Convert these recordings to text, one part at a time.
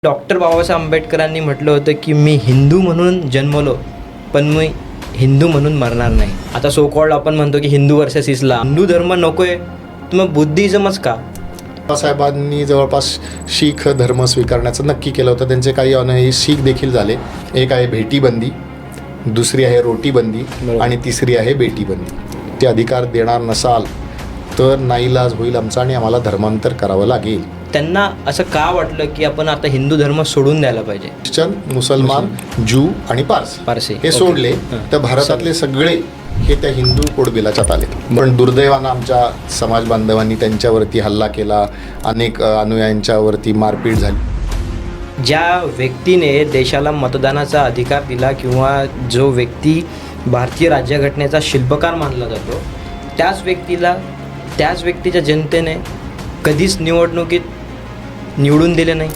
Doctor Babasaheb आंबेडकरांनी म्हटलं होतं की मी हिंदू म्हणून जन्मलो पण मी हिंदू म्हणून मरणार नाही. आता सो कॉल्ड आपण म्हणतो की हिंदू वर्सेस इस्लाम. हिंदू धर्म नको आहे तर मग बुद्धिझमच का? बाबासाहेबांनी जवळपास शीख धर्म स्वीकारण्याचं नक्की केलं होतं. त्यांचे काही अनुयायी शीख देखील झाले. एक आहे भेटीबंदी, दुसरी आहे रोटीबंदी आणि तिसरी आहे बेटीबंदी. ते अधिकार देणार नसाल तर नाईलाज होईल आमचा आणि आम्हाला धर्मांतर करावं लागेल. त्यांना असं का वाटलं की आपण आता हिंदू धर्म सोडून द्यायला पाहिजे? ख्रिश्चन, मुसलमान, ज्यू आणि पारसी हे सोडले तर भारतातले सगळे हे त्या हिंदू कोडबिलाच्यात आले. पण दुर्दैवानं आमच्या समाज बांधवांनी त्यांच्यावरती हल्ला केला. अनेक अनुयायांच्यावरती मारपीट झाली. ज्या व्यक्तीने देशाला मतदानाचा अधिकार दिला किंवा जो व्यक्ती भारतीय राज्यघटनेचा शिल्पकार मानला जातो त्याच व्यक्तीच्या जनतेने कधीच निवडणुकीत निवडून दिले नाही.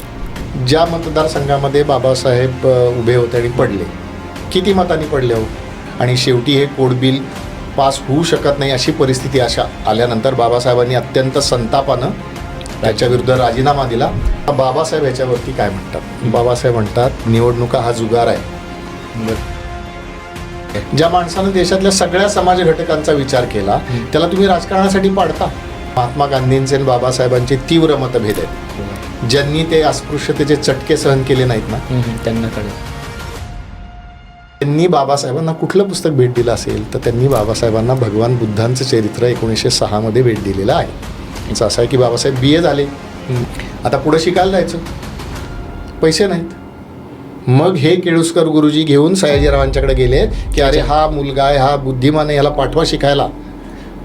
ज्या मतदारसंघामध्ये बाबासाहेब उभे होते आणि पडले, किती मतांनी पडले हो, आणि शेवटी हे कोड बिल पास होऊ शकत नाही अशी परिस्थिती आल्यानंतर बाबासाहेबांनी अत्यंत संतापानं त्याच्याविरुद्ध राजीनामा दिला. बाबासाहेब याच्यावरती काय म्हणतात? बाबासाहेब म्हणतात निवडणुका हा जुगार आहे. ज्या माणसानं देशातल्या सगळ्या समाज घटकांचा विचार केला त्याला तुम्ही राजकारणासाठी पाडता. महात्मा गांधींचे आणि बाबासाहेबांचे तीव्र मतभेद आहेत. ज्यांनी ते अस्पृश्यतेचे चटके सहन केले नाहीत ना त्यांना कळलं. त्यांनी बाबासाहेबांना कुठलं पुस्तक भेट दिलं असेल तर त्यांनी बाबासाहेबांना भगवान बुद्धांचं चरित्र 1906 मध्ये भेट दिलेलं आहे. त्यांचं असं आहे की बाबासाहेब BA झाले, आता पुढे शिकायला जायचं, पैसे नाहीत. मग हे केळुस्कर गुरुजी घेऊन सयाजीरावांच्याकडे गेले की अरे हा मुलगा आहे, हा बुद्धिमान आहे, याला पाठवा शिकायला.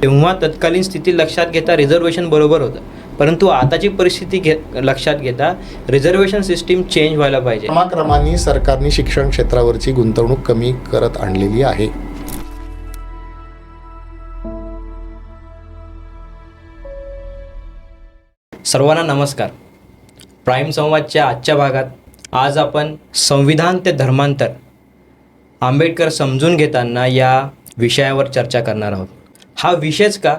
तेव्हा तत्कालीन स्थिती लक्षात घेता रिझर्वेशन बरोबर होतं, परंतु आताची परिस्थिती लक्षात घेता रिझर्वेशन सिस्टीम चेंज व्हायला पाहिजे. क्रमाक्रमाने सरकारने शिक्षण क्षेत्रावरची गुंतवणूक कमी करत आणलेली आहे. सर्वांना नमस्कार. प्राईम संवादच्या आजच्या भागात आज आपण संविधान ते धर्मांतर आंबेडकर समजून घेताना या विषयावर चर्चा करणार आहोत. हा विषयच का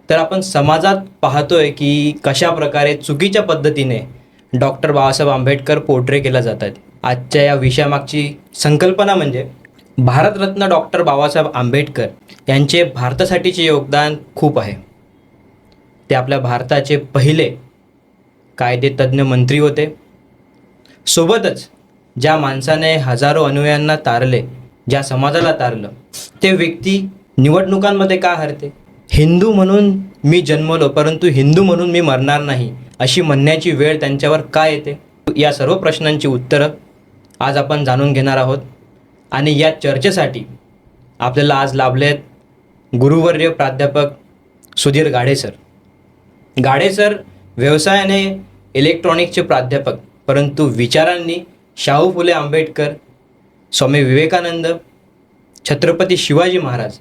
तर आपण समाजात पाहतोय की कशा प्रकारे चुकीच्या पद्धतीने डॉक्टर बाबासाहेब आंबेडकर पोर्ट्रे केला जातात. आजच्या या विषयामागची संकल्पना म्हणजे भारतरत्न डॉक्टर बाबासाहेब आंबेडकर यांचे भारतासाठीचे योगदान खूप आहे. ते आपल्या भारताचे पहिले कायदेतज्ञ मंत्री होते. सोबतच ज्या माणसाने हजारो अनुयायांना तारले, ज्या समाजाला तारलं, ते व्यक्ती निवडणुकांमध्ये का हरते? हिंदू म्हणून मी जन्मलो परंतु हिंदू म्हणून मी मरणार नाही अशी म्हणण्याची वेळ त्यांच्यावर का येते? या सर्व प्रश्नांची उत्तरं आज आपण जाणून घेणार आहोत. आणि या चर्चेसाठी आपल्याला आज लाभले आहेत गुरुवर्य प्राध्यापक सुधीर गाढे सर. गाढे सर व्यवसायाने इलेक्ट्रॉनिक्सचे प्राध्यापक, परंतु विचारांनी शाहू फुले आंबेडकर, स्वामी विवेकानंद, छत्रपती शिवाजी महाराज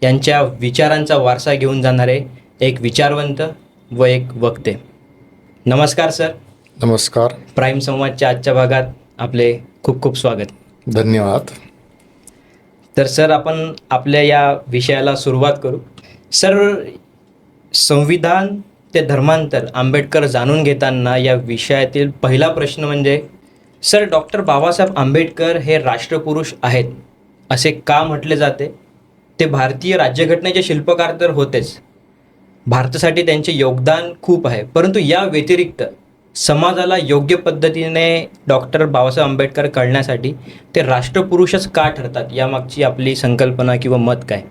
यांच्या विचारांचा वारसा घेऊन जाणारे एक विचारवंत व एक वक्ते. नमस्कार सर. नमस्कार. प्राईम संवादच्या आजच्या भागात आपले खूप खूप स्वागत. धन्यवाद. तर सर आपण आपल्या या विषयाला सुरुवात करू. सर, संविधान ते धर्मांतर आंबेडकर जाणून घेताना या विषयातील पहिला प्रश्न म्हणजे सर, डॉक्टर बाबासाहेब आंबेडकर हे राष्ट्रपुरुष आहेत असे का म्हटले जाते? ते भारतीय राज्यघटनेचे शिल्पकार तर होतेच, भारतासाठी त्यांचे योगदान खूप आहे, परंतु या व्यतिरिक्त समाजाला योग्य पद्धतीने डॉक्टर बाबासाहेब आंबेडकर कळण्यासाठी ते राष्ट्रपुरुषच का ठरतात? यामागची आपली संकल्पना किंवा मत काय?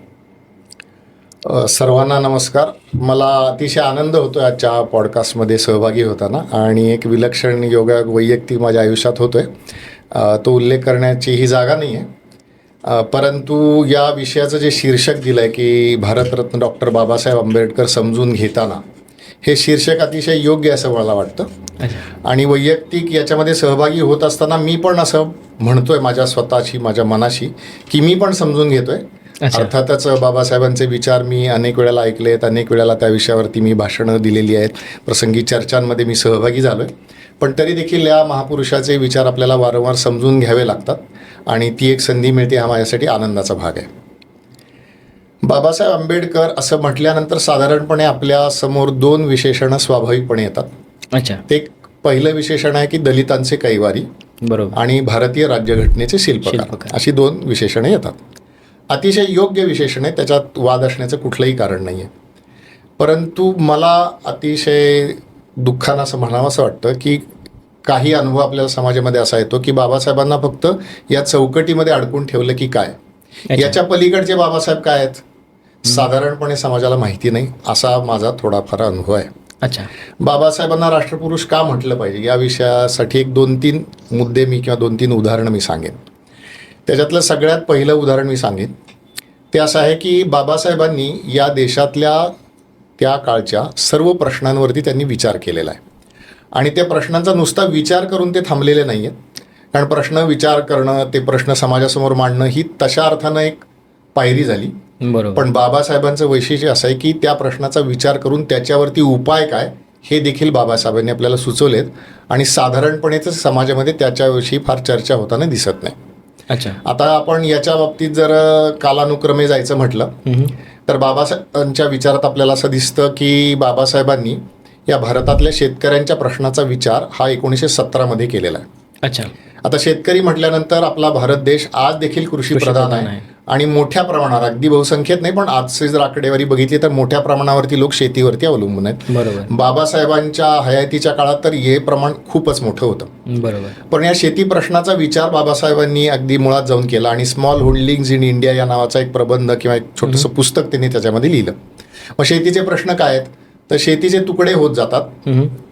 सर्वांना नमस्कार. मला अतिशय आनंद होतो आजच्या पॉडकास्टमध्ये सहभागी होताना आणि एक विलक्षण योगायोग वैयक्तिक माझ्या आयुष्यात होतो आहे. तो उल्लेख करण्याची ही जागा नाही आहे, परंतु या विषयाचं जे शीर्षक दिलं आहे की भारतरत्न डॉक्टर बाबासाहेब आंबेडकर समजून घेताना, हे शीर्षक अतिशय योग्य असं मला वाटतं. आणि वैयक्तिक याच्यामध्ये सहभागी होत असताना मी पण असं म्हणतोय माझ्या मनाशी की मी पण समजून घेतोय. अर्थातच बाबासाहेबांचे विचार मी अनेक वेळेला ऐकले आहेत, अनेक वेळेला त्या विषयावरती मी भाषणं दिलेली आहेत, प्रसंगी चर्चांमध्ये मी सहभागी झालो आहे. पण तरी देखील या महापुरुषाचे विचार आपल्याला वारंवार समजून घ्यावे लागतात आणि ती एक संधी मिळते, हा माझ्यासाठी आनंदाचा भाग आहे. बाबासाहेब आंबेडकर असं म्हटल्यानंतर साधारणपणे आपल्या समोर दोन विशेषणं स्वाभाविकपणे येतात. अच्छा. ते पहिलं विशेषण आहे की दलितांचे कैवारी बरोबर. आणि भारतीय राज्यघटनेचे शिल्पकार शिल्पकार. अशी 2 विशेषणे येतात. अतिशय योग्य विशेषण आहे, त्याच्यात वाद असण्याचं कुठलंही कारण नाही आहे. परंतु मला अतिशय दुःखानं असं म्हणावं असं वाटतं की काही अनुभव आपल्याला समाजामध्ये असा येतो की बाबासाहेबांना फक्त या चौकटीमध्ये अडकून ठेवलं की काय, याच्या पलीकडचे बाबासाहेब काय आहेत साधारणपणे समाजाला माहिती नाही, असा माझा थोडाफार अनुभव आहे. अच्छा. बाबासाहेबांना राष्ट्रपुरुष का म्हटलं पाहिजे या विषयासाठी एक 2-3 मुद्दे मी किंवा 2-3 उदाहरणं मी सांगेन. त्याच्यातलं सगळ्यात पहिलं उदाहरण मी सांगेन ते असं आहे की बाबासाहेबांनी या देशातल्या त्या काळच्या सर्व प्रश्नांवरती त्यांनी विचार केलेला आहे आणि त्या प्रश्नांचा नुसता विचार करून ते थांबलेले नाही आहेत. कारण प्रश्न विचार करणं, ते प्रश्न समाजासमोर मांडणं ही तशा अर्थानं एक पायरी झाली. बरोबर. पण बाबासाहेबांचं वैशिष्ट्य असं आहे की त्या प्रश्नाचा विचार करून त्याच्यावरती उपाय काय हे देखील बाबासाहेबांनी आपल्याला सुचवलेत आणि साधारणपणेच समाजामध्ये त्याच्याविषयी फार चर्चा होताना दिसत नाही. अच्छा. आता आपण याच्या बाबतीत जर कालानुक्रमे जायचं म्हटलं तर बाबासाहेबांच्या विचारात आपल्याला असं दिसतं की बाबासाहेबांनी या भारतातल्या शेतकऱ्यांच्या प्रश्नाचा विचार हा 1917 केलेला आहे. अच्छा. आता शेतकरी म्हटल्यानंतर आपला भारत देश आज देखील कृषी प्रधान आहे आणि मोठ्या प्रमाणावर, अगदी बहुसंख्येत नाही पण आजची जर आकडेवारी बघितली तर मोठ्या प्रमाणावरती लोक शेतीवरती अवलंबून आहेत. बरोबर. बाबासाहेबांच्या हयातीच्या काळात तर हे प्रमाण खूपच मोठं होतं. बरोबर. पण या शेती प्रश्नाचा विचार बाबासाहेबांनी अगदी मुळात जाऊन केला आणि स्मॉल होल्डिंग्ज इन इंडिया या नावाचा एक प्रबंध किंवा एक छोटंसं पुस्तक त्यांनी त्याच्यामध्ये लिहिलं. मग शेतीचे प्रश्न काय आहेत तर शेतीचे तुकडे होत जातात,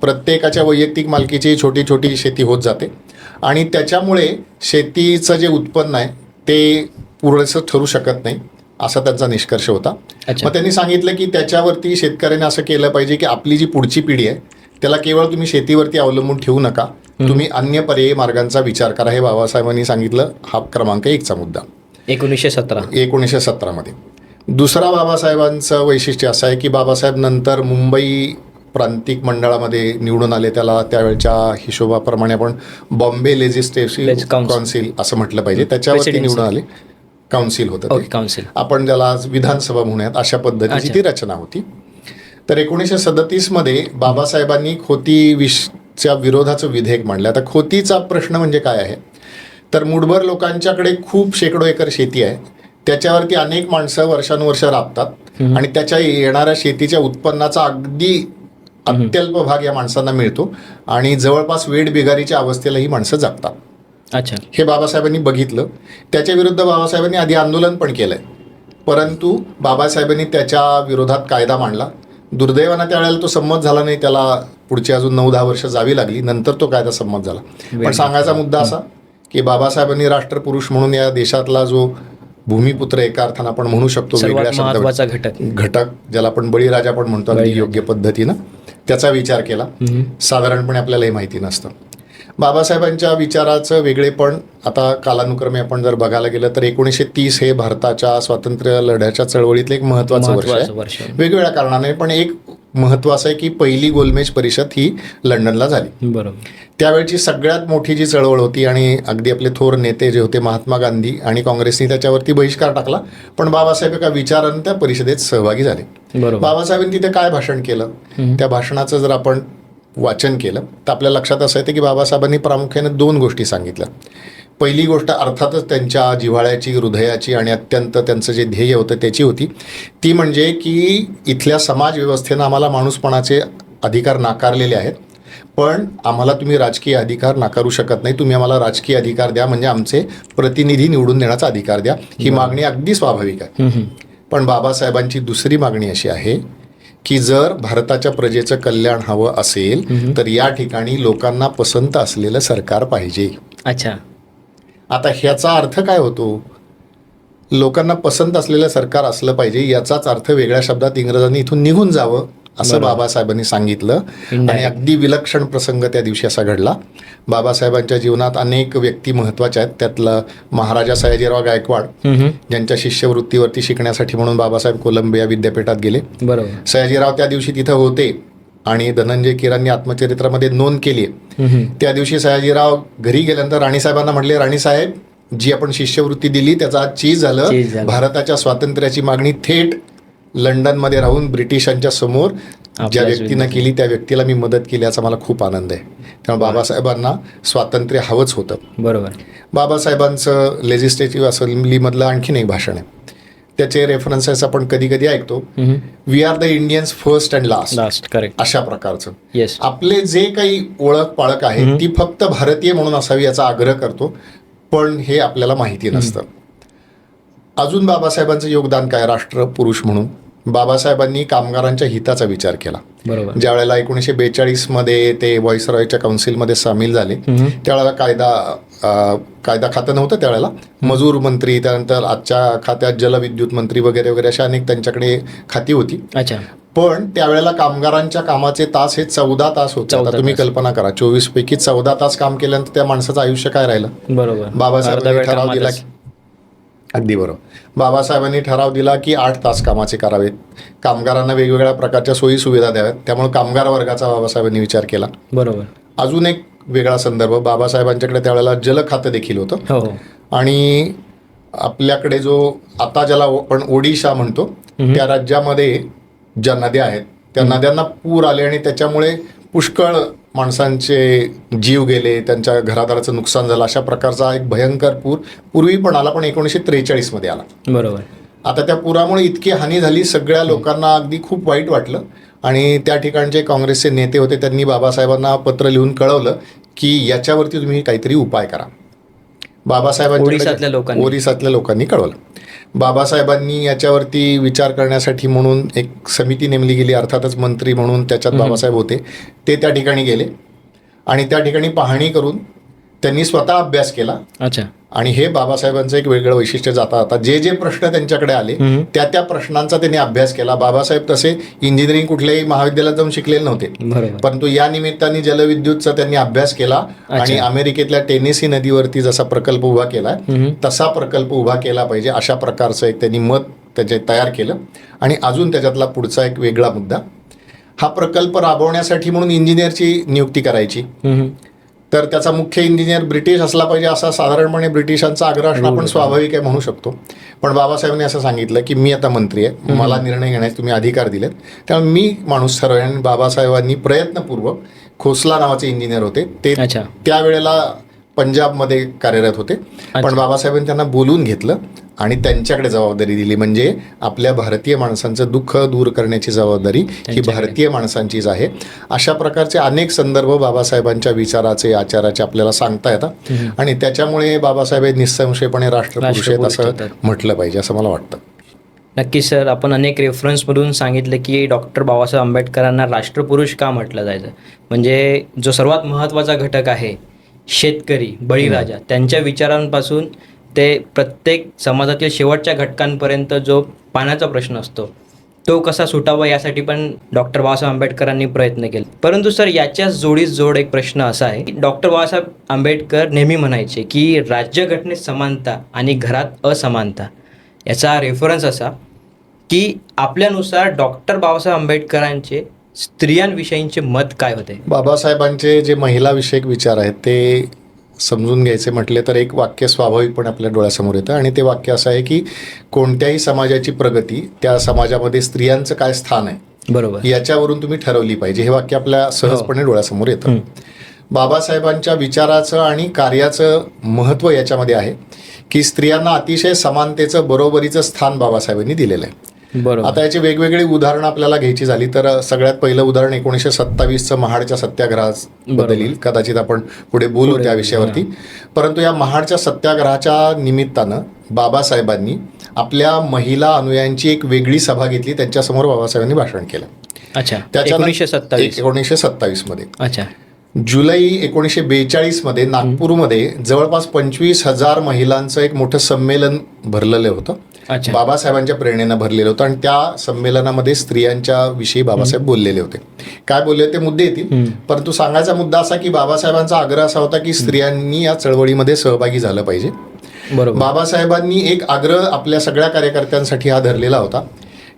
प्रत्येकाच्या वैयक्तिक मालकीची छोटी छोटी शेती होत जाते आणि त्याच्यामुळे शेतीचं जे उत्पन्न आहे ते पुरेसं ठरू शकत नाही असा त्यांचा निष्कर्ष होता. मग त्यांनी सांगितलं की त्याच्यावरती शेतकऱ्याने असं केलं पाहिजे की आपली जी पुढची पिढी आहे त्याला केवळ तुम्ही शेतीवरती अवलंबून ठेवू नका, तुम्ही अन्य पर्यायी मार्गांचा विचार करा. हे बाबासाहेबांनी सांगितलं. हा क्रमांक 1चा मुद्दा 1917. दुसरा बाबासाहेबांचं वैशिष्ट्य असं आहे की बाबासाहेब नंतर मुंबई प्रांतिक मंडळामध्ये निवडून आले. त्याला त्यावेळच्या हिशोबाप्रमाणे आपण बॉम्बे लेजिस्लेटिव्ह काउन्सिल असं म्हटलं पाहिजे, त्याच्यावरती निवडून आले. काउन्सिल होतं काउन्सिल, आपण ज्याला विधानसभा म्हणूयात अशा पद्धतीची ती रचना होती. तर 1937 बाबासाहेबांनी खोतीच्या विरोधाचं विधेयक मांडलं. आता खोतीचा प्रश्न म्हणजे काय आहे तर मुठभर लोकांच्याकडे खूप शेकडो एकर शेती आहे, त्याच्यावरती अनेक माणसं वर्षानुवर्ष राबतात आणि त्याच्या येणाऱ्या शेतीच्या उत्पन्नाचा अगदी अत्यल्प भाग या माणसांना मिळतो आणि जवळपास वेठबिगारीच्या अवस्थेला ही माणसं जगतात. अच्छा. हे बाबासाहेबांनी बघितलं. त्याच्या विरुद्ध बाबासाहेबांनी आधी आंदोलन पण केलंय, परंतु बाबासाहेबांनी त्याच्या विरोधात कायदा मांडला. दुर्दैवानं त्यावेळेला तो संमत झाला नाही, त्याला पुढची अजून 9-10 वर्ष जावी लागली, नंतर तो कायदा संमत झाला. पण सांगायचा मुद्दा असा की बाबासाहेबांनी राष्ट्रपुरुष म्हणून या देशातला जो भूमिपुत्र एका अर्थानं आपण म्हणू शकतो, वेगळ्या शब्दाचा घटक ज्याला आपण बळीराजा पण म्हणतो अगदी योग्य पद्धतीनं, त्याचा विचार केला. साधारणपणे आपल्याला हे माहिती नसतं. बाबासाहेबांच्या विचाराचं वेगळेपण आता कालानुक्रमे आपण जर बघायला गेलं तर 1930 हे भारताच्या स्वातंत्र्य लढ्याच्या चळवळीतलं एक महत्त्वाचं वर्ष आहे. वेगवेगळ्या कारणाने, पण एक महत्त्व असं आहे की पहिली गोलमेज परिषद ही लंडनला झाली. बरोबर. त्यावेळची सगळ्यात मोठी जी चळवळ होती आणि अगदी आपले थोर नेते जे होते महात्मा गांधी आणि काँग्रेसनी त्याच्यावरती बहिष्कार टाकला, पण बाबासाहेब एका विचारानं त्या परिषदेत सहभागी झाले. बाबासाहेबांनी तिथे काय भाषण केलं, त्या भाषणाचं जर आपण वाचन केलं तर आपल्या लक्षात असं येतं की बाबासाहेबांनी प्रामुख्याने 2 गोष्टी सांगितल्या. पहिली गोष्ट अर्थातच त्यांच्या जिव्हाळ्याची, हृदयाची आणि अत्यंत त्यांचं जे ध्येय होतं त्याची होती, ती म्हणजे की इथल्या समाज व्यवस्थेनं आम्हाला माणूसपणाचे अधिकार नाकारलेले आहेत, पण आम्हाला तुम्ही राजकीय अधिकार नाकारू शकत नाही, तुम्ही आम्हाला राजकीय अधिकार द्या, म्हणजे आमचे प्रतिनिधी निवडून देण्याचा अधिकार द्या. ही मागणी अगदी स्वाभाविक आहे. पण बाबासाहेबांची दुसरी मागणी अशी आहे की जर भारताच्या प्रजेचं कल्याण हवं असेल तर या ठिकाणी लोकांना पसंत असलेलं सरकार पाहिजे. अच्छा. आता ह्याचा अर्थ काय होतो, लोकांना पसंत असलेलं सरकार असलं पाहिजे याचाच अर्थ वेगळ्या शब्दात इंग्रजांनी इथून निघून जावं असं बाबासाहेबांनी सांगितलं. आणि अगदी विलक्षण प्रसंग त्या दिवशी असा घडला. बाबासाहेबांच्या जीवनात अनेक व्यक्ती महत्त्वाच्या आहेत, त्यातलं महाराजा सयाजीराव गायकवाड, ज्यांच्या शिष्यवृत्तीवरती शिकण्यासाठी म्हणून बाबासाहेब कोलंबिया विद्यापीठात गेले. बरोबर. सयाजीराव त्या दिवशी तिथं होते आणि धनंजय कीरांनी आत्मचरित्रामध्ये नोंद केली. त्या दिवशी सयाजीराव घरी गेल्यानंतर राणीसाहेबांना म्हटले, राणीसाहेब जी आपण शिष्यवृत्ती दिली त्याचा आज चीज झालं, भारताच्या स्वातंत्र्याची मागणी थेट लंडनमध्ये राहून ब्रिटिशांच्या समोर ज्या व्यक्तीनं केली त्या व्यक्तीला मी मदत केली, याचा मला खूप आनंद आहे. त्यामुळे बाबासाहेबांना स्वातंत्र्य हवंच होतं. बरोबर. बाबासाहेबांचं लेजिस्लेटिव्ह असेंब्लीमधलं आणखीन एक भाषण आहे, त्याचे रेफरन्सेस आपण कधी कधी ऐकतो. We are the Indians first and last, correct, अशा प्रकारचं. येस. आपले जे काही ओळख पाळख आहे ती फक्त भारतीय म्हणून असावी याचा आग्रह करतो, पण हे आपल्याला माहिती नसतं. अजून बाबासाहेबांचं योगदान काय राष्ट्रपुरुष म्हणून? बाबासाहेबांनी कामगारांच्या हिताचा विचार केला. बरोबर. ज्या वेळेला 1942 मध्ये ते व्हॉइसरॉयच्या काउन्सिलमध्ये सामील झाले, त्यावेळेला कायदा खातं नव्हतं, त्यावेळेला मजूर मंत्री, त्यानंतर आजच्या खात्यात जलविद्युत मंत्री वगैरे वगैरे अशा अनेक त्यांच्याकडे खाती होती. अच्छा. पण त्यावेळेला कामगारांच्या कामाचे तास हे 14 तास होते. आता तुम्ही कल्पना करा, 24 पैकी 14 तास काम केल्यानंतर त्या माणसाचं आयुष्य काय राहिलं? बरोबर. बाबासाहेबांनी ठराव दिला की, अगदी बरोबर, बाबासाहेबांनी ठराव दिला की 8 तास कामाचे करावेत, कामगारांना वेगवेगळ्या प्रकारच्या सोयी सुविधा द्याव्यात. त्यामुळे कामगार वर्गाचा बाबासाहेबांनी विचार केला. बरोबर. अजून एक वेगळा संदर्भ, बाबासाहेबांच्याकडे त्यावेळेला जल खातं देखील होतं. हो. आणि आपल्याकडे जो आता ज्याला आपण ओडिशा म्हणतो, त्या राज्यामध्ये ज्या नद्या आहेत त्या नद्यांना पूर आले आणि त्याच्यामुळे पुष्कळ माणसांचे जीव गेले, त्यांच्या घरादाराचं नुकसान झालं. अशा प्रकारचा एक भयंकर पूर पूर्वी पण आला, पण 1943 मध्ये आला. बरोबर. आता त्या पुरामुळे इतकी हानी झाली, सगळ्या लोकांना अगदी खूप वाईट वाटलं. आणि त्या ठिकाणचे काँग्रेसचे नेते होते, त्यांनी बाबासाहेबांना पत्र लिहून कळवलं की याच्यावरती तुम्ही काहीतरी उपाय करा. ओरिसातल्या लोकांनी कळवलं. बाबासाहेबांनी याच्यावरती विचार करण्यासाठी म्हणून एक समिती नेमली गेली, अर्थातच मंत्री म्हणून त्याच्यात बाबासाहेब होते. ते त्या ठिकाणी गेले आणि त्या ठिकाणी पाहणी करून त्यांनी स्वतः अभ्यास केला. अच्छा. आणि हे बाबासाहेबांचं एक वेगळं वैशिष्ट्य जाता जाता जे जे प्रश्न त्यांच्याकडे आले त्या त्या प्रश्नांचा त्यांनी अभ्यास केला. बाबासाहेब तसे इंजिनिअरिंग कुठल्याही महाविद्यालयात जाऊन शिकलेले नव्हते, परंतु या निमित्ताने जलविद्युतचा त्यांनी अभ्यास केला आणि अमेरिकेतल्या टेनेसी नदीवरती जसा प्रकल्प उभा केला तसा प्रकल्प उभा केला पाहिजे, अशा प्रकारचं एक त्यांनी मत त्याचे तयार केलं. आणि अजून त्याच्यातला पुढचा एक वेगळा मुद्दा, हा प्रकल्प राबवण्यासाठी म्हणून इंजिनियरची नियुक्ती करायची, तर त्याचा मुख्य इंजिनियर ब्रिटिश असला पाहिजे असा साधारणपणे ब्रिटिशांचा आग्रह असणं आपण स्वाभाविक आहे म्हणू शकतो. पण बाबासाहेबांनी असं सांगितलं की मी आता मंत्री आहे, मला निर्णय घेण्याचे तुम्ही अधिकार दिलेत, त्यामुळे मी माणूस ठरवेन. आणि बाबासाहेबांनी प्रयत्नपूर्वक, खोसला नावाचे इंजिनियर होते ते त्यावेळेला पंजाबमध्ये कार्यरत होते, पण बाबासाहेबांनी त्यांना बोलून घेतलं आणि त्यांच्याकडे जबाबदारी दिली. म्हणजे आपल्या भारतीय माणसांचं दुःख दूर करण्याची जबाबदारी ही भारतीय माणसांचीच आहे. अशा प्रकारचे अनेक संदर्भ बाबासाहेबांच्या विचाराचे, आचाराचे आपल्याला सांगता येतात आणि त्याच्यामुळे बाबासाहेब हे निःसंशयपणे राष्ट्रपुरुष आहेत असं म्हटलं पाहिजे, असं मला वाटतं. नक्कीच सर, आपण अनेक रेफरन्समधून सांगितलं की डॉक्टर बाबासाहेब आंबेडकरांना राष्ट्रपुरुष का म्हटलं जायचं. म्हणजे जो सर्वात महत्त्वाचा घटक आहे शेतकरी, बळीराजा, त्यांच्या विचारांपासून ते प्रत्येक समाजातील शेवटच्या घटकांपर्यंत जो पाण्याचा प्रश्न असतो तो कसा सुटावा यासाठी पण डॉक्टर बाबासाहेब आंबेडकरांनी प्रयत्न केले. परंतु सर, याच्याच जोडीस जोड एक प्रश्न असा आहे की डॉक्टर बाबासाहेब आंबेडकर नेहमी म्हणायचे की राज्यघटनेत समानता आणि घरात असमानता. याचा रेफरन्स असा की आपल्यानुसार डॉक्टर बाबासाहेब आंबेडकरांचे स्त्रियांविषयींचे मत काय होते? बाबासाहेबांचे जे महिलाविषयक विचार आहेत ते समजून घ्यायचे म्हटले तर एक वाक्य स्वाभाविकपणे आपल्या डोळ्यासमोर येतं आणि ते वाक्य असं आहे की कोणत्याही समाजाची प्रगती त्या समाजामध्ये स्त्रियांचं काय स्थान आहे, बरोबर, याच्यावरून तुम्ही ठरवली पाहिजे. हे वाक्य आपल्या सहजपणे डोळ्यासमोर येतं. बाबासाहेबांच्या विचाराचं आणि कार्याचं महत्त्व याच्यामध्ये आहे की स्त्रियांना अतिशय समानतेचं, बरोबरीचं स्थान बाबासाहेबांनी दिलेलं आहे. आता याची वेगवेगळी उदाहरणं आपल्याला घ्यायची झाली तर सगळ्यात पहिलं उदाहरण 1927चं महाडच्या सत्याग्रहाबद्दल येईल. कदाचित आपण पुढे बोलू त्या विषयावरती. परंतु या महाडच्या सत्याग्रहाच्या निमित्तानं बाबासाहेबांनी आपल्या महिला अनुयायांची एक वेगळी सभा घेतली, त्यांच्यासमोर बाबासाहेबांनी भाषण केलं. अच्छा. त्याच्या 1927 मध्ये. अच्छा. जुलै 1942 मध्ये नागपूरमध्ये जवळपास 25,000 महिलांचं एक मोठं संमेलन भरलेलं होतं. बाबासाहेबांच्या प्रेरणेनं भरलेलं होतं आणि त्या संमेलनामध्ये स्त्रियांच्या विषयी बाबासाहेब बोललेले होते. काय बोलले ते मुद्दे येतील, परंतु सांगायचा मुद्दा असा की बाबासाहेबांचा आग्रह असा होता की स्त्रियांनी या चळवळीमध्ये सहभागी झालं पाहिजे. बाबासाहेबांनी एक आग्रह आपल्या सगळ्या कार्यकर्त्यांसाठी हा धरलेला होता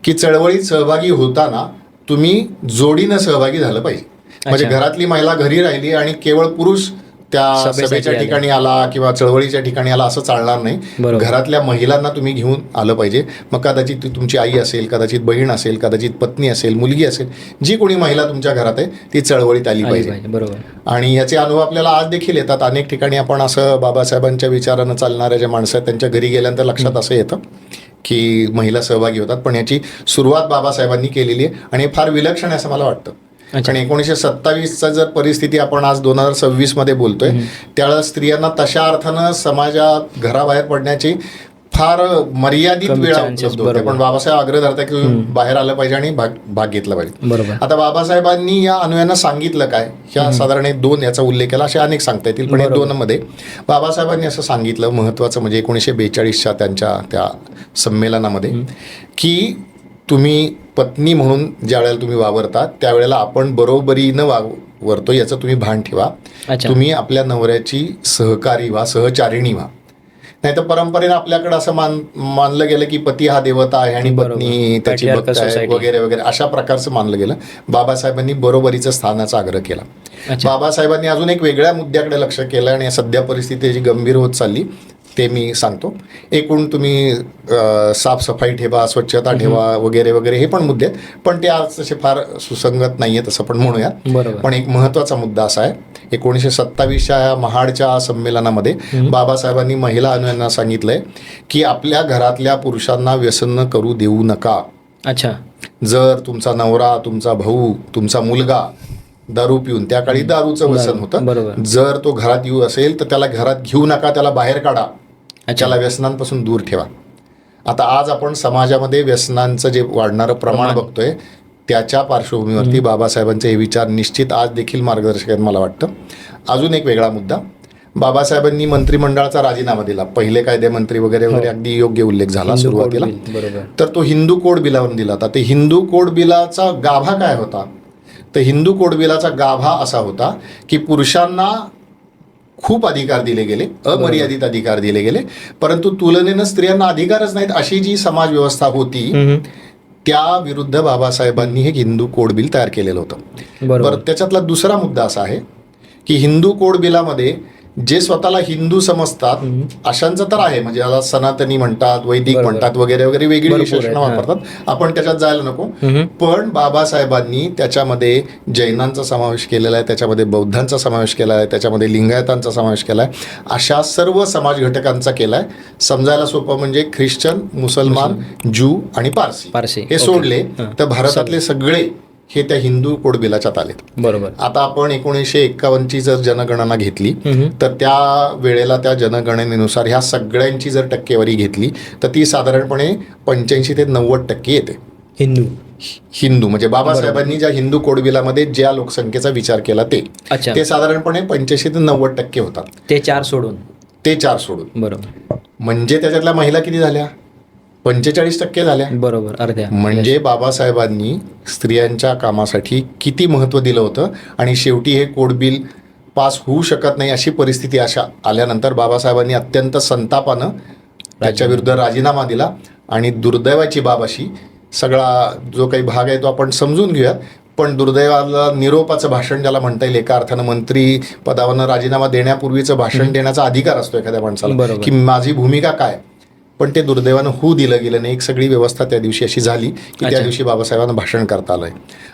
की चळवळीत सहभागी होताना तुम्ही जोडीनं सहभागी झालं पाहिजे. म्हणजे घरातली महिला घरी राहिली आणि केवळ पुरुष त्या सभेसाठी सभेच्या आले. ठिकाणी आला किंवा चळवळीच्या ठिकाणी आला असं चालणार नाही. बरोबर. घरातल्या महिलांना तुम्ही घेऊन आलं पाहिजे. मग कदाचित ती तुमची आई असेल, कदाचित बहीण असेल, कदाचित पत्नी असेल, मुलगी असेल, जी कोणी महिला तुमच्या घरात आहे ती चळवळीत आली पाहिजे. बरोबर. आणि याचे अनुभव आपल्याला आज देखील येतात. अनेक ठिकाणी आपण असं बाबासाहेबांच्या विचारानं चालणाऱ्या ज्या माणसं आहेत त्यांच्या घरी गेल्यानंतर लक्षात असं येतं की महिला सहभागी होतात. पण याची सुरुवात बाबासाहेबांनी केलेली आहे आणि हे फार विलक्षण आहे असं मला वाटतं. अच्छा. आणि 1927चा जर परिस्थिती आपण आज 2026 मध्ये बोलतोय, त्यावेळेला स्त्रियांना तशा अर्थानं समाजात घराबाहेर पडण्याची फार मर्यादित कमी वेळा chances, उपलब्ध होते. बरोबर. पण बाबासाहेब आग्रह धरतात की तुम्ही बाहेर आलं पाहिजे आणि भाग घेतला पाहिजे. बरोबर. आता बाबासाहेबांनी या अनुयांना सांगितलं काय, ह्या साधारण एक 2 याचा उल्लेख केला, असे अनेक सांगता येतील. पण हे बरोबर. 2 मध्ये बाबासाहेबांनी असं सांगितलं महत्त्वाचं म्हणजे 1942च्या त्यांच्या त्या संमेलनामध्ये की तुम्ही पत्नी म्हणून ज्या वेळेला तुम्ही वावरता त्यावेळेला आपण बरोबरीनं वावरतो याचं तुम्ही भान ठेवा. अच्छा. तुम्ही आपल्या नवऱ्याची सहकारी व्हा, सहचारिणी व्हा. नाही तर परंपरेनं आपल्याकडे असं मानलं गेलं की पती हा देवता आहे आणि बरोबर. पत्नी त्याची Patriarchal भक्त आहे society. वगैरे वगैरे अशा प्रकारचं मानलं गेलं. बाबासाहेबांनी बरोबरीचं स्थानाचा आग्रह केला. अच्छा. बाबासाहेबांनी अजून एक वेगळ्या मुद्द्याकडे लक्ष केलं आणि सध्या परिस्थिती जी गंभीर होत चालली ते मी सांगतो. एकूण तुम्ही साफसफाई ठेवा, स्वच्छता ठेवा वगैरे वगैरे हे पण मुद्दे आहेत, पण ते आज तसे फार सुसंगत नाही आहेत असं पण म्हणूयात. बरोबर. पण एक महत्त्वाचा मुद्दा असा आहे 1927च्या महाडच्या संमेलनामध्ये बाबासाहेबांनी महिला अनुयांना सांगितलंय की आपल्या घरातल्या पुरुषांना व्यसन करू देऊ नका. अच्छा. जर तुमचा नवरा, तुमचा भाऊ, तुमचा मुलगा दारू पिऊन, त्या काळी दारूचं व्यसन होतं, बरोबर. जर तो घरात येऊ असेल तर त्याला घरात घेऊ नका, त्याला बाहेर काढा, त्याला व्यसनांपासून दूर ठेवा. आता आज आपण समाजामध्ये व्यसनांचं जे वाढणारं प्रमाण बघतोय त्याच्या पार्श्वभूमीवरती बाबासाहेबांचे हे विचार निश्चित आज देखील मार्गदर्शक आहेत मला वाटतं. अजून एक वेगळा मुद्दा, बाबासाहेबांनी मंत्रिमंडळाचा राजीनामा दिला. पहिले कायदेमंत्री वगैरे वगैरे अगदी योग्य उल्लेख झाला हिंदू कोड सुरुवातीला. बिल. बरोबर. तर तो हिंदू कोड बिलावरून दिला होता. ते हिंदू कोड बिलाचा गाभा काय होता, तर हिंदू कोड बिलाचा गाभा असा होता की पुरुषांना खूप अधिकार दिले गेले, अमर्यादित अधिकार दिले गेले, परंतु तुलनेनं स्त्रियांना अधिकारच नाहीत अशी जी समाज व्यवस्था होती त्या विरुद्ध बाबासाहेबांनी हे हिंदू कोड बिल तयार केलेलं होतं. बरोबर. बरं, त्याच्यातला दुसरा मुद्दा असा आहे की हिंदू कोड बिलामध्ये जे स्वतःला हिंदू समजतात अशांचं तर आहे, म्हणजे याला सनातनी म्हणतात, वैदिक बरोबर. म्हणतात वगैरे वगैरे वेगळी भरपूर विशेषणं आहेत, वापरतात, आपण त्याच्यात जायला नको. पण बाबासाहेबांनी त्याच्यामध्ये जैनांचा समावेश केलेला आहे, त्याच्यामध्ये बौद्धांचा समावेश केला आहे, त्याच्यामध्ये लिंगायतांचा समावेश केला आहे, अशा सर्व समाज घटकांचा केला आहे. समजायला सोपं म्हणजे ख्रिश्चन, मुसलमान, ज्यू आणि पारसी हे सोडले तर भारतातले सगळे हे त्या हिंदू कोड बिलाच्यात आलेत. बरोबर. आता आपण 1951ची जर जनगणना घेतली तर त्या वेळेला त्या जनगणनेनुसार ह्या सगळ्यांची जर टक्केवारी घेतली तर ती साधारणपणे 85 ते 90% येते. हिंदू म्हणजे बाबासाहेबांनी ज्या हिंदू कोड बिलामध्ये ज्या लोकसंख्येचा विचार केला अच्छा. ते साधारणपणे 85 ते 90% होतात. ते 4 सोडून. बरोबर. म्हणजे त्याच्यातल्या महिला किती झाल्या, 45% झाल्या. बरोबर, अर्ध्या. म्हणजे बाबासाहेबांनी स्त्रियांच्या कामासाठी किती महत्त्व दिलं होतं. आणि शेवटी हे कोड बिल पास होऊ शकत नाही अशी परिस्थिती अशा आल्यानंतर बाबासाहेबांनी अत्यंत संतापानं त्याच्या विरुद्ध राजीनामा दिला. आणि दुर्दैवाची बाब अशी, सगळा जो काही भाग आहे तो आपण समजून घेऊयात, पण दुर्दैवाला निरोपाचं भाषण ज्याला म्हणता येईल, एका अर्थानं मंत्री पदावरनं राजीनामा देण्यापूर्वीचं भाषण देण्याचा अधिकार असतो एखाद्या माणसाला की माझी भूमिका काय, पण ते दुर्दैवानं होऊ दिलं गेलं नाही. एक सगळी व्यवस्था त्या दिवशी अशी झाली की त्या दिवशी बाबासाहेबांना भाषण करता आलंय.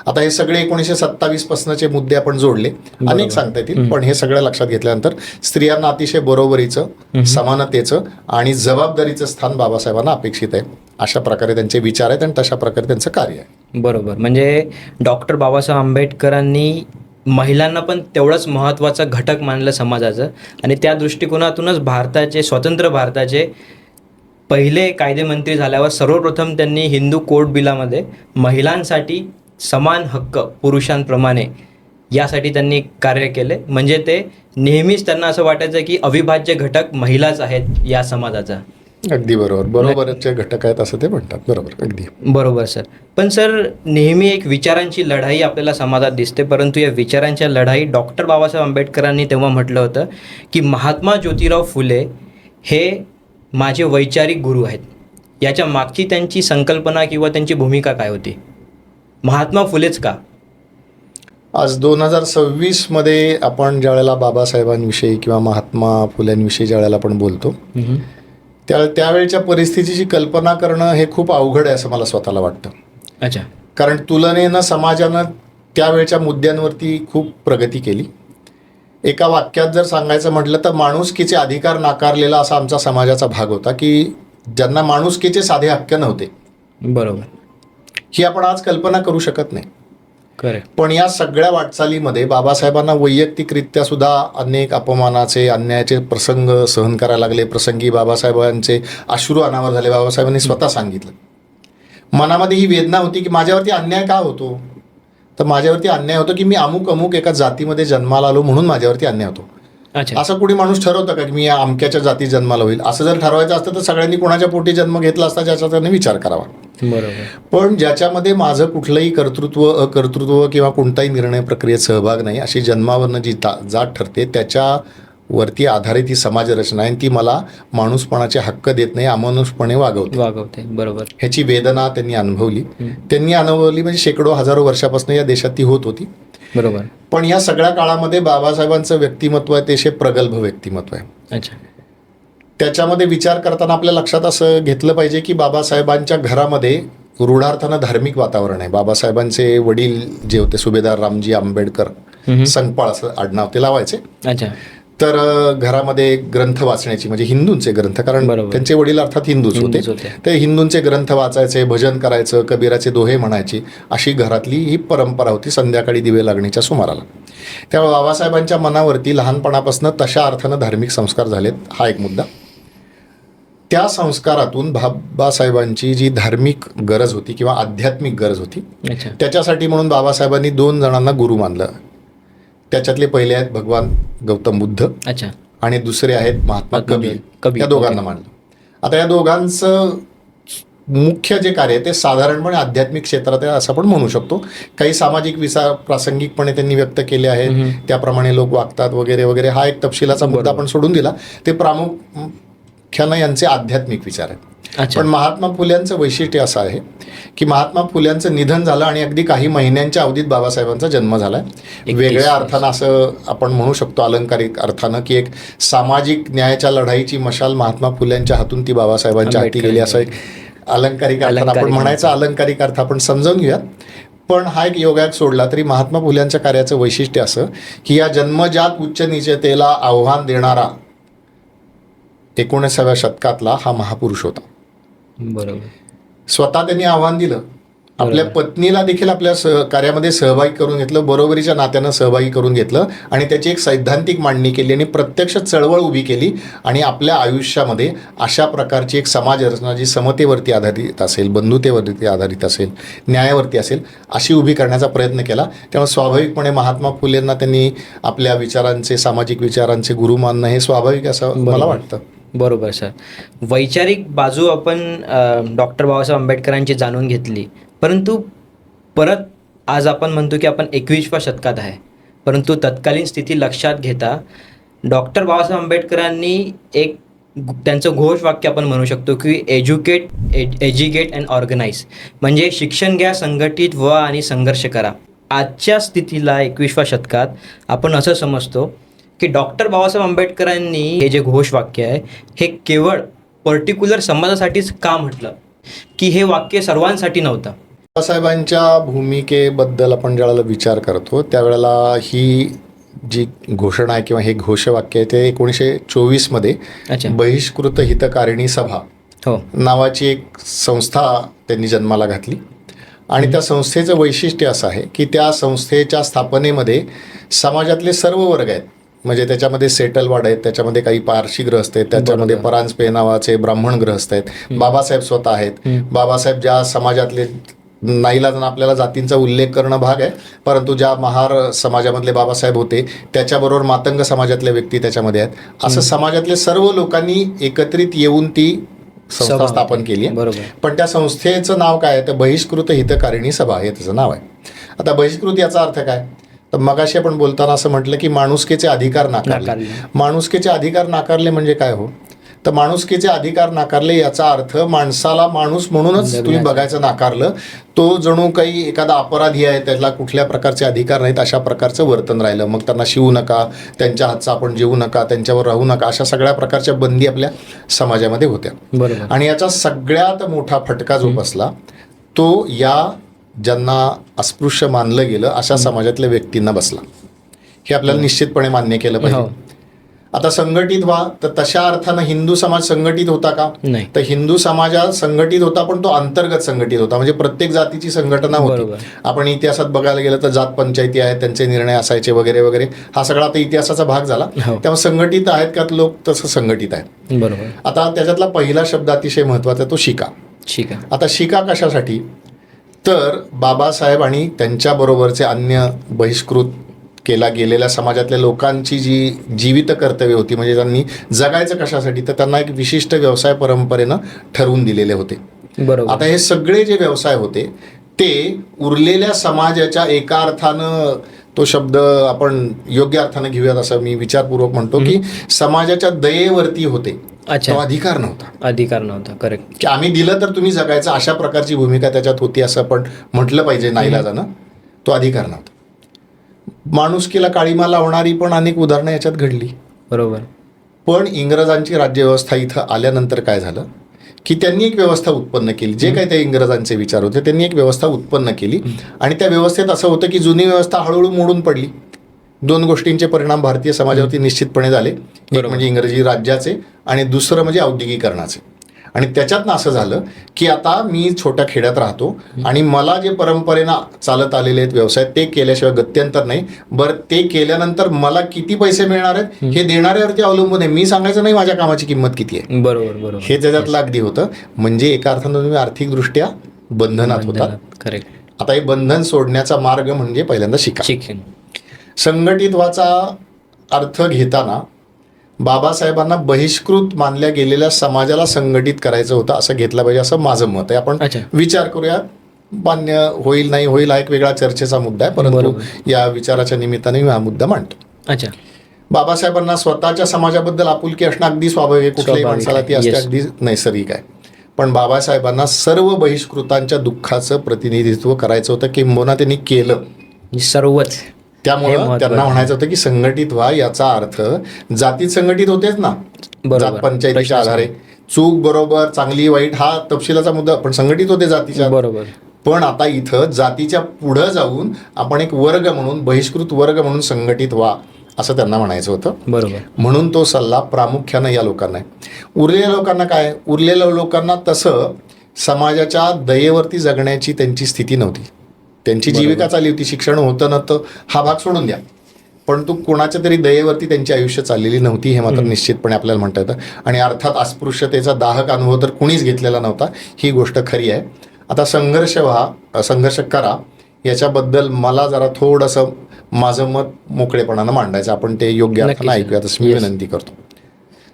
आता हे सगळे 1927 पासूनचे मुद्दे आपण जोडले, अनेक सांगता येतील, पण हे सगळं लक्षात घेतल्यानंतर स्त्रियांना अतिशय बरोबरीचं, समानतेचं आणि जबाबदारीचं स्थान बाबासाहेबांना अपेक्षित आहे. अशा प्रकारे त्यांचे विचार आहेत आणि तशा प्रकारे त्यांचं कार्य आहे. बरोबर. म्हणजे डॉक्टर बाबासाहेब आंबेडकरांनी महिलांना पण तेवढंच महत्त्वाचा घटक मानलं समाजाचं, आणि त्या दृष्टिकोनातूनच स्वतंत्र भारताचे पहिले कायदेमंत्री झाल्यावर सर्वप्रथम त्यांनी हिंदू कोड बिलामध्ये महिलांसाठी समान हक्क पुरुषांप्रमाणे यासाठी त्यांनी कार्य केले. म्हणजे ते नेहमीच त्यांना असं वाटायचं की अविभाज्य घटक महिलाच आहेत या समाजाचा. अगदी बरोबरचे घटक आहेत असं ते म्हणतात. बरोबर, अगदी बरोबर सर. पण सर, नेहमी एक विचारांची लढाई आपल्याला समाजात दिसते, परंतु या विचारांच्या लढाई डॉक्टर बाबासाहेब आंबेडकरांनी तेव्हा म्हटलं होतं की महात्मा ज्योतिराव फुले हे माझे वैचारिक गुरु आहेत. याच्या मागची त्यांची संकल्पना किंवा त्यांची भूमिका काय होती? महात्मा फुलेच का? आज 2026मध्ये आपण ज्यावेळेला बाबासाहेबांविषयी किंवा महात्मा फुल्यांविषयी ज्यावेळेला आपण बोलतो त्यावेळच्या परिस्थितीची कल्पना करणं हे खूप अवघड आहे असं मला स्वतःला वाटतं. अच्छा. कारण तुलनेनं समाजानं त्यावेळच्या मुद्द्यांवरती खूप प्रगती केली. एका वाक्यात जर सांगायचं म्हटलं तर माणुसकीचे अधिकार नाकारलेला असा आमचा समाजाचा भाग होता की ज्यांना माणुसकीचे साधे हक्क नव्हते. बरोबर. ही आपण आज कल्पना करू शकत नाही. करेक्ट. पण या सगळ्या वाटचालीमध्ये बाबासाहेबांना वैयक्तिकरित्या सुद्धा अनेक अपमानाचे अन्यायाचे प्रसंग सहन करायला लागले. प्रसंगी बाबासाहेबांचे अश्रू अनावर झाले. बाबासाहेबांनी स्वतः सांगितलं. मनामध्ये ही वेदना होती की माझ्यावरती अन्याय का होतो. तर माझ्यावरती अन्याय होतो की मी अमुक एका जातीमध्ये जन्माला आलो म्हणून माझ्यावरती अन्याय होतो. अच्छा. असं कुणी माणूस ठरवतं का की मी या अमक्याच्या जाती जन्माला होईल. असं जर ठरवायचं असतं तर सगळ्यांनी कोणाच्या पोटी जन्म घेतला असता ज्याचा त्याने विचार करावा. बरोबर. पण ज्याच्यामध्ये माझं कुठलंही कर्तृत्व अकर्तृत्व किंवा कोणताही निर्णय प्रक्रियेत सहभाग नाही अशी जन्मावरनं जी जात ठरते त्याच्यावरती आधारित ही समाजरचना आहे. ती मला माणूसपणाचे हक्क देत नाही, अमानुषपणे वागवते. बरोबर. ह्याची वेदना त्यांनी अनुभवली. म्हणजे शेकडो हजारो वर्षापासून या देशात ती होत होती. बरोबर. पण या सगळ्या काळामध्ये बाबासाहेबांचं व्यक्तिमत्व आहे ते प्रगल्भ व्यक्तिमत्व आहे. अच्छा. त्याच्यामध्ये विचार करताना आपल्या लक्षात असं घेतलं पाहिजे की बाबासाहेबांच्या घरामध्ये रूढार्थानं धार्मिक वातावरण आहे. बाबासाहेबांचे वडील जे होते सुभेदार रामजी आंबेडकर संकपाळ असं आडनाव ते लावायचे. अच्छा. तर घरामध्ये ग्रंथ वाचण्याची म्हणजे हिंदूंचे ग्रंथ, कारण त्यांचे वडील अर्थात हिंदूच होते, ते हिंदूंचे ग्रंथ वाचायचे, भजन करायचं, कबीराचे दोहे म्हणायचे, अशी घरातली ही परंपरा होती संध्याकाळी दिवे लागण्याच्या सुमाराला. त्यामुळे बाबासाहेबांच्या मनावरती लहानपणापासून तशा अर्थानं धार्मिक संस्कार झालेत. हा एक मुद्दा. त्या संस्कारातून बाबासाहेबांची जी धार्मिक गरज होती किंवा आध्यात्मिक गरज होती त्याच्यासाठी म्हणून बाबासाहेबांनी 2 जणांना गुरु मानलं. त्याच्यातले पहिले आहेत भगवान गौतम बुद्ध. अच्छा. आणि दुसरे आहेत महात्मा कबीर. या दोघांना मानलं. आता या दोघांचं मुख्य जे कार्य आहे ते साधारणपणे आध्यात्मिक क्षेत्रात आहे असं आपण म्हणू शकतो. काही सामाजिक विचार प्रासंगिकपणे त्यांनी व्यक्त केले आहेत, त्याप्रमाणे लोक वागतात वगैरे वगैरे. हा एक तपशिलाचा मुद्दा आपण सोडून दिला. ते प्रामुख्यानं यांचे आध्यात्मिक विचार आहेत. पण महात्मा फुल्यांचं वैशिष्ट्य असं आहे की महात्मा फुल्यांचं निधन झालं आणि अगदी काही महिन्यांच्या अवधीत बाबासाहेबांचा जन्म झाला. वेगळ्या अर्थानं असं आपण म्हणू शकतो अलंकारिक अर्थानं की एक सामाजिक न्यायाच्या लढाईची मशाल महात्मा फुल्यांच्या हातून ती बाबासाहेबांच्या हाती गेली असं एक अलंकारिक अर्थानं आपण म्हणायचा. अलंकारिक अर्थ आपण समजावून घेऊयात. पण हा एक योगायोग सोडला तरी महात्मा फुल्यांच्या कार्याचं वैशिष्ट्य असं की या जन्मजात उच्च नीचतेला आव्हान देणारा 19व्या शतकातला हा महापुरुष होता. बरोबर. स्वतः त्यांनी आव्हान दिलं. आपल्या पत्नीला देखील आपल्या कार्यामध्ये सहभागी करून घेतलं, बरोबरीच्या नात्यानं सहभागी करून घेतलं आणि त्याची एक सैद्धांतिक मांडणी केली आणि प्रत्यक्ष चळवळ उभी केली आणि आपल्या आयुष्यामध्ये अशा प्रकारची एक समाजरचना जी समतेवरती आधारित असेल, बंधुतेवरती आधारित असेल, न्यायावरती असेल अशी उभी करण्याचा प्रयत्न केला. त्यामुळे स्वाभाविकपणे महात्मा फुलेंना त्यांनी आपल्या विचारांचे, सामाजिक विचारांचे गुरु मानणं हे स्वाभाविक असं मला वाटतं. बरोबर सर. वैचारिक बाजू आपण डॉक्टर बाबासाहेब आंबेडकरांची जाणून घेतली, परंतु परत आज आपण म्हणतो की आपण 21व्या शतकात आहे. परंतु तत्कालीन स्थिती लक्षात घेता डॉक्टर बाबासाहेब आंबेडकरांनी एक त्यांचं घोषवाक्य आपण म्हणू शकतो की एज्युकेट अँड ऑर्गनाइज, म्हणजे शिक्षण घ्या, संघटित व्हा आणि संघर्ष करा. आजच्या स्थितीला 21व्या शतकात आपण असं समजतो की डॉक्टर बाबासाहेब आंबेडकरांनी हे जे घोषवाक्य आहे हे केवळ पर्टिक्युलर समाजासाठीच का म्हटलं, की हे वाक्य सर्वांसाठी नव्हतं. बाबासाहेबांच्या भूमिकेबद्दल आपण ज्यावेळेला विचार करतो त्यावेळेला ही जी घोषणा आहे किंवा हे घोषवाक्य आहे ते 1924मध्ये बहिष्कृत हितकारिणी सभा नावाची एक संस्था त्यांनी जन्माला घातली. आणि त्या संस्थेचं वैशिष्ट्य असं आहे की त्या संस्थेच्या स्थापनेमध्ये समाजातले सर्व वर्ग आहेत. म्हणजे त्याच्यामध्ये सेटलवाड आहेत, त्याच्यामध्ये काही पारशी ग्रहस्थ आहेत, त्याच्यामध्ये परांजपे नावाचे ब्राह्मण ग्रहस्थ आहेत, बाबासाहेब स्वतः आहेत. बाबासाहेब ज्या समाजातले नाईलाजानं आपल्याला जातींचा उल्लेख करणं भाग आहे, परंतु ज्या महार समाजामधले बाबासाहेब होते त्याच्याबरोबर मातंग समाजातल्या व्यक्ती त्याच्यामध्ये आहेत. असं समाजातले सर्व लोकांनी एकत्रित येऊन ती संस्था स्थापन केली आहे. पण त्या संस्थेचं नाव काय आहे तर बहिष्कृत हितकारिणी सभा हे त्याचं नाव आहे. आता बहिष्कृत याचा अर्थ काय तर मगाशी आपण बोलताना असं म्हटलं की माणुसकीचे अधिकार नाकारले. माणुसकीचे अधिकार नाकारले म्हणजे काय हो तर माणुसकीचे अधिकार नाकारले याचा अर्थ माणसाला माणूस म्हणूनच तुम्ही बघायचं नाकारलं. तो जणू काही एखादा अपराधी आहे, त्याला कुठल्या प्रकारचे अधिकार नाहीत अशा प्रकारचं वर्तन राहिलं. मग त्यांना शिवू नका, त्यांच्या हातचं आपण जेवू नका, त्यांच्यावर राहू नका, अशा सगळ्या प्रकारच्या बंदी आपल्या समाजामध्ये होत्या. बरोबर. आणि याचा सगळ्यात मोठा फटका जो बसला तो या ज्यांना अस्पृश्य मानलं गेलं अशा समाजातल्या व्यक्तींना बसला. हे आपल्याला निश्चितपणे मान्य केलं पाहिजे. आता संघटित व्हा, तर तशा अर्थानं हिंदू समाज संघटित होता का? नाही. तर हिंदू समाजात संघटित होता, पण तो अंतर्गत संघटित होता, म्हणजे प्रत्येक जातीची संघटना होती. आपण इतिहासात बघायला गेलं तर जात पंचायती आहेत, त्यांचे निर्णय असायचे वगैरे वगैरे. हा सगळा आता इतिहासाचा भाग झाला. तेव्हा संघटित आहेत का लोक? तसं संघटित आहेत. बरोबर. आता त्याच्यातला पहिला शब्द अतिशय महत्वाचा, तो शिका. शिका. आता शिका कशासाठी? तर बाबासाहेब आणि त्यांच्याबरोबरचे अन्य बहिष्कृत केला गेलेल्या समाजातल्या लोकांची जी जीवित कर्तव्य होती, म्हणजे त्यांनी जगायचं कशासाठी, तर त्यांना एक विशिष्ट व्यवसाय परंपरेनं ठरवून दिलेले होते. बरोबर. आता हे सगळे जे व्यवसाय होते ते उरलेल्या समाजाच्या एका अर्थानं, तो शब्द आपण योग्य अर्थानं घेऊयात असं मी विचारपूर्वक म्हणतो, की समाजाच्या दयेवरती होते. तो अधिकार नव्हता. अधिकार नव्हता. करेक्ट. की आम्ही दिलं तर तुम्ही जगायचं, अशा प्रकारची भूमिका त्याच्यात होती असं आपण म्हटलं पाहिजे नाईलाजानं. तो अधिकार नव्हता. माणुसकीला काळीमा लावणारी पण अनेक उदाहरणं याच्यात घडली. बरोबर. पण इंग्रजांची राज्यव्यवस्था इथं आल्यानंतर काय झालं की त्यांनी एक व्यवस्था उत्पन्न केली. जे काही ते इंग्रजांचे विचार होते त्यांनी एक व्यवस्था उत्पन्न केली. आणि त्या व्यवस्थेत असं होतं की जुनी व्यवस्था हळूहळू मोडून पडली. दोन गोष्टींचे परिणाम भारतीय समाजावरती निश्चितपणे झाले. एक म्हणजे इंग्रजी राज्याचे आणि दुसरं म्हणजे औद्योगिकरणाचे. आणि त्याच्यातनं असं झालं की आता मी छोट्या खेड्यात राहतो आणि मला जे परंपरेनं चालत आलेले आहेत व्यवसाय ते केल्याशिवाय गत्यंतर नाही. बरं, ते केल्यानंतर मला किती पैसे मिळणार आहेत हे देणाऱ्यावरती अवलंबून आहे. मी सांगायचं नाही माझ्या कामाची किंमत किती आहे. बरोबर. बरोबर. हे त्याच्यातलं अगदी होतं. म्हणजे एका अर्थानं तुम्ही आर्थिकदृष्ट्या बंधनात होतात. करेक्ट. आता हे बंधन सोडण्याचा मार्ग म्हणजे पहिल्यांदा शिक्षण. संघटित व्हायचा अर्थ घेताना बाबासाहेबांना बहिष्कृत मानल्या गेलेल्या समाजाला संघटित करायचं होतं असं घेतलं पाहिजे, असं माझं मत आहे. आपण विचार करूया. मान्य होईल नाही होईल हा एक वेगळा चर्चेचा मुद्दा आहे, परंतु या विचाराच्या निमित्ताने मी हा मुद्दा मांडतो. अच्छा. बाबासाहेबांना स्वतःच्या समाजाबद्दल आपुलकी असणं अगदी स्वाभाविक आहे. कुठल्याही माणसाला ती असते, अगदी नैसर्गिक आहे. पण बाबासाहेबांना सर्व बहिष्कृतांच्या दुःखाचं प्रतिनिधित्व करायचं होतं, किंबहुना त्यांनी केलं सर्वच. त्यामुळं त्यांना म्हणायचं होतं की संघटित व्हा. याचा अर्थ जातीत संघटित होतेच ना, जात पंचायतीच्या आधारे. चूक बरोबर चांगली वाईट हा तपशिलाचा मुद्दा, पण संघटित होते जातीच्या. बरोबर. पण आता इथं जातीच्या पुढं जाऊन आपण एक वर्ग म्हणून, बहिष्कृत वर्ग म्हणून संघटित व्हा असं त्यांना म्हणायचं होतं. बरोबर. म्हणून तो सल्ला प्रामुख्यानं या लोकांना आहे. उरलेल्या लोकांना काय? उरलेल्या लोकांना तसं समाजाच्या दयेवरती जगण्याची त्यांची स्थिती नव्हती. त्यांची जीविका चालली होती, शिक्षण होतं नव्हतं हा भाग सोडून द्या, पण तो कोणाच्या तरी दयेवरती त्यांची आयुष्य चाललेली नव्हती, हे मात्र निश्चितपणे आपल्याला म्हणता येतं. आणि अर्थात अस्पृश्यतेचा दाहक अनुभव तर कुणीच घेतलेला नव्हता, ही गोष्ट खरी आहे. आता संघर्ष व्हा, संघर्ष करा, याच्याबद्दल मला जरा थोडंसं माझं मत मोकळेपणानं मांडायचं, आपण ते योग्य अर्थानं ऐकूया तसं मी विनंती करतो.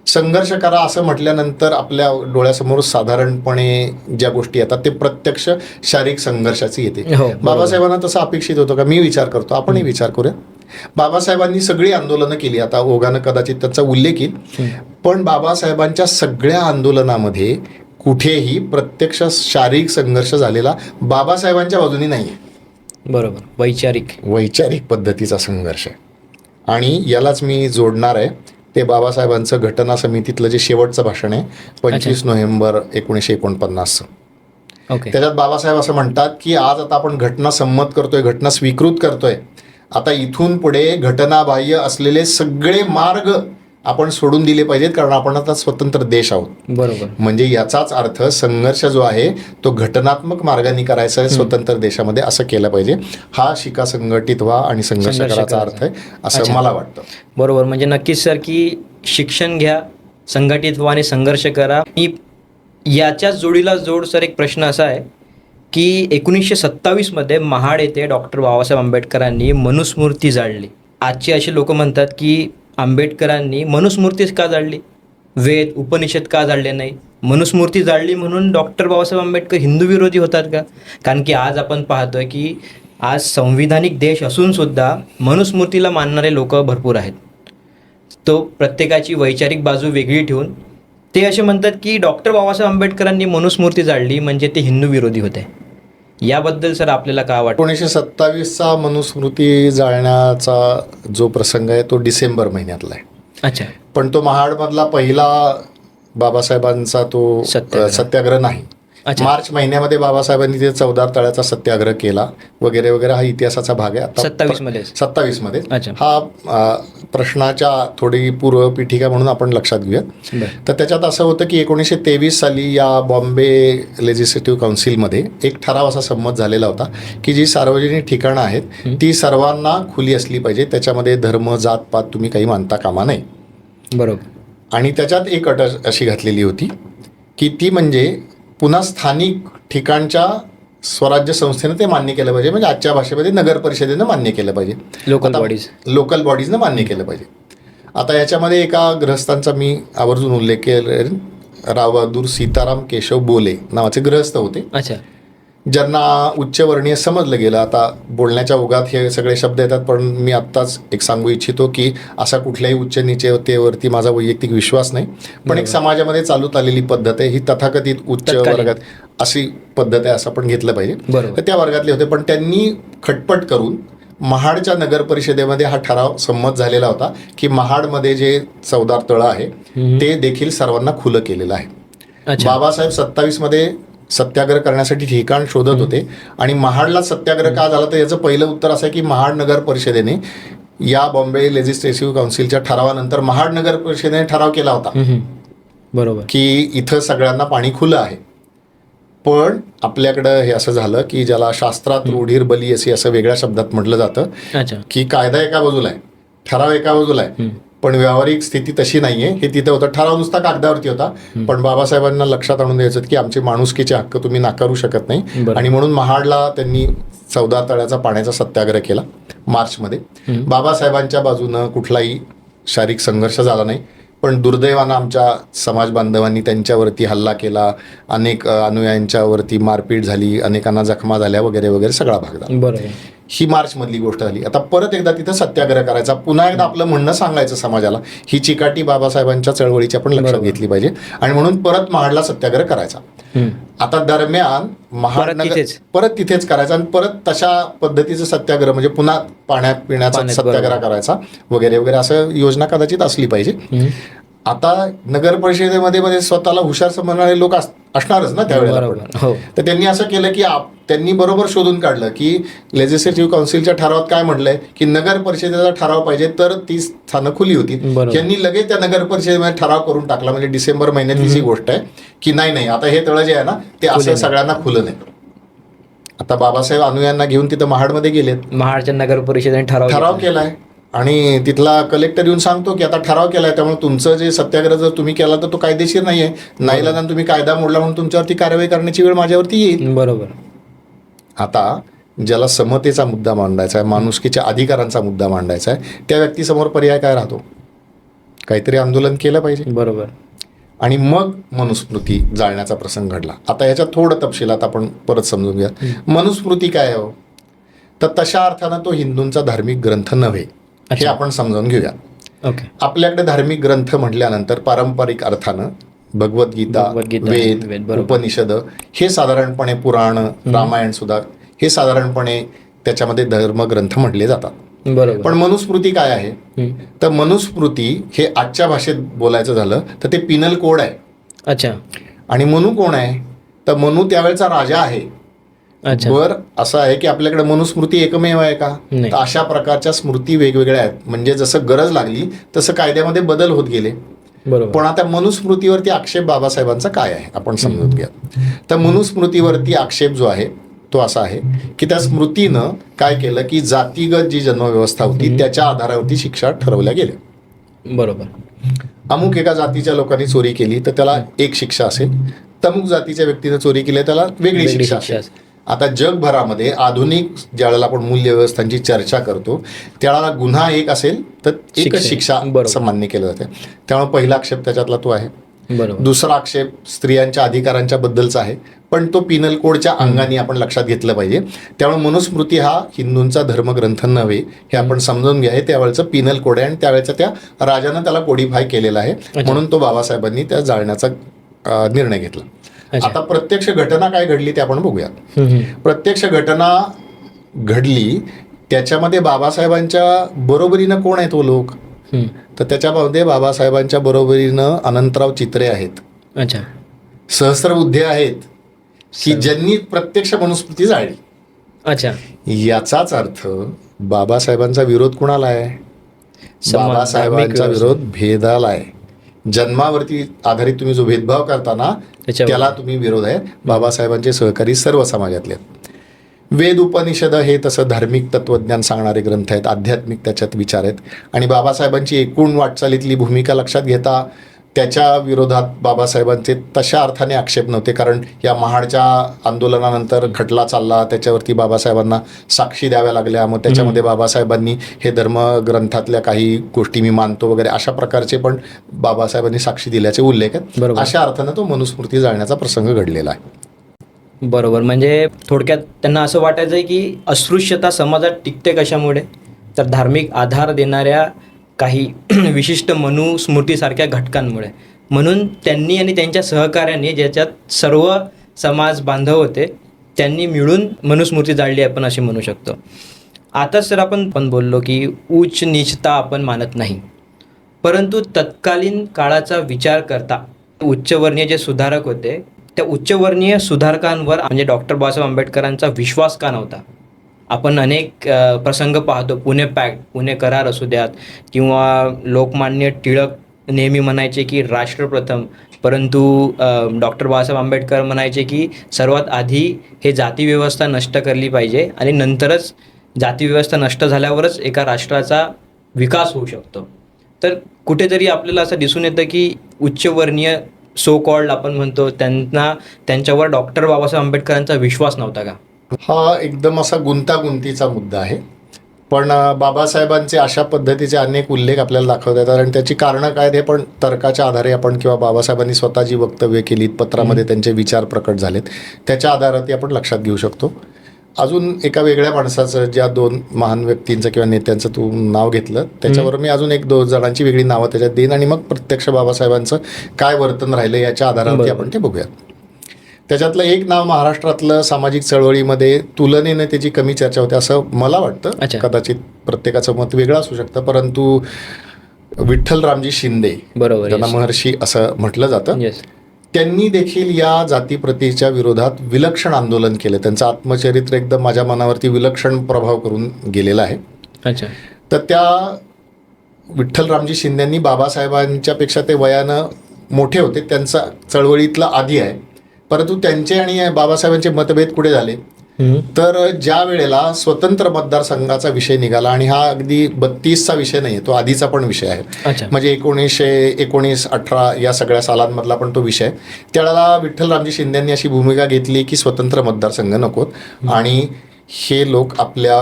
संघर्ष करा असं म्हटल्यानंतर आपल्या डोळ्यासमोर साधारणपणे ज्या गोष्टी येतात ते प्रत्यक्ष शारीरिक संघर्षाची येते. बाबासाहेबांना तसं अपेक्षित होतं का? मी विचार करतो, आपणही विचार करूया. बाबासाहेबांनी सगळी आंदोलनं केली. आता ओघानं कदाचित त्याचा उल्लेख येईल, पण बाबासाहेबांच्या सगळ्या आंदोलनामध्ये कुठेही प्रत्यक्ष शारीरिक संघर्ष झालेला बाबासाहेबांच्या बाजूने नाही आहे. बरोबर. वैचारिक पद्धतीचा संघर्ष आहे. आणि यालाच मी जोडणार आहे ते बाबासाहेबांचं घटना समितीतलं जे शेवटचं भाषण आहे 25 नोव्हेंबर 1949. त्याच्यात बाबासाहेब असं म्हणतात की आज आता आपण घटना संमत करतोय, घटना स्वीकृत करतोय. आता इथून पुढे घटनाबाह्य असलेले सगळे मार्ग आपण सोडून दिले पाहिजेत, कारण आपण आता स्वतंत्र देश आहोत. बरोबर. म्हणजे याचाच अर्थ संघर्ष जो आहे तो घटनात्मक मार्गाने करायचा आहे स्वतंत्र देशामध्ये, असं केलं पाहिजे. हा शिका, संघटित व्हा आणि संघर्ष करायचा अर्थ आहे असं मला वाटतं. बरोबर. म्हणजे नक्कीच सर की शिक्षण घ्या, संघटित व्हा आणि संघर्ष करा. याच्याच जोडीला जोड सर एक प्रश्न असा आहे की 1927 महाड येथे डॉक्टर बाबासाहेब आंबेडकरांनी मनुस्मृती जाळली. आजची अशी लोक म्हणतात की आंबेडकरांनी मनुस्मृतीच का जाळली, वेद उपनिषद का जाळले नाही? मनुस्मृती जाळली म्हणून डॉक्टर बाबासाहेब आंबेडकर हिंदू विरोधी होतात का? कारण की आज आपण पाहतोय की आज संविधानिक देश असून सुद्धा मनुस्मृतीला मानणारे लोक भरपूर आहेत. तो प्रत्येकाची वैचारिक बाजू वेगळी ठेवून ते असे म्हणतात की डॉक्टर बाबासाहेब आंबेडकरांनी मनुस्मृती जाळली म्हणजे ते हिंदू विरोधी होते. याबद्दल सर आपल्याला काय वाटतं? 1927चा मनुस्मृती जाळण्याचा जो प्रसंग आहे तो डिसेंबर महिन्यातला आहे. अच्छा. पण तो महाडमधला पहिला बाबासाहेबांचा तो सत्याग्रह नाही. अच्छा. मार्च महिन्यामध्ये बाबासाहेबांनी ते चौदार तळ्याचा सत्याग्रह केला वगैरे वगैरे. हा इतिहासाचा भाग आहे. आता 27 मध्ये अच्छा. हा प्रश्नाच्या थोडी पूर्वपीठिका म्हणून आपण लक्षात घेऊया. तर त्याच्यात असं होतं की 1923 साली या बॉम्बे लेजिस्लेटिव्ह काउन्सिलमध्ये एक ठराव असा संमत झालेला होता की जी सार्वजनिक ठिकाणं आहेत ती सर्वांना खुली असली पाहिजे. त्याच्यामध्ये धर्म जातपात तुम्ही काही मानता कामा नये. बरोबर. आणि त्याच्यात एक अट अशी घातलेली होती की ती म्हणजे पुन्हा स्थानिक ठिकाणच्या स्वराज्य संस्थेनं ते मान्य केलं पाहिजे. म्हणजे आजच्या भाषेमध्ये नगर परिषदेनं मान्य केलं पाहिजे. लोकल बॉडीजनं मान्य केलं पाहिजे. आता याच्यामध्ये एका गृहस्थांचा मी आवर्जून उल्लेख केला. रावबहादूर सीताराम केशव बोले नावाचे गृहस्थ होते. अच्छा. ज्यांना उच्चवर्णीय समजलं गेलं. आता बोलण्याच्या ओघात हे सगळे शब्द येतात, पण मी आत्ताच एक सांगू इच्छितो की असा कुठल्याही उच्च नीचतेवरती माझा वैयक्तिक विश्वास नाही. पण एक समाजामध्ये चालूत आलेली पद्धत आहे ही तथाकथित उच्च वर्गात अशी पद्धत आहे असं आपण घेतलं पाहिजे. तर त्या वर्गातले होते. पण त्यांनी खटपट करून महाडच्या नगर परिषदेमध्ये हा ठराव संमत झालेला होता की महाडमध्ये जे चौदार तळं आहे ते देखील सर्वांना खुलं केलेलं आहे. बाबासाहेब 27 मध्ये सत्याग्रह करण्यासाठी ठिकाण शोधत होते आणि महाडला सत्याग्रह का झाला तर याचं पहिलं उत्तर असं आहे की महाड नगर परिषदेने या बॉम्बे लेजिस्लेटिव्ह काउन्सिलच्या ठरावानंतर महाड नगर परिषदेने ठराव केला होता. बरोबर. की इथं सगळ्यांना पाणी खुलं आहे. पण आपल्याकडं हे असं झालं की ज्याला शास्त्रात रूढीर बली असं वेगळ्या शब्दात म्हटलं जातं की कायदा एका बाजूला आहे, ठराव एका बाजूला आहे, पण व्यावहारिक स्थिती तशी नाहीये. हे तिथं होतं. ठराव नुसता कागदावरती होता, पण बाबासाहेबांना लक्षात आणून द्यायचं की आमचे माणुसकीचे हक्क तुम्ही नाकारू शकत नाही. आणि म्हणून महाडला त्यांनी चौदार तळ्याचा पाण्याचा सत्याग्रह केला मार्चमध्ये. बाबासाहेबांच्या बाजूनं कुठलाही शारीरिक संघर्ष झाला नाही, पण दुर्दैवानं आमच्या समाज बांधवांनी त्यांच्यावरती हल्ला केला. अनेक अनुयायांच्यावरती मारपीट झाली, अनेकांना जखमा झाल्या वगैरे वगैरे सगळा भाग झाला. बरोबर. ही मार्चमधली गोष्ट झाली. आता परत एकदा तिथं सत्याग्रह करायचा, पुन्हा एकदा आपलं म्हणणं सांगायचं समाजाला. ही चिकाटी बाबासाहेबांच्या चळवळीची आपण लक्षात घेतली पाहिजे आणि म्हणून परत महाडला सत्याग्रह करायचा. आता दरम्यान महाड परत तिथेच करायचा आणि परत तशा पद्धतीचं सत्याग्रह म्हणजे पुन्हा पाण्या पिण्याचा सत्याग्रह करायचा वगैरे वगैरे असं योजना कदाचित असली पाहिजे. आता नगर परिषदेमध्ये स्वतःला हुशार समजणारे लोक असणारच ना त्यावेळेला. तर त्यांनी असं केलं की त्यांनी बरोबर शोधून काढलं की लेजिस्लेटिव्ह काउन्सिलच्या ठरावात काय म्हटलंय की नगर परिषदेचा ठराव पाहिजे तर ती स्थानं खुली होती. यांनी लगेच त्या नगर परिषदेमध्ये ठराव करून टाकला. म्हणजे डिसेंबर महिन्यातली ही गोष्ट आहे की नाही आता हे तळं जे आहे ना ते असं सगळ्यांना खुलं नाही. आता बाबासाहेब अनुयांना घेऊन तिथं महाडमध्ये गेलेत. महाडच्या नगर परिषदेने ठराव केलाय आणि तिथला कलेक्टर येऊन सांगतो की आता ठराव केलाय, त्यामुळे तुमचं जे सत्याग्रह जर तुम्ही केला तर तो कायदेशीर नाहीये. नाहीला तुम्ही कायदा मोडला म्हणून तुमच्यावरती कारवाई करण्याची वेळ माझ्यावरती येईल. बरोबर. आता ज्याला समतेचा मुद्दा मांडायचा आहे, माणुसकीच्या अधिकारांचा मुद्दा मांडायचा आहे, त्या व्यक्तीसमोर पर्याय काय राहतो? काहीतरी आंदोलन केलं पाहिजे. बरोबर. आणि मग मनुस्मृती जाळण्याचा प्रसंग घडला. आता याच्यात थोडं तपशिलात आपण परत समजून घ्या. मनुस्मृती काय हो? तर तशा अर्थानं तो हिंदूंचा धार्मिक ग्रंथ नव्हे हे आपण समजावून घेऊया. आपल्याकडे धार्मिक ग्रंथ म्हटल्यानंतर पारंपरिक अर्थानं भगवद्गीता, वेद, उपनिषद हे साधारणपणे पुराण, रामायण सुद्धा हे साधारणपणे त्याच्यामध्ये धर्मग्रंथ म्हटले जातात. बरोबर. पण मनुस्मृती काय आहे? तर मनुस्मृती हे आजच्या भाषेत बोलायचं झालं तर ते पिनल कोड आहे. अच्छा. आणि मनु कोण आहे? तर मनु त्यावेळेचा राजा आहे. बर असं आहे की आपल्याकडे मनुस्मृती एकमेव आहे का? तर अशा प्रकारच्या स्मृती वेगवेगळ्या आहेत. म्हणजे जसं गरज लागली तसं कायद्यामध्ये बदल होत गेले. पण आता मनुस्मृतीवरती आक्षेप बाबासाहेबांचा काय आहे आपण समजून घ्या. तर मनुस्मृतीवरती आक्षेप जो आहे तो असा आहे की त्या स्मृतीनं काय केलं की जातीगत जी जन्मव्यवस्था होती त्याच्या आधारावरती शिक्षा ठरवल्या गेल्या. बरोबर. अमुक एका जातीच्या लोकांनी चोरी केली तर त्याला एक शिक्षा असेल, तमुक जातीच्या व्यक्तीने चोरी केली त्याला वेगळी शिक्षा असेल. आता जगभरामध्ये आधुनिक ज्यावेळेला आपण मूल्यव्यवस्थांची चर्चा करतो त्यावेळेला गुन्हा एक असेल तर एकच शिक्षा असं मान्य केलं जाते. त्यामुळे पहिला आक्षेप त्याच्यातला तो आहे. बरोबर. दुसरा आक्षेप स्त्रियांच्या अधिकारांच्या बद्दलचा आहे, पण तो पिनल कोडच्या अंगाने आपण लक्षात घेतलं पाहिजे. त्यामुळे मनुस्मृती हा हिंदूंचा धर्मग्रंथ नव्हे हे आपण समजून घ्या. हे त्यावेळेचं पिनल कोड आहे आणि त्यावेळेचा त्या राजानं त्याला कोडिफाय केलेला आहे, म्हणून तो बाबासाहेबांनी त्या जाळण्याचा निर्णय घेतला. अच्छा. आता प्रत्यक्ष घटना काय घडली ते आपण बघूया. प्रत्यक्ष घटना घडली त्याच्यामध्ये बाबासाहेबांच्या बरोबरीनं कोण आहेत तो लोक, तर त्याच्यामध्ये बाबासाहेबांच्या बरोबरीनं अनंतराव चित्रे आहेत. अच्छा. सहस्रबुद्धे आहेत की ज्यांनी प्रत्यक्ष मनुस्मृती जाळली. अच्छा. याचाच अर्थ बाबासाहेबांचा विरोध कुणाला आहे? बाबासाहेबांचा विरोध भेदाला आहे. जन्मावरती आधारित तुम्ही जो भेदभाव करताना त्याला तुम्ही विरोध आहे. बाबासाहेबांचे सहकारी सर्व समाजातले आहेत. वेद उपनिषद हे तसं धार्मिक तत्वज्ञान सांगणारे ग्रंथ आहेत, आध्यात्मिक त्याच्यात विचार आहेत. आणि बाबासाहेबांची एकूण वाटचालीतली भूमिका लक्षात घेता त्याच्या विरोधात बाबासाहेबांचे तशा अर्थाने आक्षेप नव्हते, कारण या महाडच्या आंदोलनानंतर खटला चालला, त्याच्यावरती बाबासाहेबांना साक्षी द्याव्या लागल्या. मग त्याच्यामध्ये बाबासाहेबांनी हे धर्मग्रंथातल्या काही गोष्टी मी मानतो वगैरे अशा प्रकारचे पण बाबासाहेबांनी साक्षी दिल्याचे उल्लेख आहेत. अशा अर्थानं तो मनुस्मृती जाळण्याचा प्रसंग घडलेला आहे. बरोबर. म्हणजे थोडक्यात त्यांना असं वाटायचं आहे की अस्पृश्यता समाजात टिकते कशामुळे, तर धार्मिक आधार देणाऱ्या काही विशिष्ट मनुस्मृतीसारख्या घटकांमुळे. म्हणून त्यांनी आणि त्यांच्या सहकार्याने, ज्याच्यात सर्व समाज बांधव होते, त्यांनी मिळून मनुस्मृती जाळली आपण असे म्हणू शकतो. आताच सर आपण बोललो की उच्च नीचता आपण मानत नाही, परंतु तत्कालीन काळाचा विचार करता उच्चवर्णीय जे सुधारक होते त्या उच्चवर्णीय सुधारकांवर म्हणजे डॉक्टर बाबासाहेब आंबेडकरांचा विश्वास का नव्हता? आपण अनेक प्रसंग पाहतो, पुणे पॅक्ट, पुणे करार असू द्यात, किंवा लोकमान्य टिळक नेहमी म्हणायचे की राष्ट्र प्रथम, परंतु डॉक्टर बाबासाहेब आंबेडकर म्हणायचे की सर्वात आधी हे जातीव्यवस्था नष्ट करली पाहिजे आणि नंतरच जातीव्यवस्था नष्ट झाल्यावरच एका राष्ट्राचा विकास होऊ शकतो. तर कुठेतरी आपल्याला असं दिसून येतं की उच्चवर्णीय सो कॉल्ड आपण म्हणतो त्यांच्यावर डॉक्टर बाबासाहेब आंबेडकरांचा विश्वास नव्हता का? हा एकदम असा गुंतागुंतीचा मुद्दा आहे, पण बाबासाहेबांचे अशा पद्धतीचे अनेक उल्लेख आपल्याला दाखवता येतात आणि त्याची कारणं काय हे पण तर्काच्या आधारे आपण किंवा बाबासाहेबांनी स्वतः जी वक्तव्य केलीत, पत्रामध्ये त्यांचे विचार प्रकट झालेत, त्याच्या आधारात आपण लक्षात घेऊ शकतो. अजून एका वेगळ्या माणसाचं, ज्या दोन महान व्यक्तींचं किंवा नेत्यांचं तू नाव घेतलं, त्याच्यावर मी अजून एक दोन जणांची वेगळी नावं त्याच्यात देईन आणि मग प्रत्यक्ष बाबासाहेबांचं काय वर्तन राहिलं याच्या आधारावरती आपण ते बघूया. त्याच्यातलं एक नाव महाराष्ट्रातलं सामाजिक चळवळीमध्ये तुलनेने त्याची कमी चर्चा होते असं मला वाटतं. कदाचित प्रत्येकाचं मत वेगळं असू शकतं, परंतु विठ्ठल रामजी शिंदे, बरोबर, त्यांना महर्षी असं म्हटलं जातं, त्यांनी देखील या जातीप्रथेच्या विरोधात विलक्षण आंदोलन केलं. त्यांचं आत्मचरित्र एकदम माझ्या मनावरती विलक्षण प्रभाव करून गेलेला आहे. अच्छा. तर त्या विठ्ठल रामजी शिंदेंनी बाबासाहेबांच्या पेक्षा ते वयानं मोठे होते, त्यांचा चळवळीतला आधी आहे, परंतु त्यांचे आणि बाबासाहेबांचे मतभेद कुठे झाले, तर ज्या वेळेला स्वतंत्र मतदारसंघाचा विषय निघाला, आणि हा अगदी 32चा विषय नाही आहे, तो आधीचा पण विषय आहे, म्हणजे 1919, 18 या सगळ्या सालांमधला पण तो विषय. त्यावेळेला विठ्ठल रामजी शिंदेंनी अशी भूमिका घेतली की स्वतंत्र मतदारसंघ नकोत आणि हे लोक आपल्या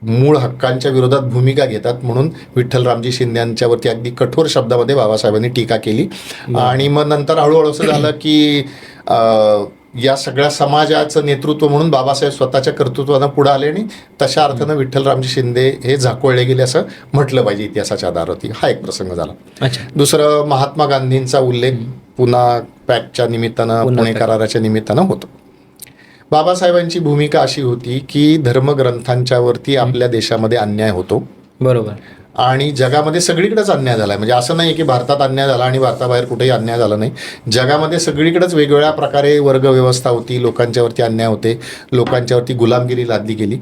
मूळ हक्कांच्या विरोधात भूमिका घेतात, म्हणून विठ्ठल रामजी शिंदे यांच्यावरती अगदी कठोर शब्दामध्ये बाबासाहेबांनी टीका केली. आणि मग नंतर हळूहळू असं झालं की या सगळ्या समाजाचं नेतृत्व म्हणून बाबासाहेब स्वतःच्या कर्तृत्वानं पुढे आले आणि तशा अर्थानं विठ्ठल रामजी शिंदे हे झाकोळले गेले असं म्हटलं पाहिजे इतिहासाच्या आधारावरती. हा एक प्रसंग झाला. दुसरं महात्मा गांधींचा उल्लेख पुन्हा पॅक्टच्या निमित्तानं, पुणे कराराच्या निमित्तानं होतो. बाबासाहेबांची भूमिका अशी होती की धर्मग्रंथांच्या वरती आपल्या देशामध्ये अन्याय होतो, बरोबर, आणि जगामध्ये सगळीकडेच अन्याय झाला आहे. म्हणजे असं नाही की भारतात अन्याय झाला आणि भारताबाहेर कुठेही अन्याय झाला नाही. जगामध्ये सगळीकडेच वेगवेगळ्या प्रकारे वर्गव्यवस्था होती, लोकांच्यावरती अन्याय होते, लोकांच्यावरती गुलामगिरी लादली गेली.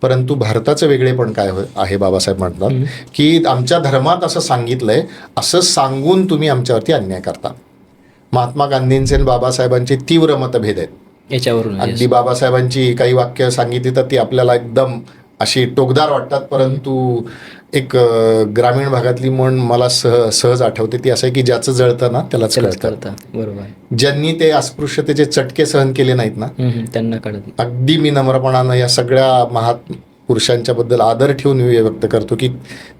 परंतु भारताचं वेगळेपण काय आहे, बाबासाहेब म्हणतात की आमच्या धर्मात असं सांगितलंय, असं सांगून तुम्ही आमच्यावरती अन्याय करता. महात्मा गांधींचे आणि बाबासाहेबांचे तीव्र मतभेद आहेत याच्यावरून. अगदी बाबासाहेबांची काही वाक्य सांगितली तर ती आपल्याला एकदम अशी टोकदार वाटतात, परंतु एक ग्रामीण भागातली म्हण मला सहज आठवते, ती असं आहे की ज्याचं जळतं ना त्यालाच कळतं. बरोबर. ज्यांनी ते अस्पृश्यतेचे चटके सहन केले नाहीत ना त्यांना कळत. अगदी मी नम्रपणानं या सगळ्या पुरुषांच्याबद्दल आदर ठेवून व्यक्त करतो की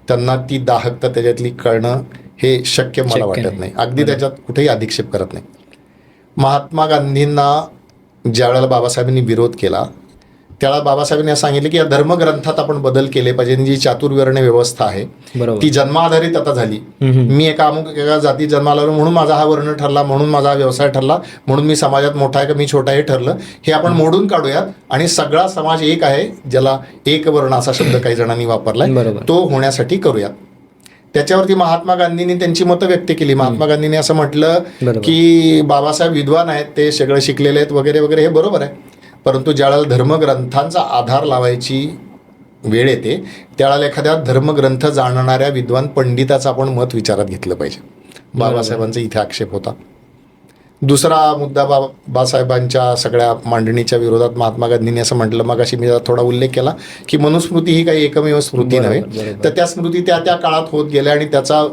त्यांना ती दाहकता त्याच्यातली कळणं हे शक्य मला वाटत नाही. अगदी त्याच्यात कुठेही अधिक्षेप करत नाही. महात्मा गांधींना ज्या वेळेला बाबासाहेबांनी विरोध केला त्यावेळेला बाबासाहेबांनी असं सांगितलं की या धर्मग्रंथात आपण बदल केले पाहिजे. जी चातुर्वर्ण व्यवस्था आहे ती जन्माधारित आता झाली. मी एका जाती जन्माला आलो म्हणून माझा हा वर्ण ठरला, म्हणून माझा हा व्यवसाय ठरला, म्हणून मी समाजात मोठा आहे का मी छोटा हे ठरलं. हे आपण मोडून काढूयात आणि सगळा समाज एक आहे, ज्याला एक वर्ण असा शब्द काही जणांनी वापरलाय, तो होण्यासाठी करूयात. त्याच्यावरती महात्मा गांधींनी त्यांची मतं व्यक्त केली. महात्मा गांधींनी असं म्हटलं की बाबासाहेब विद्वान आहेत, ते सगळं शिकलेले आहेत वगैरे वगैरे, हे बरोबर आहे. परंतु ज्यावेळेला धर्मग्रंथांचा आधार लावायची वेळ येते त्यावेळेला एखाद्या धर्मग्रंथ जाणणाऱ्या विद्वान पंडिताचं आपण मत विचारात घेतलं पाहिजे. बाबासाहेबांचा इथे आक्षेप होता. दुसरा मुद्दा बाबासाहेबांच्या सगळ्या मांडणीच्या विरोधात महात्मा गांधींनी असं म्हटलं, मगाशी मी थोडा उल्लेख केला की मनुस्मृती ही काही एकमेव स्मृती नव्हे, तर त्या स्मृती त्या त्या काळात होत गेल्या आणि त्याचा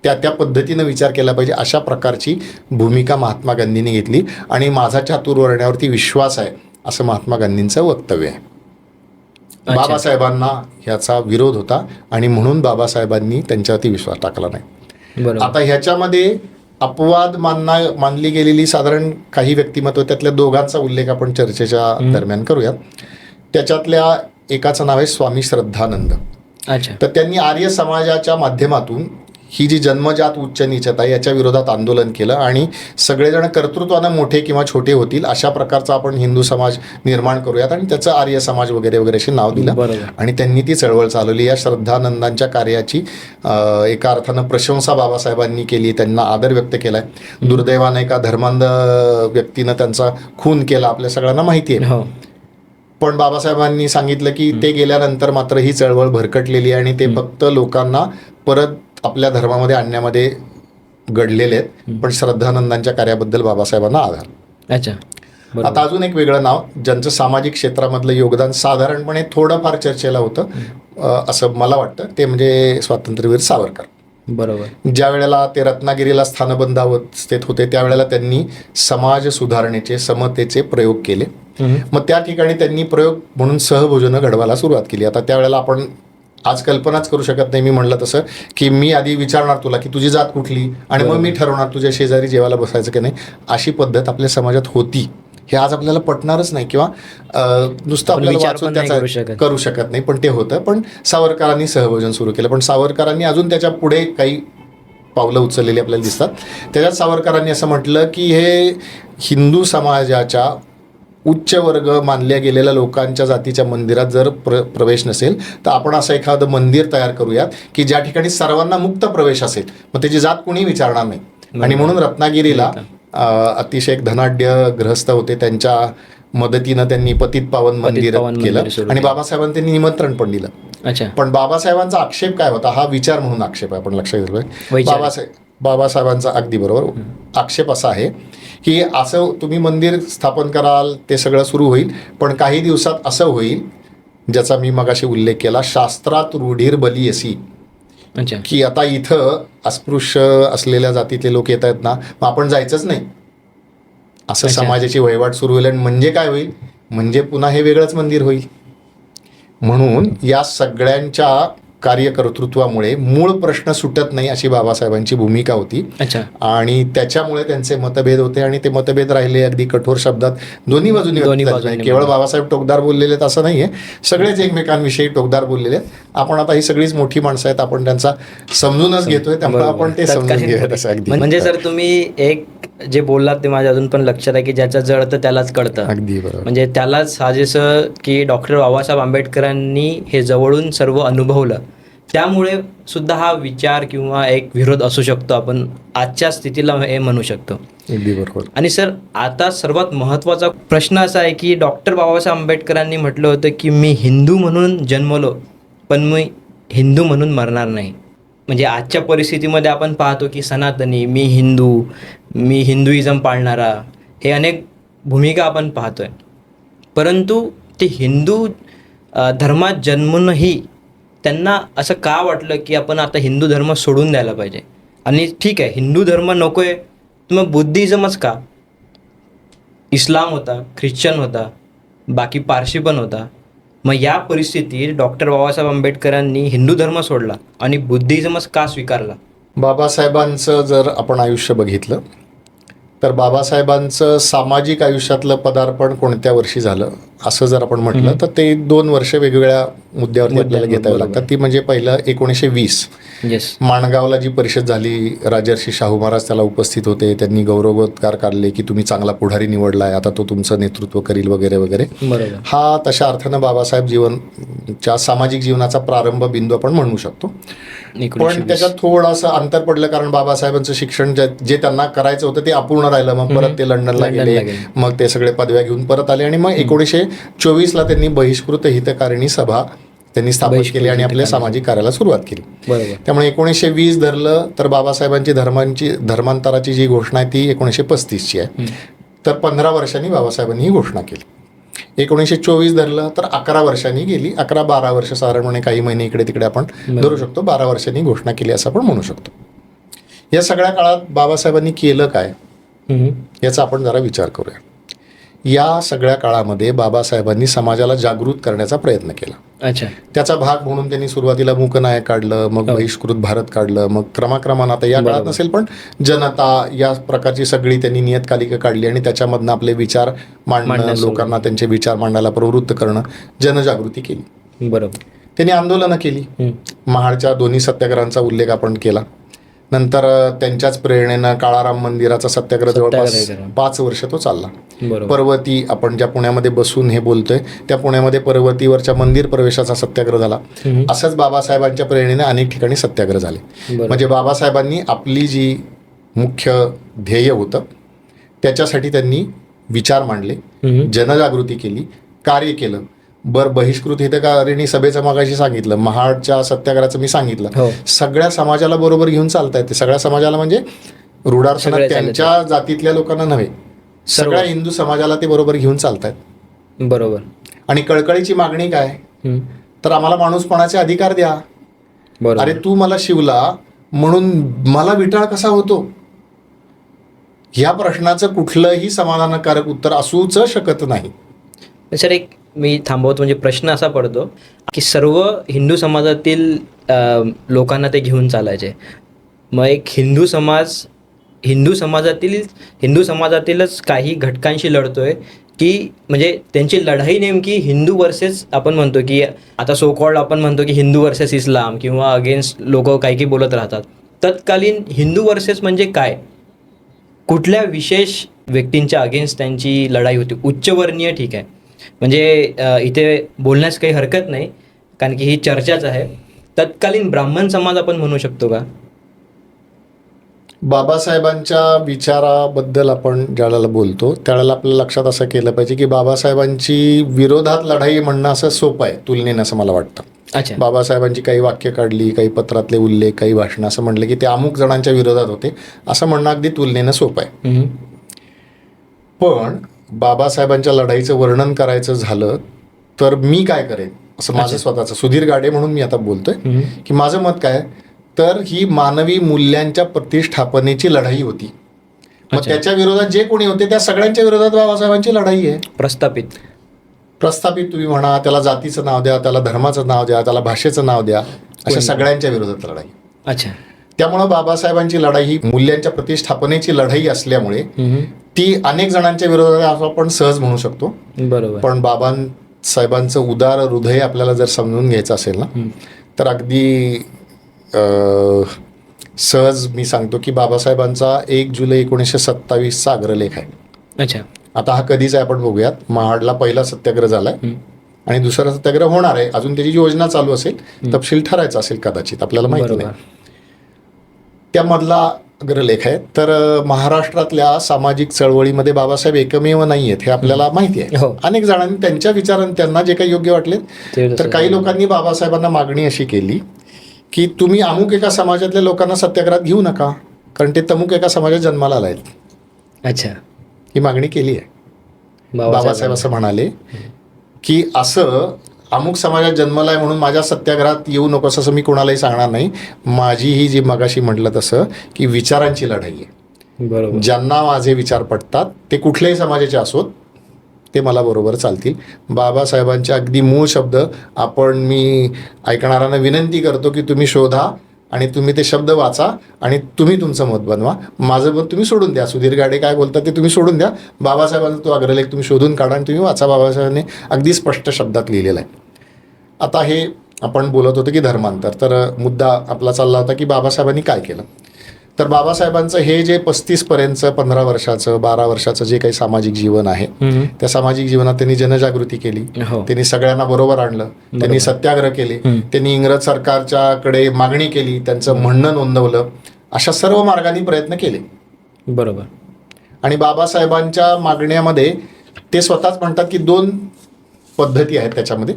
त्या पद्धतीनं विचार केला पाहिजे, अशा प्रकारची भूमिका महात्मा गांधींनी घेतली. आणि माझा चातुर्वर्ण्यावरती विश्वास आहे असं महात्मा गांधींचं वक्तव्य आहे. बाबासाहेबांना ह्याचा विरोध होता आणि म्हणून बाबासाहेबांनी त्यांच्यावरती विश्वास टाकला नाही. आता ह्याच्यामध्ये अपवाद मानली गेलेली साधारण काही व्यक्तिमत्व, त्यातल्या दोघांचा उल्लेख आपण चर्चेच्या दरम्यान करूयात. त्याच्यातल्या एकाचं नाव आहे स्वामी श्रद्धानंद. तर त्यांनी आर्य समाजाच्या माध्यमातून ही जी जन्मजात उच्च नीचता याच्या विरोधात आंदोलन केलं आणि सगळेजण कर्तृत्वानं मोठे किंवा छोटे होतील अशा प्रकारचा आपण हिंदू समाज निर्माण करूयात आणि त्याचं आर्य समाज वगैरे वगैरे असे नाव दिलं आणि त्यांनी ती चळवळ चालवली. या श्रद्धानंदांच्या कार्याची एका अर्थानं प्रशंसा बाबासाहेबांनी केली, त्यांना आदर व्यक्त केलाय. दुर्दैवानं एका धर्मांध व्यक्तीनं त्यांचा खून केला, आपल्या सगळ्यांना माहिती आहे. पण बाबासाहेबांनी सांगितलं की ते गेल्यानंतर मात्र ही चळवळ भरकटलेली आणि ते फक्त लोकांना परत आपल्या धर्मामध्ये आणण्यामध्ये घडलेले आहेत. पण श्रद्धानंदांच्या कार्याबद्दल बाबासाहेबांना आधार. आता अजून एक वेगळं नाव ज्यांचं सामाजिक क्षेत्रामधलं योगदान साधारणपणे थोडंफार चर्चेला होतं असं मला वाटतं, ते म्हणजे स्वातंत्र्यवीर सावरकर. ज्या वेळेला ते रत्नागिरीला स्थानबंद अवस्थेत होते त्यावेळेला त्यांनी समाज सुधारणेचे समतेचे प्रयोग केले. मग त्या ठिकाणी त्यांनी प्रयोग म्हणून सहभोजनं घडवायला सुरुवात केली. आता त्यावेळेला आपण आज कल्पनाच करू शकत नाही, मी म्हणलं तसं की मी आधी विचारणार तुला की तुझी जात कुठली आणि मग मी ठरवणार तुझ्या शेजारी जेवायला बसायचं की नाही, अशी पद्धत आपल्या समाजात होती. हे आज आपल्याला पटणारच नाही किंवा नुसतं आपल्याला वाचून त्याचा करू शकत नाही, पण ते होतं. पण सावरकरांनी सहभोजन सुरू केलं. पण सावरकरांनी अजून त्याच्या पुढे काही पावलं उचललेली आपल्याला दिसतात. त्याच्यात सावरकरांनी असं म्हटलं की हे हिंदू समाजाच्या उच्च वर्ग मानल्या गेलेल्या लोकांच्या जातीच्या मंदिरात जर प्रवेश नसेल तर आपण असं एखादं मंदिर तयार करूयात की ज्या ठिकाणी सर्वांना मुक्त प्रवेश असेल, मग त्याची जात कोणी विचारणार नाही. आणि म्हणून रत्नागिरीला अतिशय एक धनाढ्य गृहस्थ होते, त्यांच्या मदतीनं त्यांनी पतित पावन मंदिर केलं आणि बाबासाहेबांनी त्यांनी निमंत्रण पण दिलं. पण बाबासाहेबांचा आक्षेप काय होता, हा विचार म्हणून आक्षेप आहे, आपण लक्षात घेतलं. बाबासाहेबांचा अगदी बरोबर आक्षेप असा आहे की असं तुम्ही मंदिर स्थापन कराल, ते सगळं सुरू होईल, पण काही दिवसात असं होईल ज्याचा मी मगाशी उल्लेख केला, शास्त्रात रूढीर बली अशी, की आता इथं अस्पृश्य असलेल्या जातीतले लोक येत आहेत ना, मग आपण जायचंच नाही, असं समाजाची वहिवाट सुरू होईल. आणि म्हणजे काय होईल, म्हणजे पुन्हा हे वेगळंच मंदिर होईल. म्हणून या सगळ्यांच्या कार्यकर्तृत्वामुळे मूळ प्रश्न सुटत नाही अशी बाबासाहेबांची भूमिका होती. आणि त्याच्यामुळे त्यांचे मतभेद होते आणि ते मतभेद राहिले अगदी कठोर शब्दात दोन्ही बाजूनी. केवळ बाबासाहेब टोकदार बोललेले आहेत असं नाहीये, सगळेच एकमेकांविषयी टोकदार बोललेले आहेत. आपण आता ही सगळीच मोठी माणसं आहेत, आपण त्यांचा समजूनच घेतोय, त्यामुळे आपण ते समजून घेऊयात असं. अगदी म्हणजे सर तुम्ही एक जे बोललात ते माझ्या अजून पण लक्षात आहे की ज्याचं जळतं त्यालाच कळतं. अगदी बरोबर. म्हणजे त्यालाच साजेसं की डॉक्टर बाबासाहेब आंबेडकरांनी हे जवळून सर्व अनुभवलं, त्यामुळे सुद्धा हा विचार किंवा एक विरोध असू शकतो, आपण आजच्या स्थितीला हे म्हणू शकतो. अगदी बरोबर. आणि सर आता सर्वात महत्त्वाचा प्रश्न असा आहे की डॉक्टर बाबासाहेब आंबेडकरांनी म्हटलं होतं की मी हिंदू म्हणून जन्मलो पण मी हिंदू म्हणून मरणार नाही. म्हणजे आजच्या परिस्थितीमध्ये आपण पाहतो की सनातनी, मी हिंदू, मी हिंदुइझम पाळणारा, हे अनेक भूमिका आपण पाहतोय. परंतु ते हिंदू धर्मात जन्मूनही त्यांना असं का वाटलं की आपण आता हिंदू धर्म सोडून द्यायला पाहिजे, आणि ठीक आहे हिंदू धर्म नको आहे तर मग बुद्धिझमच का? इस्लाम होता, ख्रिश्चन होता, बाकी पारशी पण होता, मग या परिस्थितीत डॉक्टर बाबासाहेब आंबेडकरांनी हिंदू धर्म सोडला आणि बुद्धिझमच का स्वीकारला? बाबासाहेबांचं जर आपण आयुष्य बघितलं तर बाबासाहेबांचं सामाजिक आयुष्यातलं पदार्पण कोणत्या वर्षी झालं असं जर आपण म्हटलं तर ते 2 वर्ष वेगवेगळ्या मुद्द्यावरती आपल्याला घेतावी लागतात. ती म्हणजे पहिलं 1920 येस. माणगावला जी परिषद झाली, राजर्षी शाहू महाराज त्याला उपस्थित होते. त्यांनी गौरवोद्गार काढले की तुम्ही चांगला पुढारी निवडलाय, आता तो तुमचं नेतृत्व करील वगैरे वगैरे. बरोबर. हा तशा अर्थानं बाबासाहेब जीवनच्या सामाजिक जीवनाचा प्रारंभ बिंदू आपण म्हणू शकतो. पण त्याच्यात थोडंसं अंतर पडलं कारण बाबासाहेबांचं शिक्षण जे त्यांना करायचं होतं ते अपूर्ण राहिलं. मग परत ते लंडनला गेले, मग ते सगळे पदव्या घेऊन परत आले आणि मग 1924ला त्यांनी बहिष्कृत हितकारिणी सभा त्यांनी स्थापन केली आणि आपल्या सामाजिक कार्याला सुरुवात केली. त्यामुळे 1920 धरलं तर बाबासाहेबांची धर्मांतराची जी घोषणा आहे ती 1935ची आहे. तर 15 वर्षांनी बाबासाहेबांनी ही घोषणा केली. 1924 धरलं तर 11 वर्षांनी गेली. 11-12 वर्ष साधारणपणे, काही महिने इकडे तिकडे आपण धरू शकतो. 12 वर्षांनी घोषणा केली असं आपण म्हणू शकतो. या सगळ्या काळात बाबासाहेबांनी केलं काय याचा आपण जरा विचार करूया. या सगळ्या काळामध्ये बाबासाहेबांनी समाजाला जागृत करण्याचा प्रयत्न केला. अच्छा. त्याचा भाग म्हणून त्यांनी सुरुवातीला मूकनायक काढलं, मग बहिष्कृत भारत काढलं, मग क्रमाक्रमानं आता या काळात नसेल पण जनता या प्रकारची सगळी त्यांनी नियतकालिका काढली आणि त्याच्यामधनं आपले विचार मांडणं, लोकांना त्यांचे विचार मांडायला प्रवृत्त करणं, जनजागृती केली. बरोबर. त्यांनी आंदोलनं केली. महाडच्या दोन्ही सत्याग्रहांचा उल्लेख आपण केला. नंतर त्यांच्याच प्रेरणेनं काळाराम मंदिराचा सत्याग्रह जवळपास 5 वर्ष तो चालला. पर्वती, आपण ज्या पुण्यामध्ये बसून हे बोलतोय त्या पुण्यामध्ये पर्वतीवरच्या मंदिर प्रवेशाचा सत्याग्रह झाला. असंच बाबासाहेबांच्या प्रेरणेने अनेक ठिकाणी सत्याग्रह झाले. म्हणजे बाबासाहेबांनी आपली जी मुख्य ध्येय होतं त्याच्यासाठी त्यांनी विचार मांडले, जनजागृती केली, कार्य केलं. बहिष्कृत हितकारिणी सभेचं मगाशी सांगितलं, महाडच्या सत्याग्रहाचं मी सांगितलं. सगळ्या समाजाला बरोबर घेऊन चालता येते. सगळ्या समाजाला म्हणजे रूढार्थानं त्यांच्या जातीतल्या लोकांना नव्हे, सगळ्या हिंदू समाजाला ते बरोबर घेऊन चालतायत. बरोबर. आणि कळकळीची मागणी काय, तर आम्हाला माणूसपणाचे अधिकार द्या. अरे तू मला शिवला म्हणून मला विटाळ कसा होतो, ह्या प्रश्नाचं कुठलंही समाधानकारक उत्तर असूच शकत नाही. सर, एक मी थांबवतो. म्हणजे प्रश्न असा पडतो की सर्व हिंदू समाजातील लोकांना ते घेऊन चालायचे. मग एक हिंदू समाजातीलच काही घटकांशी लढतोय की म्हणजे त्यांची लढाई नेमकी हिंदू वर्सेस, आपण म्हणतो की आता सो कॉल्ड आपण म्हणतो की हिंदू वर्सेस इस्लाम किंवा अगेन्स्ट लोक काही बोलत राहतात. तत्कालीन हिंदू वर्सेस म्हणजे काय, कुठल्या विशेष व्यक्तींच्या अगेन्स्ट त्यांची लढाई होती? उच्चवर्णीय ठीक आहे, म्हणजे इथे बोलण्यास काही हरकत नाही कारण की ही चर्चाच आहे. तत्कालीन ब्राह्मण समाज आपण म्हणू शकतो का? बाबासाहेबांच्या विचाराबद्दल आपण ज्यावेळेला बोलतो त्यावेळेला आपल्या लक्षात असं केलं पाहिजे की बाबासाहेबांची विरोधात लढाई म्हणणं असं सोपं आहे तुलनेनं, असं मला वाटतं. अच्छा. बाबासाहेबांची काही वाक्य काढली, काही पत्रातले उल्लेख, काही भाषणं असं म्हटलं की ते अमुक जणांच्या विरोधात होते असं म्हणणं अगदी तुलनेनं सोपं आहे. पण बाबासाहेबांच्या लढाईचं वर्णन करायचं झालं तर मी काय करेन असं माझं स्वतःचं, सुधीर गाडे म्हणून मी आता बोलतोय की माझं मत काय, तर ही मानवी मूल्यांच्या प्रतिष्ठापनेची लढाई होती. मग त्याच्या विरोधात जे कोणी होते त्या सगळ्यांच्या विरोधात बाबासाहेबांची लढाई आहे. प्रस्थापित तुम्ही म्हणा, त्याला जातीचं नाव द्या, त्याला धर्माचं नाव द्या, त्याला भाषेचं नाव द्या, अशा सगळ्यांच्या विरोधात लढाई. अच्छा. त्यामुळं बाबासाहेबांची लढाई ही मूल्यांच्या प्रतिष्ठापनेची लढाई असल्यामुळे ती अनेक जणांच्या विरोधात असं आपण सहज म्हणू शकतो. बरोबर. पण बाबासाहेबांचं उदार हृदय आपल्याला जर समजून घ्यायचं असेल ना तर अगदी सहज मी सांगतो की बाबासाहेबांचा 1 जुलै 1927चा अग्रलेख आहे. अच्छा. आता हा कधीच आहे आपण बघूयात. महाडला पहिला सत्याग्रह झालाय आणि दुसरा सत्याग्रह होणार आहे. अजून त्याची योजना चालू असेल, तपशील ठरायचा असेल कदाचित, आपल्याला माहिती नाही. त्यामधला अग्रलेख आहे. तर महाराष्ट्रातल्या सामाजिक चळवळीमध्ये बाबासाहेब एकमेव नाही आहेत हे आपल्याला माहिती आहे. अनेक जणांनी त्यांच्या विचारांनी त्यांना जे काही योग्य वाटले, तर काही लोकांनी बाबासाहेबांना मागणी अशी केली की तुम्ही अमुक एका समाजातल्या लोकांना सत्याग्रहात घेऊ नका कारण ते तमुक एका समाजात जन्माला आले आहेत. अच्छा. ही मागणी केली आहे. बाबासाहेब असं म्हणाले की असं अमुक समाजात जन्माला आहे म्हणून माझ्या सत्याग्रहात येऊ नकोस असं मी कोणालाही सांगणार नाही. माझी ही जी मगाशी म्हटलं तसं की विचारांची लढाई आहे. बरोबर. ज्यांना माझे विचार पटतात ते कुठल्याही समाजाचे असोत ते मला बरोबर चालतील. बाबासाहेबांचे अगदी मूळ शब्द मी ऐकणाऱ्यांना विनंती करतो की तुम्ही शोधा आणि तुम्ही ते शब्द वाचा आणि तुम्ही तुमचं मत बनवा. माझं मत तुम्ही सोडून द्या. सुधीर गाडे काय बोलतात ते तुम्ही सोडून द्या. बाबासाहेबांचा तो अग्रलेख तुम्ही शोधून काढा आणि तुम्ही वाचा. बाबासाहेबांनी अगदी स्पष्ट शब्दात लिहिलेलं आहे. आता हे आपण बोलत होतो की धर्मांतर, तर मुद्दा आपला चालला होता की बाबासाहेबांनी काय केलं. तर बाबासाहेबांचं हे जे 35पर्यंतचं 15 वर्षाचं 12 वर्षाचं जे काही सामाजिक जीवन आहे, त्या सामाजिक जीवनात त्यांनी जनजागृती केली, त्यांनी सगळ्यांना बरोबर आणलं, त्यांनी सत्याग्रह केले, त्यांनी इंग्रज सरकारच्याकडे मागणी केली, त्यांचं म्हणणं नोंदवलं, अशा सर्व मार्गाने प्रयत्न केले. बरोबर. आणि बाबासाहेबांच्या मागण्यामध्ये ते स्वतःच म्हणतात की 2 पद्धती आहेत. त्याच्यामध्ये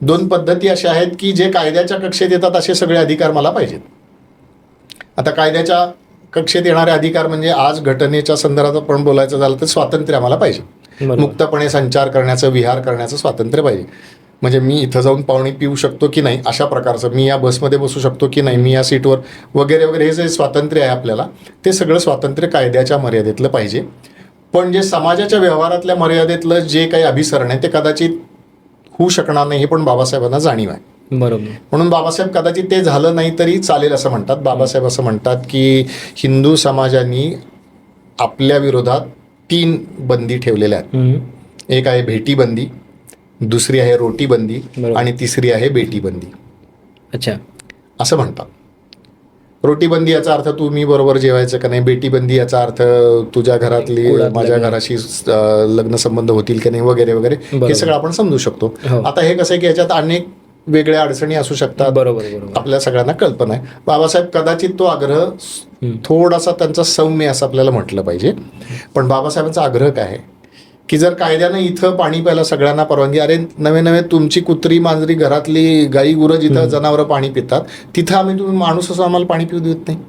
2 पद्धती अशा आहेत की जे कायद्याच्या कक्षेत येतात असे सगळे अधिकार मला पाहिजेत. आता कायद्याच्या कक्षेत येणारे अधिकार म्हणजे आज घटनेच्या संदर्भात आपण बोलायचं झालं तर स्वातंत्र्य आम्हाला पाहिजे. मुक्तपणे संचार करण्याचं, विहार करण्याचं स्वातंत्र्य पाहिजे. म्हणजे मी इथं जाऊन पाणी पिऊ शकतो की नाही अशा प्रकारचं, मी या बसमध्ये बसू शकतो की नाही, मी या सीटवर वगैरे वगैरे, हे जे स्वातंत्र्य आहे आपल्याला, ते सगळं स्वातंत्र्य कायद्याच्या मर्यादेतलं पाहिजे. पण जे समाजाच्या व्यवहारातल्या मर्यादेतलं जे काही अभिसरण आहे ते कदाचित होऊ शकणार नाही, हे पण बाबासाहेबांना जाणीव आहे. बरोबर. म्हणून बाबासाहेब कदाचित ते झालं नाही तरी चालेल असं म्हणतात. बाबासाहेब असं म्हणतात की हिंदू समाजाने आपल्या विरोधात 3 बंदी ठेवलेल्या आहेत. एक आहे भेटीबंदी, दुसरी आहे रोटीबंदी आणि तिसरी आहे बेटीबंदी. अच्छा. असं म्हणतात. रोटीबंदी याचा अर्थ तू मी बरोबर जेवायचं का नाही, बेटीबंदी याचा अर्थ तुझ्या घरातली माझ्या घराशी लग्न संबंध होतील की नाही, वगैरे वगैरे, हे सगळं आपण समजू शकतो. आता हे कसं आहे की याच्यात अनेक वेगळ्या अडचणी असू शकतात. बरोबर. आपल्या सगळ्यांना कल्पना आहे. बाबासाहेब कदाचित तो आग्रह थोडासा त्यांचा सौम्य असं आपल्याला म्हटलं पाहिजे. पण बाबासाहेबांचा आग्रह काय आहे की जर कायद्यानं इथं पाणी प्यायला सगळ्यांना परवानगी, अरे नवे तुमची कुत्री मांजरी घरातली गाई गुरं जिथं जनावरं पाणी पितात तिथं आम्ही तुम्ही माणूस असं आम्हाला पाणी पिऊ देत नाही.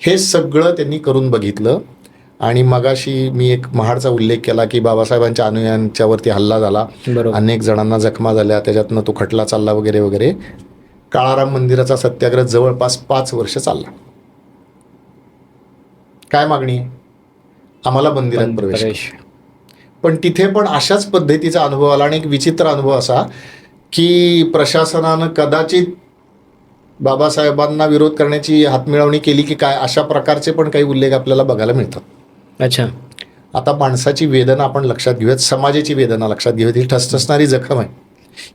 हे सगळं त्यांनी करून बघितलं. आणि मगाशी मी एक महाडचा उल्लेख केला की बाबासाहेबांच्या अनुयायांच्यावरती हल्ला झाला, अनेक जणांना जखमा झाल्या, त्याच्यातनं तो खटला चालला वगैरे वगैरे. काळाराम मंदिराचा सत्याग्रह जवळपास 5 वर्ष चालला. काय मागणी आहे? आम्हाला मंदिरात प्रवेश. पण तिथे पण अशाच पद्धतीचा अनुभव आला. आणि एक विचित्र अनुभव असा की प्रशासनानं कदाचित बाबासाहेबांना विरोध करण्याची हातमिळवणी केली की काय, अशा प्रकारचे पण काही उल्लेख आपल्याला बघायला मिळतात. अच्छा. आता माणसाची वेदना आपण लक्षात घेऊयात, समाजाची वेदना लक्षात घेऊयात. ही ठसठसणारी जखम आहे.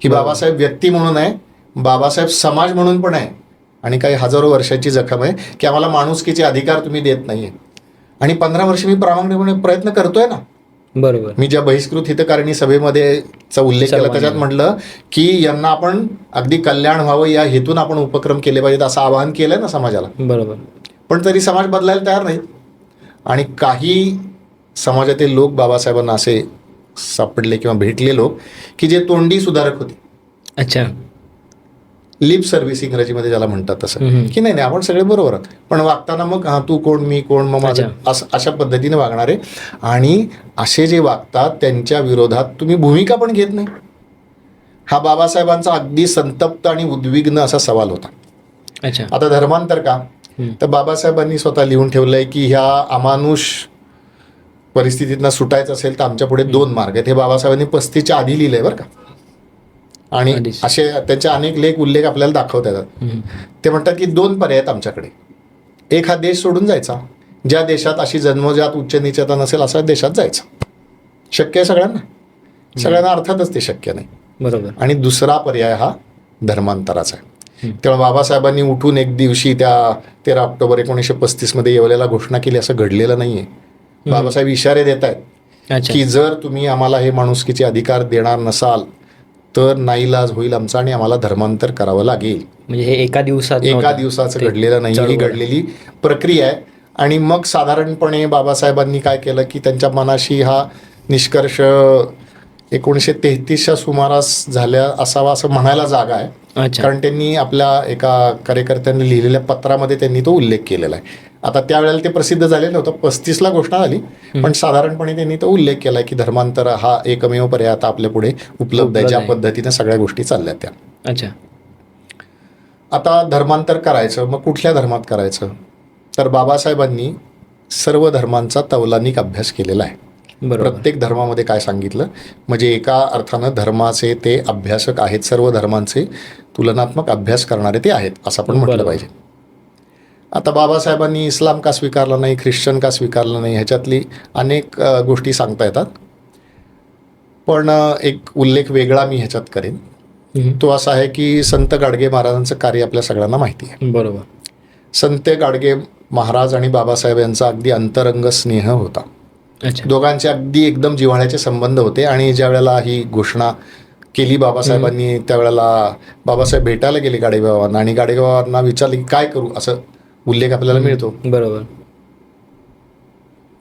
ही बाबासाहेब व्यक्ती म्हणून आहे, बाबासाहेब समाज म्हणून पण आहे. आणि काही हजारो वर्षाची जखम आहे की आम्हाला माणुसकीचे अधिकार तुम्ही देत नाहीये. आणि 15 वर्ष मी प्रामाणिकपणे प्रयत्न करतोय ना. बरोबर. मी ज्या बहिष्कृत हितकारिणी सभेमध्येचा उल्लेख केला त्याच्यात म्हटलं की यांना आपण अगदी कल्याण व्हावं या हेतून आपण उपक्रम केले पाहिजेत असं आवाहन केलंय ना समाजाला. बरोबर. पण तरी समाज बदलायला तयार नाहीत. आणि काही समाजातील लोक बाबासाहेबांना असे सापडले किंवा भेटले लोक की जे तोंडी सुधारक होते. अच्छा. लिप सर्व्हिस इंग्रजीमध्ये ज्याला म्हणतात तसं, की नाही आपण सगळे बरोबर आहोत, पण वागताना मग तू कोण मी कोण मग माझं अशा पद्धतीने वागणारे. आणि असे जे वागतात त्यांच्या विरोधात तुम्ही भूमिका पण घेत नाही. हा बाबासाहेबांचा अगदी संतप्त आणि उद्विग्न असा सवाल होता. अच्छा. आता धर्मांतर का, तर बाबासाहेबांनी स्वतः लिहून ठेवलंय की ह्या अमानुष परिस्थितीतनं सुटायचं असेल तर आमच्या पुढे 2 मार्ग आहेत. हे बाबासाहेबांनी 35च्या आधी लिहिलंय बरं का. आणि असे त्यांचे अनेक उल्लेख आपल्याला दाखवता येतात. ते म्हणतात की 2 पर्याय आहेत आमच्याकडे. एक हा देश सोडून जायचा, ज्या देशात अशी जन्मजात उच्च नीचता नसेल अशा देशात जायचं. शक्य आहे सगळ्यांना अर्थातच ते शक्य नाही. बरोबर. आणि दुसरा पर्याय हा धर्मांतराचा आहे. तेव्हा बाबासाहेबांनी उठून एक दिवशी त्या 13 ऑक्टोबर 1935 मध्ये येवल्याला घोषणा केली असं घडलेलं नाहीये. बाबासाहेब इशारे देत आहेत की जर तुम्ही आम्हाला हे माणुसकीचे अधिकार देणार नसाल तर नाईलाज होईल आमचा आणि आम्हाला धर्मांतर करावं लागेल. म्हणजे हे एका दिवसाचं घडलेलं नाही, ही घडलेली प्रक्रिया आहे. आणि मग साधारणपणे बाबासाहेबांनी काय केलं की त्यांच्या मनाशी हा निष्कर्ष 1933च्या सुमारास झाल्या असावा असं म्हणायला जागा आहे. कारण त्यांनी आपल्या एका कार्यकर्त्यांनी लिहिलेल्या पत्रामध्ये त्यांनी तो उल्लेख केलेला आहे. आता त्यावेळेला ते प्रसिद्ध झालेलं नव्हतं, 35ला घोषणा झाली, पण साधारणपणे त्यांनी तो उल्लेख केला की धर्मांतर हा एकमेव पर्याय आता आपल्या पुढे उपलब्ध आहे, ज्या पद्धतीने सगळ्या गोष्टी चालल्या त्या. अच्छा. आता धर्मांतर करायचं, मग कुठल्या धर्मात करायचं, तर बाबासाहेबांनी सर्व धर्मांचा तौलानिक अभ्यास केलेला आहे. बरोबर. प्रत्येक धर्मामध्ये काय सांगितलं, म्हणजे एका अर्थानं धर्माचे ते अभ्यासक आहेत, सर्व धर्मांचे तुलनात्मक अभ्यास करणारे ते आहेत असं आपण म्हटलं बरोबर. पाहिजे. आता बाबासाहेबांनी इस्लाम का स्वीकारला नाही, ख्रिश्चन का स्वीकारला नाही, ह्याच्यातली अनेक गोष्टी सांगता येतात. पण एक उल्लेख वेगळा मी ह्याच्यात करेन. तो असा आहे की संत गाडगे महाराजांचं कार्य आपल्या सगळ्यांना माहिती आहे. बरोबर. संत गाडगे महाराज आणि बाबासाहेब यांचा अगदी अंतरंग स्नेह होता. अच्छा. दोघांचे अगदी एकदम जिव्हाळ्याचे संबंध होते. आणि ज्या वेळेला ही घोषणा केली बाबासाहेबांनी, त्यावेळेला बाबासाहेब भेटायला गेले गाडगेबाबांना आणि गाडगेबाबांना विचारले की काय करू, असं उल्लेख आपल्याला मिळतो. बरोबर.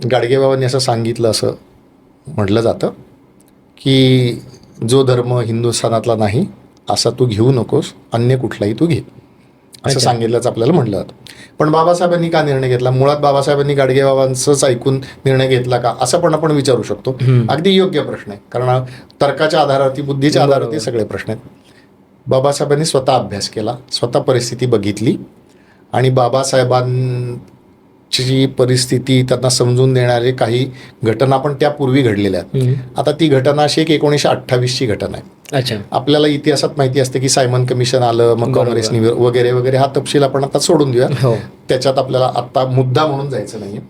गाडगेबाबांनी असं सांगितलं, असं म्हटलं जातं की जो धर्म हिंदुस्थानातला नाही असा तू घेऊ नकोस, अन्य कुठलाही तू घे, असं अच्छा. सांगितलंच आपल्याला म्हटलं जातं. पण बाबासाहेबांनी का निर्णय घेतला, मुळात बाबासाहेबांनी गाडगेबाबांचंच ऐकून निर्णय घेतला का, असं पण आपण विचारू शकतो. अगदी योग्य प्रश्न आहे, कारण तर्काच्या आधारावरती, बुद्धीच्या आधारावरती सगळे प्रश्न आहेत. बाबासाहेबांनी स्वतः अभ्यास केला, स्वतः परिस्थिती बघितली आणि बाबासाहेबांची परिस्थिती त्यांना समजून देणारे काही घटना पण त्यापूर्वी घडलेल्या आहेत. आता ती घटना अशी एक 1928ची घटना आहे. अच्छा. आपल्याला इतिहासात माहिती असते की सायमन कमिशन आलं, मग काँग्रेसनी वगैरे वगैरे, हा तपशील आपण आता सोडून देऊया, हो. त्याच्यात आपल्याला आता मुद्दा म्हणून जायचं नाहीये.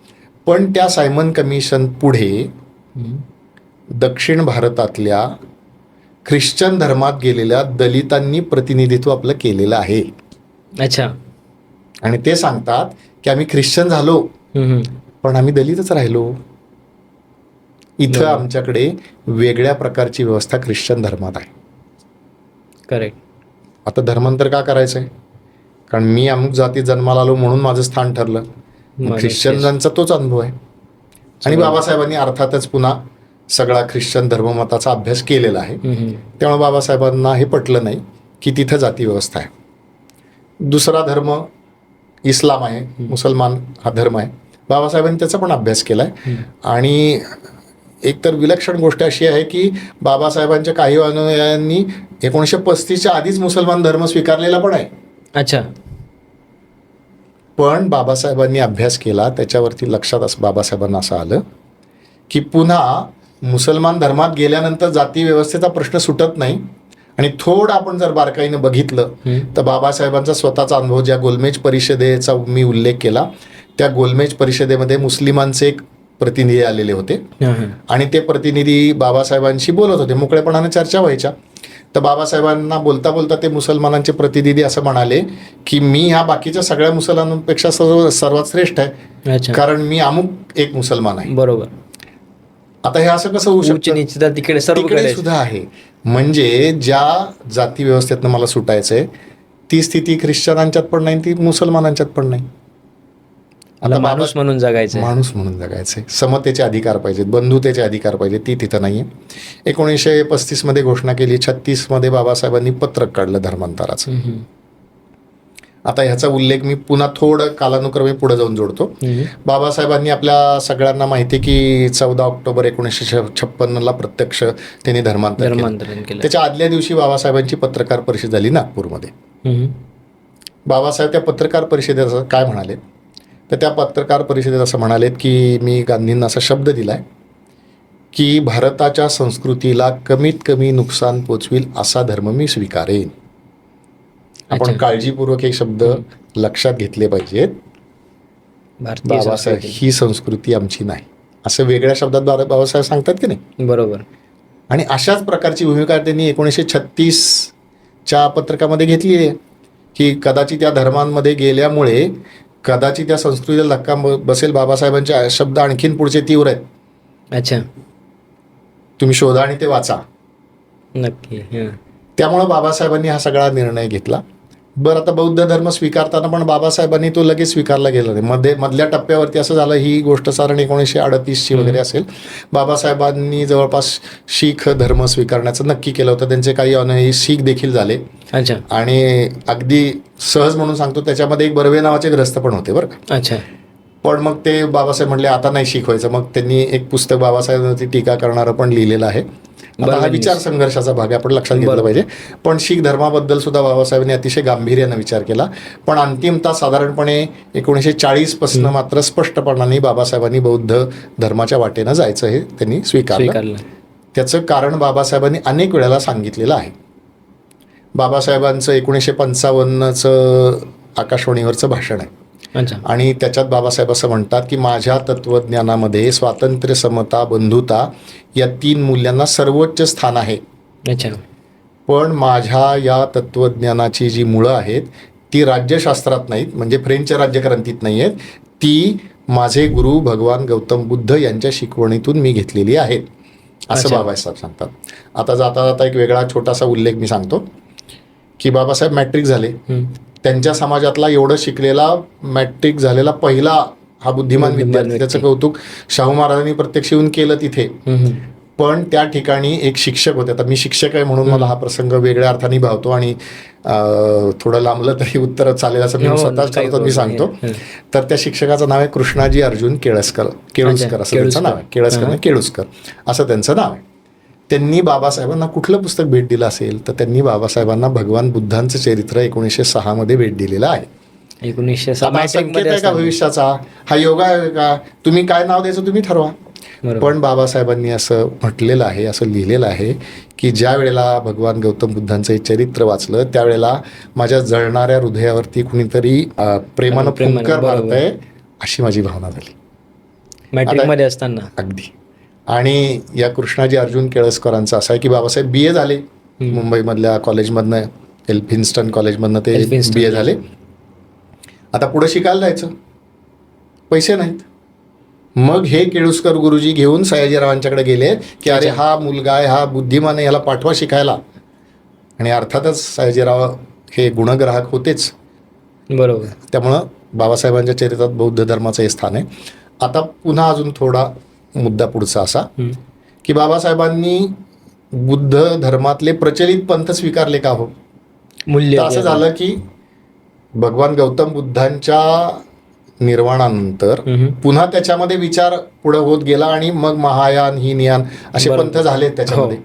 पण त्या सायमन कमिशन पुढे दक्षिण भारतातल्या ख्रिश्चन धर्मात गेलेल्या दलितांनी प्रतिनिधित्व आपलं केलेलं आहे. अच्छा. आणि ते सांगतात की आम्ही ख्रिश्चन झालो पण आम्ही दलितच राहिलो. इथं आमच्याकडे वेगळ्या प्रकारची व्यवस्था ख्रिश्चन धर्मात आहे. करेक्ट. आता धर्मांतर का करायचं आहे, कारण मी अमुक जातीत जन्माला आलो म्हणून माझं स्थान ठरलं. ख्रिश्चनांचा तोच अनुभव आहे. आणि बाबासाहेबांनी अर्थातच पुन्हा सगळा ख्रिश्चन धर्ममताचा अभ्यास केलेला आहे. त्यामुळे बाबासाहेबांना हे पटलं नाही की तिथं जाती व्यवस्था आहे. दुसरा धर्म इस्लाम आहे, मुसलमान हा धर्म आहे. बाबासाहेबांनी त्याचा पण अभ्यास केला आहे. आणि एकतर विलक्षण गोष्ट अशी आहे की बाबासाहेबांच्या काही अनुयायांनी 1935च्या आधीच मुसलमान धर्म स्वीकारलेला पण आहे. अच्छा. पण बाबासाहेबांनी अभ्यास केला, त्याच्यावरती लक्षात बाबासाहेबांना असं आलं की पुन्हा मुसलमान धर्मात गेल्यानंतर जाती व्यवस्थेचा प्रश्न सुटत नाही. आणि थोडं आपण जर बारकाईनं बघितलं तर बाबासाहेबांचा स्वतःचा अनुभव, ज्या गोलमेज परिषदेचा मी उल्लेख केला, त्या गोलमेज परिषदेमध्ये मुस्लिमांचे एक प्रतिनिधी आलेले होते आणि ते प्रतिनिधी बाबासाहेबांशी बोलत होते, मोकळेपणाने चर्चा व्हायच्या. तर बाबासाहेबांना बोलता बोलता ते मुसलमानांचे प्रतिनिधी असं म्हणाले की मी ह्या बाकीच्या सगळ्या मुसलमानांपेक्षा सर्वात श्रेष्ठ आहे, कारण मी अमुक एक मुसलमान आहे. बरोबर. आता हे असं कसं होऊ शकतं, तिकडे सुद्धा आहे. म्हणजे ज्या जाती व्यवस्थेतनं मला सुटायचंय ती स्थिती ख्रिश्चनांच्यात पण नाही, ती मुसलमानांच्यात पण नाही. आता माणूस म्हणून जगायचं, माणूस म्हणून जगायचंय, समतेचे अधिकार पाहिजेत, बंधुतेचे अधिकार पाहिजेत, ती तिथं नाहीये. 1935 मध्ये घोषणा केली, 36 मध्ये बाबासाहेबांनी पत्रक काढलं धर्मांतराचं. आता ह्याचा उल्लेख मी पुन्हा थोडं कालानुक्रमे पुढे जाऊन जोडतो. बाबासाहेबांनी आपल्या सगळ्यांना माहिती की 14 ऑक्टोबर 1956 प्रत्यक्ष त्यांनी धर्मांतर केलं. त्याच्या आदल्या दिवशी बाबासाहेबांची पत्रकार परिषद झाली नागपूरमध्ये. बाबासाहेब त्या पत्रकार परिषदेत काय म्हणाले, तर त्या पत्रकार परिषदेत असं म्हणालेत की मी गांधींना असा शब्द दिलाय की भारताच्या संस्कृतीला कमीत कमी नुकसान पोचविल असा धर्म मी स्वीकारेन. आपण काळजीपूर्वक हे शब्द लक्षात घेतले पाहिजेत. बाबासाहेब, ही संस्कृती आमची नाही असं वेगळ्या शब्दात बाबासाहेब सांगतात की नाही. बरोबर. आणि अशाच प्रकारची भूमिका त्यांनी 1936च्या पत्रकामध्ये घेतली आहे की कदाचित या धर्मांमध्ये गेल्यामुळे कदाचित त्या संस्कृतीला धक्का बसेल. बाबासाहेबांचे शब्द आणखीन पुढचे तीव्र आहेत. अच्छा. तुम्ही शोधा आणि ते वाचा. नक्की. त्यामुळे बाबासाहेबांनी हा सगळा निर्णय घेतला. बरं, आता बौद्ध धर्म स्वीकारताना पण बाबासाहेबांनी तो लगेच स्वीकारला गेला नाही. मधल्या टप्प्यावरती असं झालं, ही गोष्ट साधारण 1938ची वगैरे असेल. बाबासाहेबांनी जवळपास शीख धर्म स्वीकारण्याचं नक्की केलं होतं. त्यांचे काही अनुयायी शीख देखील झाले. अच्छा. आणि अगदी सहज म्हणून सांगतो, त्याच्यामध्ये एक बर्वे नावाचे ग्रस्त पण होते बरं का. अच्छा. पण मग ते बाबासाहेब म्हटले आता नाही शिकवायचं. मग त्यांनी एक पुस्तक बाबासाहेबांवरती टीका करणारं पण लिहिलेलं आहे, आता हा विचार संघर्षाचा भाग आहे, आपण लक्षात घेतलं पाहिजे. पण शीख धर्माबद्दल सुद्धा बाबासाहेबांनी अतिशय गांभीर्यानं विचार केला. पण अंतिमतः साधारणपणे 1940 पासून मात्र स्पष्टपणाने बाबासाहेबांनी बौद्ध धर्माच्या वाटेनं जायचं हे त्यांनी स्वीकारलं. त्याचं कारण बाबासाहेबांनी अनेक वेळेला सांगितलेलं आहे. बाबासाहेबांचं 1955चं आकाशवाणीवरचं भाषण आहे आणि त्याच्यात बाबासाहेब असं म्हणतात की माझ्या तत्वज्ञानामध्ये स्वातंत्र्य, समता, बंधुता या 3 मूल्यांना सर्वोच्च स्थान आहे. पण माझ्या या तत्वज्ञानाची जी मुळं आहेत ती राज्यशास्त्रात नाहीत, म्हणजे फ्रेंच राज्यक्रांतीत नाही आहेत, ती माझे गुरु भगवान गौतम बुद्ध यांच्या शिकवणीतून मी घेतलेली आहेत, असं बाबासाहेब सांगतात. आता जाता जाता एक वेगळा छोटासा उल्लेख मी सांगतो की बाबासाहेब मॅट्रिक झाले. त्यांच्या समाजातला एवढं शिकलेला मॅट्रिक झालेला पहिला हा बुद्धिमान विद्यार्थी, त्याचं कौतुक शाहू महाराजांनी प्रत्यक्ष येऊन केलं तिथे. पण त्या ठिकाणी एक शिक्षक होते. आता मी शिक्षक आहे म्हणून मला हा प्रसंग वेगळ्या अर्थाने भावतो आणि थोडं लांबलं तरी उत्तर चालेल असं मी स्वतःच करतो, मी सांगतो. तर त्या शिक्षकाचं नाव आहे कृष्णाजी अर्जुन केळुसकर असं त्यांचं नाव आहे. केळुसकर असं त्यांचं नाव आहे. त्यांनी बाबासाहेबांना कुठलं पुस्तक भेट दिलं असेल तर त्यांनी बाबासाहेबांना भगवान बुद्धांचं चरित्र 1906 मध्ये भेट दिलेलं आहे. 1906 संकेत आहे का भविष्याचा? हा योगा आहे का? तुम्ही काय नाव द्यायचं तुम्ही ठरवा. पण बाबासाहेबांनी असं म्हटलेलं आहे, असं लिहिलेलं आहे की ज्या वेळेला भगवान गौतम बुद्धांचं हे चरित्र वाचलं त्यावेळेला माझ्या जळणाऱ्या हृदयावरती कुणीतरी प्रेमानं फुंकर मारतंय अशी माझी भावना झाली मॅट्रिकमध्ये असताना. अगदी. आणि या कृष्णाजी अर्जुन केळुसकरांचं असं आहे की बाबासाहेब BA झाले मुंबईमधल्या कॉलेजमधनं, एल्फिन्स्टन कॉलेजमधनं ते BA झाले. आता पुढे शिकायला जायचं, पैसे नाहीत. मग हे केळुसकर गुरुजी घेऊन सयाजीरावांच्याकडे गेले की अरे हा मुलगा आहे, हा बुद्धिमान आहे, ह्याला पाठवा शिकायला. आणि अर्थातच सयाजीराव हे गुणग्राहक होतेच, बरोबर. त्यामुळं बाबासाहेबांच्या चरित्रात बौद्ध धर्माचं हे स्थान आहे. आता पुन्हा अजून थोडा मुद्दा पुढचा असा की बाबासाहेबांनी बुद्ध धर्मातले प्रचलित पंथ स्वीकारले का हो? मूल्य असं झालं की भगवान गौतम बुद्धांच्या निर्वाणानंतर पुन्हा त्याच्यामध्ये विचार पुढे होत गेला आणि मग महायान, हीनयान असे पंथ झाले त्याच्यामध्ये.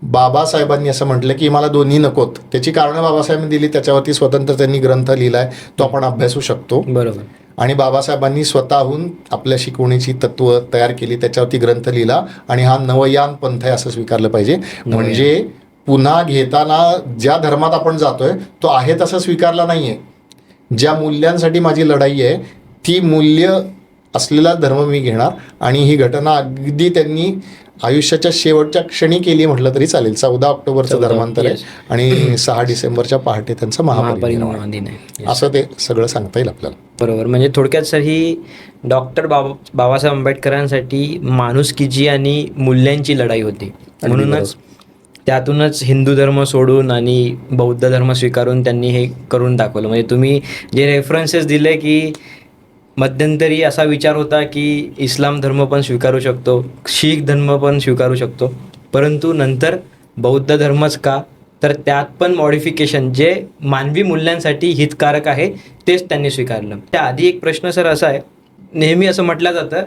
बाबासाहेबांनी असं म्हटलं की मला दोन्ही नकोत. त्याची कारणं बाबासाहेबांनी दिली, त्याच्यावरती स्वतंत्र त्यांनी ग्रंथ लिहिलाय, तो आपण अभ्यासू शकतो. बरोबर. आणि बाबासाहेबांनी स्वतःहून आपल्या शिकवणीची तत्व तयार केली, त्याच्यावरती ग्रंथ लिहिला आणि हा नवयान पंथ आहे असं स्वीकारलं पाहिजे. म्हणजे पुन्हा घेताना ज्या धर्मात आपण जातोय तो आहे तसं स्वीकारला नाहीये. ज्या मूल्यांसाठी माझी लढाई आहे ती मूल्य असलेला धर्म मी घेणार. आणि ही घटना अगदी त्यांनी आयुष्याच्या शेवटच्या क्षणी केली म्हटलं तरी चालेल. 14 ऑक्टोबरचं धर्मांतर आहे आणि 6 डिसेंबरच्या पहाटे त्यांचं महापरिनिर्वाण दिन आहे, असं ते सगळं सांगता येईल आपल्याला. बरोबर. म्हणजे थोडक्यात सर ही डॉक्टर बाबासाहेब आंबेडकरांसाठी माणुसकीची आणि मूल्यांची लढाई होती. म्हणूनच त्यातूनच हिंदू धर्म सोडून आणि बौद्ध धर्म स्वीकारून त्यांनी हे करून दाखवलं. म्हणजे तुम्ही जे रेफरन्सेस दिले की मध्यंतरी असा विचार होता की इस्लाम धर्म पण स्वीकारू शकतो, शीख धर्म पण स्वीकारू शकतो, परंतु नंतर बौद्ध धर्मच का, तर त्यात पण मॉडिफिकेशन जे मानवी मूल्यांसाठी हितकारक आहे तेच त्यांनी स्वीकारलं. त्याआधी एक प्रश्न सर असा आहे, नेहमी असं म्हटलं जातं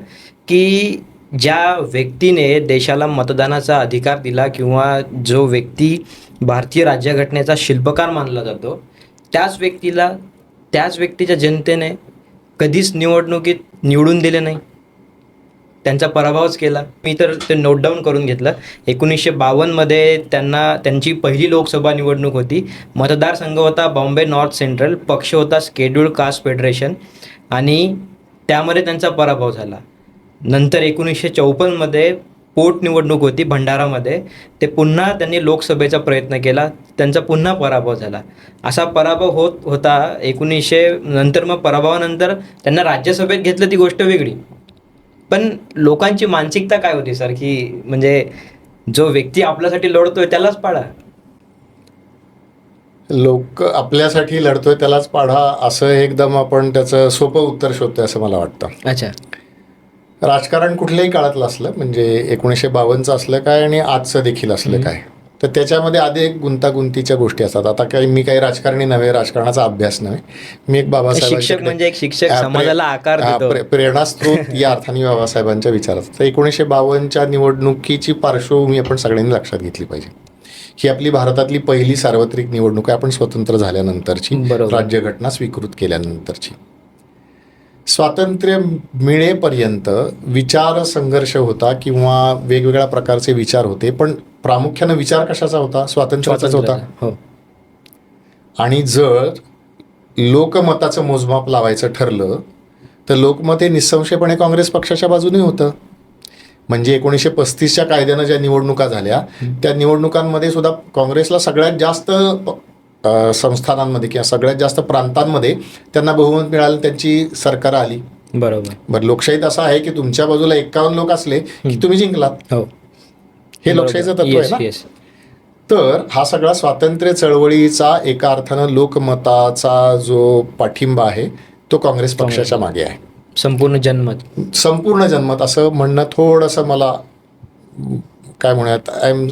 की ज्या व्यक्तीने देशाला मतदानाचा अधिकार दिला किंवा जो व्यक्ती भारतीय राज्यघटनेचा शिल्पकार मानला जातो त्याच व्यक्तीच्या जनतेने कधीच निवडणुकीत निवडून दिले नाही, त्यांचा पराभवच केला. मी तर ते नोट डाऊन करून घेतलं. 1952मध्ये त्यांची पहिली लोकसभा निवडणूक होती. मतदारसंघ होता बॉम्बे नॉर्थ सेंट्रल, पक्ष होता स्केड्यूल्ड कास्ट फेडरेशन आणि त्यामध्ये त्यांचा पराभव झाला. नंतर 1954मध्ये पोटनिवडणूक होती भंडारामध्ये, ते पुन्हा त्यांनी लोकसभेचा प्रयत्न केला, त्यांचा पुन्हा पराभव झाला. असा पराभव होत होता 1900 नंतर. मग पराभवानंतर त्यांना राज्यसभेत घेतलं ती गोष्ट वेगळी, पण लोकांची मानसिकता काय होती सर की म्हणजे जो व्यक्ती आपल्यासाठी लढतोय त्यालाच पाडा, लोक आपल्यासाठी लढतोय त्यालाच पाडा, असं एकदम आपण त्याचं सोपं उत्तर शोधतोय असं मला वाटतं. अच्छा. राजकारण कुठल्याही काळातलं असलं, म्हणजे 1952चं असलं काय आणि आजचं देखील असलं काय, तर त्याच्यामध्ये अधिक गुंतागुंतीच्या गोष्टी असतात. आता मी काही राजकारणी नव्हे, राजकारणाचा अभ्यास नव्हे. मी एक शिक्षक म्हणजे एक शिक्षक समाजाला आकार देतो. प्रेरणास्त्रोत या अर्थाने बाबासाहेबांच्या विचारात. तर 1952च्या निवडणुकीची पार्श्वभूमी आपण सगळ्यांनी लक्षात घेतली पाहिजे. ही आपली भारतातली पहिली सार्वत्रिक निवडणूक आहे, आपण स्वतंत्र झाल्यानंतरची, राज्यघटना स्वीकृत केल्यानंतरची. स्वातंत्र्य मिळेपर्यंत विचार संघर्ष होता किंवा वेगवेगळ्या प्रकारचे विचार होते, पण प्रामुख्यानं विचार कशाचा होता? स्वातंत्र्याचाच होता. आणि जर लोकमताचं मोजमाप लावायचं ठरलं तर लोकमत हे निःसंशयपणे काँग्रेस पक्षाच्या बाजूने होतं. म्हणजे 1935च्या कायद्यानं ज्या निवडणुका झाल्या त्या निवडणुकांमध्ये सुद्धा काँग्रेसला सगळ्यात जास्त संस्थानांमध्ये किंवा सगळ्यात जास्त प्रांतांमध्ये त्यांना बहुमत मिळालं, त्यांची सरकार आली. बरं, लोकशाहीत असं आहे की तुमच्या बाजूला 51 लोक असले की तुम्ही जिंकलात. हे लोकशाहीचं तत्व आहे ना. तर हा सगळा स्वातंत्र्य चळवळीचा एका अर्थानं लोकमताचा जो पाठिंबा आहे तो काँग्रेस पक्षाच्या मागे आहे. संपूर्ण जनमत असं म्हणणं थोडंसं मला काय म्हणूयात, I am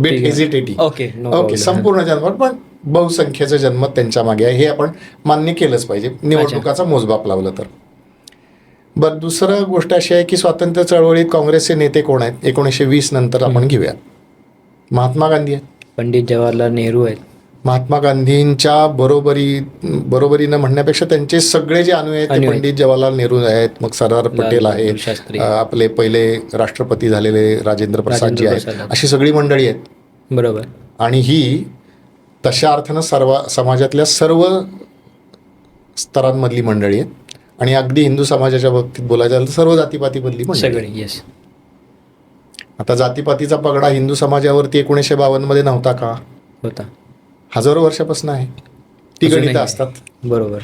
bit hesitating. Okay, संपूर्ण जनमत पण बहुसंख्येचं जनमत त्यांच्या मागे आहे, हे आपण मान्य केलंच पाहिजे निवडणुकाचा मोजमाप लावलं तर. बरं, दुसरं गोष्ट अशी आहे की स्वातंत्र्य चळवळीत काँग्रेसचे नेते कोण आहेत? 1920 नंतर आपण घेऊया. महात्मा गांधी आहेत, पंडित जवाहरलाल नेहरू आहेत. महात्मा गांधींच्या बरोबरीनं म्हणण्यापेक्षा त्यांचे सगळे जे अनुयायी आहेत ते पंडित जवाहरलाल नेहरू आहेत, मग सरदार पटेल आहेत, आपले पहिले राष्ट्रपती झालेले राजेंद्र प्रसाद जी आहेत, अशी सगळी मंडळी आहेत. बरोबर. आणि ही तशा अर्थानं समाजातल्या सर्व स्तरांमधली मंडळी आहेत. आणि अगदी हिंदू समाजाच्या बाबतीत बोलायचं झालं तर सर्व जातीपातीमधली मंडळी. आता जातीपातीचा पगडा हिंदू समाजावरती 1952 मध्ये नव्हता का? होता. हजारो वर्षापासून आहे. ती गणितं असतात. बरोबर.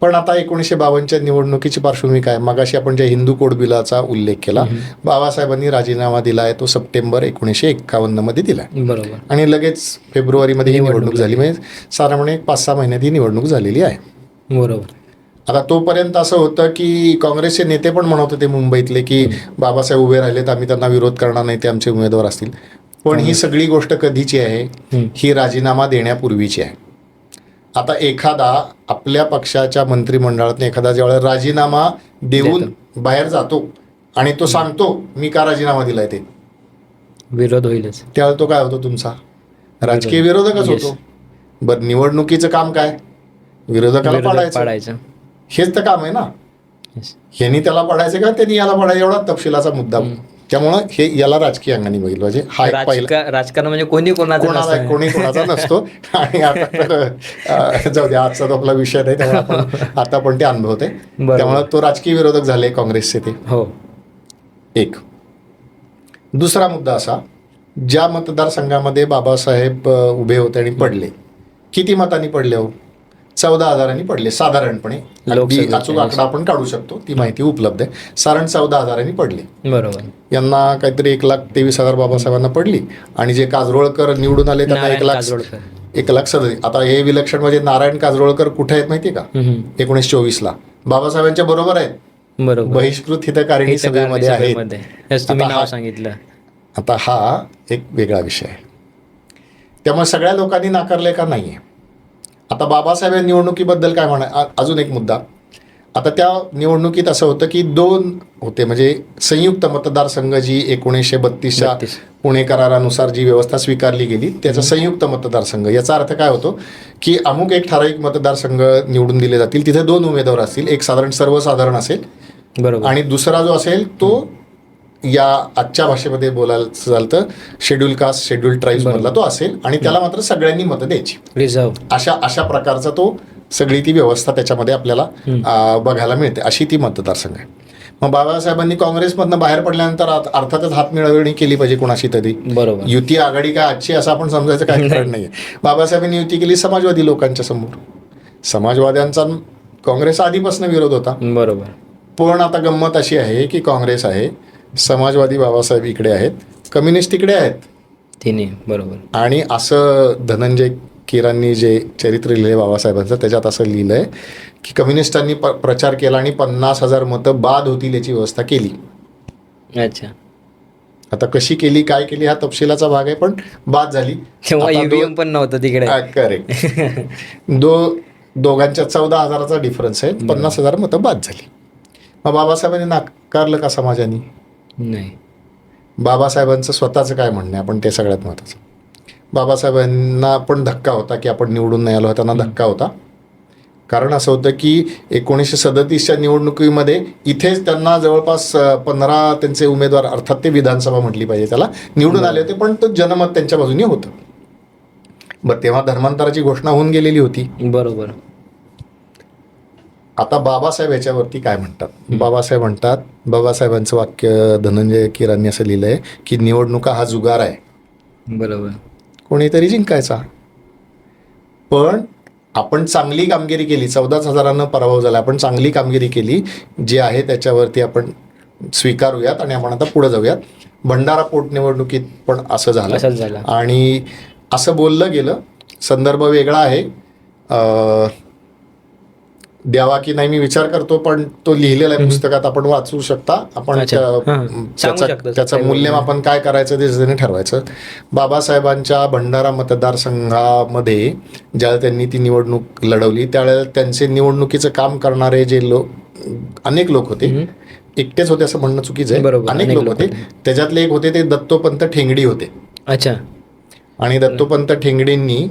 पण आता 1952च्या निवडणुकीची पार्श्वभूमी काय? मगाशी आपण ज्या हिंदू कोड बिलाचा उल्लेख केला, बाबासाहेबांनी राजीनामा दिला आहे, तो सप्टेंबर 1951 मध्ये दिला. बरोबर. आणि लगेच फेब्रुवारीमध्ये ही निवडणूक झाली. म्हणजे साधारण 5-6 महिन्यात ही निवडणूक झालेली आहे. बरोबर. आता तोपर्यंत असं होतं की काँग्रेसचे नेते पण म्हणत होते मुंबईतले की बाबासाहेब उभे राहिलेत, आम्ही त्यांना विरोध करणार नाही, ते आमचे उमेदवार असतील. पण ही सगळी गोष्ट कधीची आहे? ही राजीनामा देण्यापूर्वीची आहे. आता एखादा आपल्या पक्षाच्या मंत्रिमंडळात एखादा ज्यावेळेला राजीनामा देऊन बाहेर जातो आणि तो सांगतो मी का राजीनामा दिलाय, ते विरोध होईलच. त्यावेळेला तो काय होतो? तुमचा राजकीय विरोधकच होतो. बरं, निवडणुकीचं काम काय? विरोधकाला पाडायचं. हेच तर काम आहे ना. ह्यांनी त्याला पाडायचं का त्यांनी याला पाडायचं, एवढा तपशिलाचा मुद्दा. त्यामुळं हे याला राजकीय अंगाने बघितलं पाहिजे. हा एक पहिला राजकारण म्हणजे कोणी कोणाचा नसतो. आणि आता तर जाऊ दे, आजचा तो आपला विषय नाही, त्यामुळे आपण आता पण ते अनुभवते. त्यामुळे तो राजकीय विरोधक झाले काँग्रेसचे ते. हो. एक दुसरा मुद्दा असा, ज्या मतदारसंघामध्ये बाबासाहेब उभे होते आणि पडले, किती मतांनी पडले? हो, 14,000 पडले साधारणपणे. अचूक आकडा आपण काढू शकतो, ती माहिती उपलब्ध आहे. साधारण 14,000 पडले. बरोबर. यांना काहीतरी 1,23,000 बाबासाहेबांना पडली. आणि जे काजरोळकर निवडून आले त्यांना 1,37,000. आता हे विलक्षण म्हणजे नारायण काजरोळकर कुठे आहेत माहिती का? 1924ला बाबासाहेबांच्या बरोबर आहेत. बरोबर. बहिष्कृत हितकारिणी सभेमध्ये आहेत. सांगितलं. आता हा एक वेगळा विषय आहे. त्यामुळे सगळ्या लोकांनी नाकारले का? नाहीये. आता बाबासाहेब या निवडणुकीबद्दल काय म्हणा, अजून एक मुद्दा. आता त्या निवडणुकीत असं होतं की 2 होते, म्हणजे संयुक्त मतदारसंघ जी 1932च्या पुणे करारानुसार जी व्यवस्था स्वीकारली गेली, त्याचा संयुक्त मतदारसंघ. याचा अर्थ काय होतो की अमुक एक ठराविक मतदारसंघ निवडून दिले जातील, तिथे 2 उमेदवार असतील. एक साधारण सर्वसाधारण असेल. बरोबर. आणि दुसरा जो असेल तो या आजच्या भाषेमध्ये बोलायचं झालं तर शेड्यूल कास्ट, शेड्यूल ट्राईब्स मधला तो असेल. आणि त्याला मात्र सगळ्यांनी मतं द्यायची, रिझर्व. अशा प्रकारचा तो सगळी ती व्यवस्था त्याच्यामध्ये आपल्याला बघायला मिळते. अशी ती मतदारसंघ आहे. मग बाबासाहेबांनी काँग्रेसमधनं बाहेर पडल्यानंतर अर्थातच हातमिळवणी केली पाहिजे कोणाशी तरी. बरोबर. युती आघाडी काय आजची असं आपण समजायचं काही कारण नाहीये. बाबासाहेबांनी युती केली समाजवादी लोकांच्या समोर. समाजवाद्यांचा काँग्रेस आधीपासून विरोध होता. बरोबर. पण आता गंमत अशी आहे की काँग्रेस आहे, समाजवादी बाबासाहेब इकडे आहेत, कम्युनिस्ट इकडे आहेत. तिन्ही. बरोबर. आणि असं धनंजय कीरांनी जे चरित्र लिहिलंय बाबासाहेबांचं, त्याच्यात असं लिहिलंय की कम्युनिस्टांनी प्रचार केला आणि 50,000 मतं बाद होतील याची व्यवस्था केली. अच्छा. आता कशी केली काय केली हा तपशिलाचा भाग आहे, पण बाद झाली. तेव्हा आता ईव्हीएम पण नव्हतं तिकडे. करेक्ट. दोघांच्या 14,000चा डिफरन्स आहे, 50,000 मतं बाद झाली. मग बाबासाहेबांनी नाकारलं का समाजाने? नाही. बाबासाहेबांचं स्वतःचं काय म्हणणं आहे आपण ते सगळ्यात महत्त्वाचं. बाबासाहेबांना पण धक्का होता की आपण निवडून नाही आलो, त्यांना धक्का होता. कारण असं होतं की 1937च्या निवडणुकीमध्ये इथेच त्यांना जवळपास 15 त्यांचे उमेदवार, अर्थात ते विधानसभा म्हटली पाहिजे त्याला, निवडून आले होते, पण तो जनमत त्यांच्या बाजूने होतं. बरं, तेव्हा धर्मांतराची घोषणा होऊन गेलेली होती. बरोबर. आता बाबासाहेब याच्यावरती काय म्हणतात? बाबासाहेब म्हणतात, बाबासाहेबांचं वाक्य धनंजय कीरांनी असं लिहिलं आहे की निवडणुका हा जुगार आहे, बरोबर. कोणीतरी जिंकायचा. पण आपण चांगली कामगिरी केली, 14,000 पराभव झाला, आपण चांगली कामगिरी केली, जे आहे त्याच्यावरती आपण स्वीकारूयात आणि आपण आता पुढे जाऊयात. भंडारा पोटनिवडणुकीत पण असं झालं आणि असं बोललं गेलं. संदर्भ वेगळा आहे, द्यावा की नाही मी विचार करतो, पण तो लिहिलेला आहे पुस्तकात, आपण वाचू शकता. आपण त्याचं मूल्यमापन काय करायचं ते त्याने ठरवायचं. बाबासाहेबांच्या भंडारा मतदारसंघामध्ये ज्यावेळेला त्यांनी ती निवडणूक लढवली त्यावेळेला त्यांचे निवडणुकीचं काम करणारे जे अनेक लोक होते, एकटेच होते असं म्हणणं चुकीचं आहे, अनेक लोक होते. त्याच्यातले एक होते ते दत्तोपंत ठेंगडी होते. अच्छा. आणि दत्तोपंत ठेंगडींनी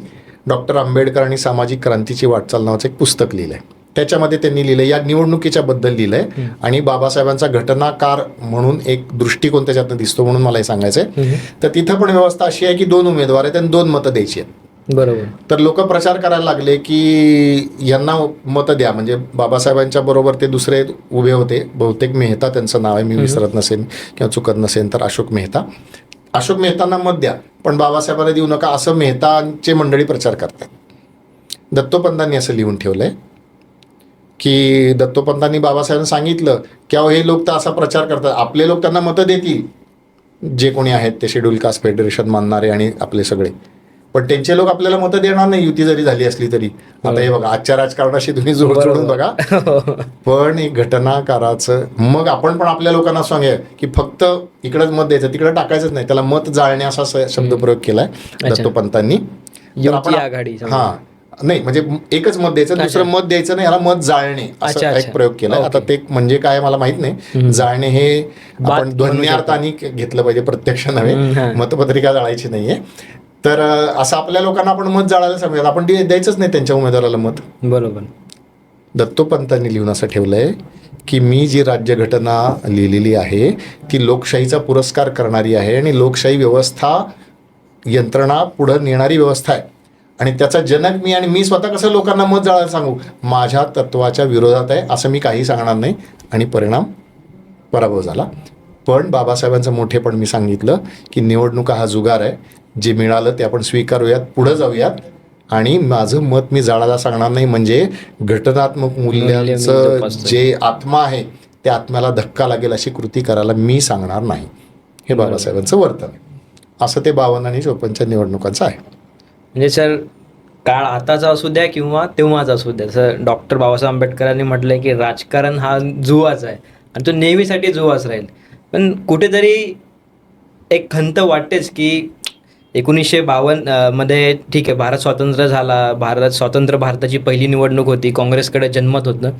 डॉक्टर आंबेडकर आणि सामाजिक क्रांतीची वाटचाल नावाचं एक पुस्तक लिहिलं आहे. त्याच्यामध्ये त्यांनी लिहिलं, या निवडणुकीच्या बद्दल लिहिलंय आणि बाबासाहेबांचा घटनाकार म्हणून एक दृष्टिकोन त्याच्यातनं दिसतो, म्हणून मला हे सांगायचंय. तर तिथं पण व्यवस्था अशी आहे की 2 उमेदवार आहेत आणि 2 मतं द्यायची आहेत. बरोबर. तर लोक प्रचार करायला लागले की यांना मतं द्या. म्हणजे बाबासाहेबांच्या बरोबर ते दुसरे उभे होते, बहुतेक मेहता त्यांचं नाव आहे, मी विसरत नसेन किंवा चुकत नसेन तर अशोक मेहतांना मत द्या, पण बाबासाहेबांना देऊ नका, असं मेहतांचे मंडळी प्रचार करतात. दत्तोपंतांनी असं लिहून ठेवलंय की दत्तोपंतांनी बाबासाहेबांना सांगितलं की अहो हे लोक तर असा प्रचार करतात, आपले लोक त्यांना मतं देतील, जे कोणी आहेत ते शेड्यूल कास्ट फेडरेशन मानणारे आणि आपले सगळे, पण त्यांचे लोक आपल्याला मतं देणार नाही, युती जरी झाली असली तरी. आता हे बघा, आजच्या राजकारणाशी तुम्ही जोडून बघा. पण एक घटनाकाराचं मग आपण पण आपल्या लोकांना सांगूया की फक्त इकडंच मत द्यायचं, तिकडे टाकायचंच नाही, त्याला मत जाळणे असा शब्दप्रयोग केलाय दत्तोपंतांनी. हा नाही, म्हणजे एकच मत द्यायचं, दुसरं मत द्यायचं नाही, ह्याला मत जाळणे असा एक प्रयोग केलाय. आता ते म्हणजे काय मला माहित नाही. जाळणे हे आपण ध्वन्यार्थाने घेतलं पाहिजे, प्रत्यक्ष नव्हे, मतपत्रिका जाळायची नाहीये. तर असं आपल्या लोकांना आपण मत जाळायला सांगूयात, आपण द्यायचंच नाही त्यांच्या उमेदवाराला मत. बरोबर. दत्तोपंतांनी लिहून असं ठेवलंय की मी जी राज्यघटना लिहिलेली आहे ती लोकशाहीचा पुरस्कार करणारी आहे आणि लोकशाही व्यवस्था यंत्रणा पुढे नेणारी व्यवस्था आहे आणि त्याचा जनक मी, आणि मी स्वतः कसं लोकांना मत जाळायला सांगू, माझ्या तत्वाच्या विरोधात आहे असं मी काही सांगणार नाही. आणि परिणाम पराभव झाला. पण बाबासाहेबांचं मोठेपण मी सांगितलं की निवडणुका हा जुगार आहे, जे मिळालं ते आपण स्वीकारूयात, पुढं जाऊयात आणि माझं मत मी जाळायला सांगणार नाही. म्हणजे घटनात्मक मूल्यांचं जे आत्मा आहे त्या आत्म्याला धक्का लागेल अशी कृती करायला मी सांगणार नाही. हे बाबासाहेबांचं वर्तन आहे. असं ते 52 आणि 54 निवडणुकांचं आहे. म्हणजे सर, काळ आताचा असू द्या किंवा तेव्हाचा असू द्या, सर डॉक्टर बाबासाहेब आंबेडकरांनी म्हटलंय की राजकारण हा जुवाच आहे आणि तो नेहमीसाठी जुवाच राहील. पण कुठेतरी एक खंत वाटतेच की 1952 मध्ये ठीक आहे, भारत स्वतंत्र झाला, स्वतंत्र भारताची पहिली निवडणूक होती, काँग्रेसकडे जन्मत होतं,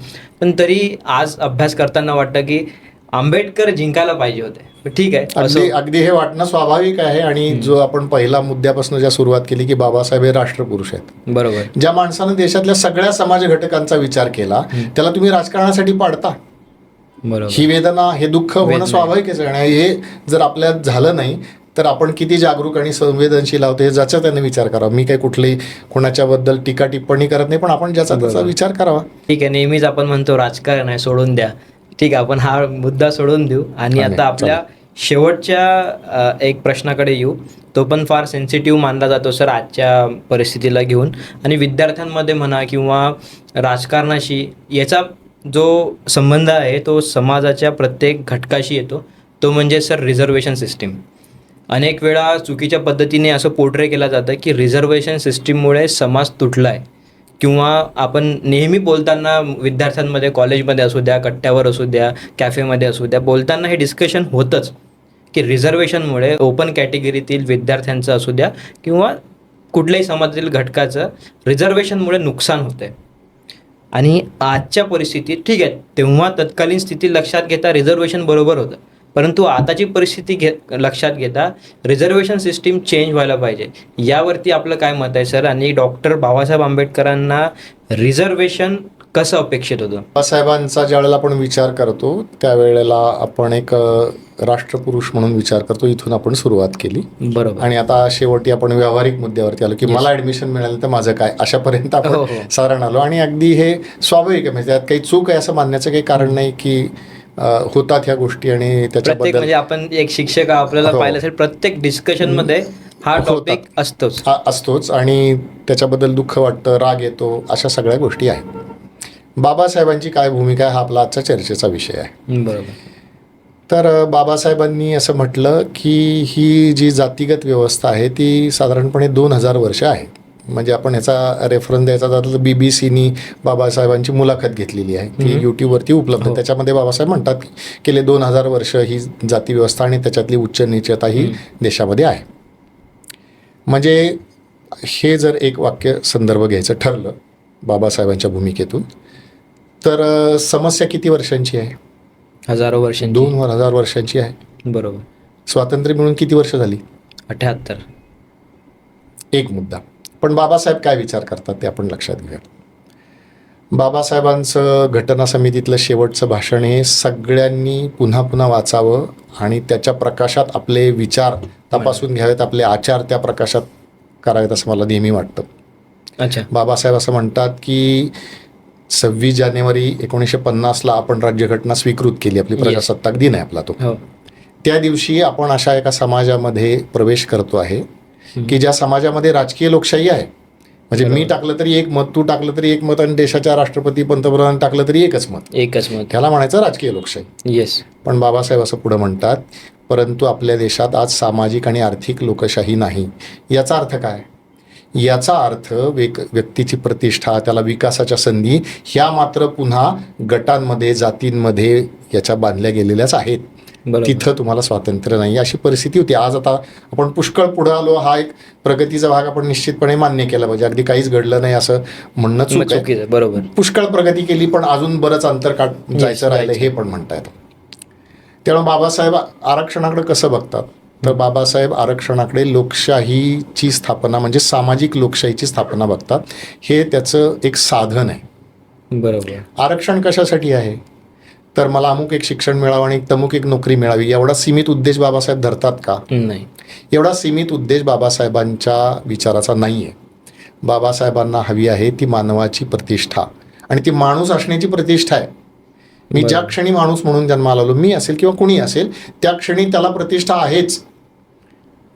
पण तरी आज अभ्यास करताना वाटतं की आंबेडकर जिंकायला पाहिजे होते. ठीक आहे, अगदी हे वाटणं स्वाभाविक आहे. आणि जो आपण पहिला मुद्द्यापासून ज्या सुरुवात केली की बाबासाहेब हे राष्ट्रपुरुष आहेत, बरोबर, ज्या माणसानं देशातल्या सगळ्या समाज घटकांचा विचार केला त्याला तुम्ही राजकारणासाठी पाडता. बरोबर. ही वेदना, हे दुःख होणं स्वाभाविकच आहे. आणि हे जर आपल्यात झालं नाही तर आपण किती जागरूक आणि संवेदनशील आहोत हे ज्याचा त्याने विचार करावा. मी काही कुठलीही कोणाच्याबद्दल टीका टिप्पणी करत नाही, पण आपण ज्याचा त्याचा विचार करावा. ठीक आहे, नेहमीच आपण म्हणतो राजकारण आहे, सोडून द्या. ठीक आहे, आपण हा मुद्दा सोडून देऊ आणि आता आपल्या शेवटच्या एक प्रश्नाकडे येऊ. तो पण फार सेन्सिटिव्ह मानला जातो सर आजच्या परिस्थितीला घेऊन, आणि विद्यार्थ्यांमध्ये म्हणा किंवा राजकारणाशी याचा जो संबंध आहे तो समाजाच्या प्रत्येक घटकाशी येतो. तो म्हणजे सर रिझर्वेशन सिस्टीम. अनेक वेळा चुकीच्या पद्धतीने असं पोर्ट्रे केलं जातं की रिझर्वेशन सिस्टीममुळे समाज तुटला आहे, किंवा आपण नेहमी बोलताना विद्यार्थ्यांमध्ये, कॉलेजमध्ये असू द्या, कट्ट्यावर असू द्या, कॅफेमध्ये असू द्या, बोलताना हे डिस्कशन होतंच की रिझर्वेशनमुळे ओपन कॅटेगरीतील विद्यार्थ्यांचं असू द्या किंवा कुठल्याही समाजातील घटकाचं रिझर्वेशनमुळे नुकसान होतं आहे. आणि आजच्या परिस्थितीत ठीक आहे, तेव्हा तत्कालीन स्थिती लक्षात घेता रिझर्वेशन बरोबर होतं, परंतु आताची परिस्थिती लक्षात घेता रिझर्वेशन सिस्टीम चेंज व्हायला पाहिजे. यावरती आपलं काय मत आहे सर? आणि डॉक्टर बाबासाहेब आंबेडकरांना रिझर्वेशन कसं अपेक्षित होतं? बाबासाहेबांचा ज्यावेळेला आपण विचार करतो त्यावेळेला आपण एक राष्ट्रपुरुष म्हणून विचार करतो. इथून आपण सुरुवात केली. बरोबर. आणि आता शेवटी आपण व्यावहारिक मुद्द्यावरती आलो की मला ॲडमिशन मिळालं तर माझं काय, अशापर्यंत हो, आपण हो. साधारण आलो. आणि अगदी हे स्वाभाविक आहे, म्हणजे त्यात काही चूक आहे असं मानण्याचं काही कारण नाही की होतात ह्या गोष्टी. आणि प्रत्येक त्याच्याबद्दल म्हणजे आपण एक शिक्षक आपल्याला हो. पाहिलं असेल, प्रत्येक डिस्कशनमध्ये हा होतात. टॉपिक असतोच. असतोच आणि त्याच्याबद्दल दुःख वाटतं, राग येतो, अशा सगळ्या गोष्टी आहेत. बाबासाहेबांची काय भूमिका आहे हा आपला आजचा चर्चेचा विषय आहे. बरोबर. तर बाबासाहेबांनी असं म्हटलं की ही जी जातीगत व्यवस्था आहे ती साधारणपणे 2000 वर्ष आहे. म्हणजे आपण ह्याचा रेफरन्स द्यायचा झाला तर BBC बाबासाहेबांची मुलाखत घेतलेली आहे, ती यूट्यूबवरती उपलब्ध आहे. त्याच्यामध्ये बाबासाहेब म्हणतात की गेले 2000 वर्ष ही जाती व्यवस्था आणि त्याच्यातली उच्च नीचता ही देशामध्ये आहे. म्हणजे हे जर एक वाक्य संदर्भ घ्यायचं ठरलं बाबासाहेबांच्या भूमिकेतून, तर समस्या किती वर्षांची आहे? हजारो वर्षांची. 2000 वर्षांची आहे. बरोबर. स्वातंत्र्य मिळून किती वर्ष झाली? 78. एक मुद्दा. पण बाबासाहेब काय विचार करतात ते आपण लक्षात घेऊया. बाबासाहेबांचं घटना समितीतलं शेवटचं भाषण हे सगळ्यांनी पुन्हा पुन्हा वाचावं आणि त्याच्या प्रकाशात आपले विचार तपासून घ्यावेत, आपले आचार त्या प्रकाशात करावेत असं मला नेहमी वाटतं. अच्छा. बाबासाहेब असं म्हणतात की 26 जानेवारी 1950ला आपण राज्यघटना स्वीकृत केली, आपली प्रजासत्ताक दिन आहे आपला तो. हो. त्या दिवशी आपण अशा एका समाजामध्ये प्रवेश करतो आहे की ज्या समाजामध्ये राजकीय लोकशाही आहे. म्हणजे मी टाकलं तरी एक मत, तू टाकलं तरी एक मत, आणि देशाच्या राष्ट्रपती पंतप्रधान टाकलं तरी एकच मत. ह्याला म्हणायचं राजकीय लोकशाही. येस. पण बाबासाहेब असं पुढे म्हणतात, परंतु आपल्या देशात आज सामाजिक आणि आर्थिक लोकशाही नाही. याचा अर्थ काय? याचा अर्थ व्यक्तीची प्रतिष्ठा, त्याला विकासाच्या संधी ह्या मात्र पुन्हा गटांमध्ये, जातींमध्ये याच्या बांधल्या गेलेल्याच आहेत. तिथं तुम्हाला स्वातंत्र्य नाही, अशी परिस्थिती होती. आज आता आपण पुष्कळ पुढे आलो, हा एक प्रगतीचा भाग आपण निश्चितपणे मान्य केला पाहिजे. अगदी काहीच घडलं नाही असं म्हणणं चूक आहे. बरोबर. पुष्कळ प्रगती केली पण अजून बरंच अंतर जायचं राहिलं हे पण म्हणता येतं. त्यामुळे बाबासाहेब आरक्षणाकडे कसं बघतात, तर बाबासाहेब आरक्षणाकडे लोकशाहीची स्थापना म्हणजे सामाजिक लोकशाहीची स्थापना बघतात. हे त्याचं एक साधन आहे. बरोबर. आरक्षण कशासाठी आहे, तर मला अमुक एक शिक्षण मिळावं आणि तमुक एक नोकरी मिळावी, एवढा सीमित उद्देश बाबासाहेब धरतात का? नाही. एवढा सीमित उद्देश बाबासाहेबांच्या विचाराचा नाही आहे. बाबासाहेबांना हवी आहे ती मानवाची प्रतिष्ठा, आणि ती माणूस असण्याची प्रतिष्ठा आहे. मी ज्या क्षणी माणूस म्हणून जन्माला आलो, मी असेल किंवा कुणी असेल, त्या क्षणी त्याला प्रतिष्ठा आहेच.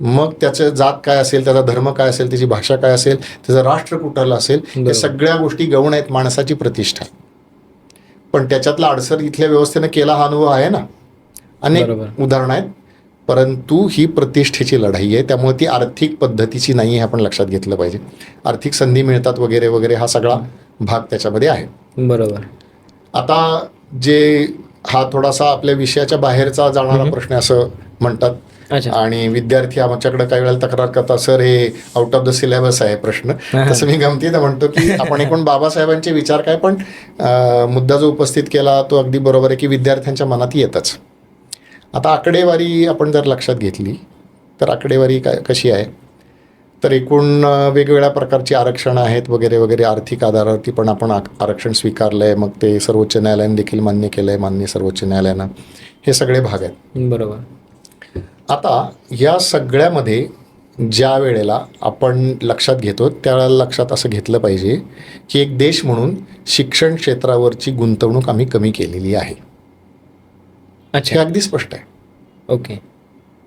मग त्याचं जात काय असेल, त्याचा धर्म काय असेल, त्याची भाषा काय असेल, त्याचं राष्ट्र कुठलं असेल, हे सगळ्या गोष्टी गौण आहेत. माणसाची प्रतिष्ठा. पण त्याच्यातला अडसर इथल्या व्यवस्थेनं केला हा अनुभव आहे ना. अनेक उदाहरणं आहेत. परंतु ही प्रतिष्ठेची लढाई आहे, त्यामुळे ती आर्थिक पद्धतीची नाही, हे आपण लक्षात घेतलं पाहिजे. आर्थिक संधी मिळतात वगैरे वगैरे हा सगळा भाग त्याच्यामध्ये आहे. बरोबर. आता जे हा थोडासा आपल्या विषयाच्या बाहेरचा जाणारा प्रश्न असं म्हणतात. आणि विद्यार्थी आमच्याकडे काही वेळेला तक्रार करतात, सर हे आउट ऑफ द सिलेबस आहे प्रश्न. तसं मी गमतीनं म्हणतो की आपण एकूण बाबासाहेबांचे विचार काय, पण मुद्दा जो उपस्थित केला तो अगदी बरोबर आहे की विद्यार्थ्यांच्या मनात येतच. आता आकडेवारी आपण जर लक्षात घेतली तर आकडेवारी काय कशी आहे, तर एकूण वेगवेगळ्या प्रकारची आरक्षणं आहेत वगैरे वगैरे. आर्थिक आधारावरती पण आपण आरक्षण स्वीकारलं आहे, मग ते सर्वोच्च न्यायालयाने देखील मान्य केलं आहे, माननीय सर्वोच्च न्यायालयानं. हे सगळे भाग आहेत. बरोबर. आता या सगळ्यामध्ये ज्या वेळेला आपण लक्षात घेतो त्यावेळेला लक्षात असं घेतलं पाहिजे की एक देश म्हणून शिक्षण क्षेत्रावरची गुंतवणूक आम्ही कमी केलेली आहे. हे अगदी स्पष्ट आहे. ओके.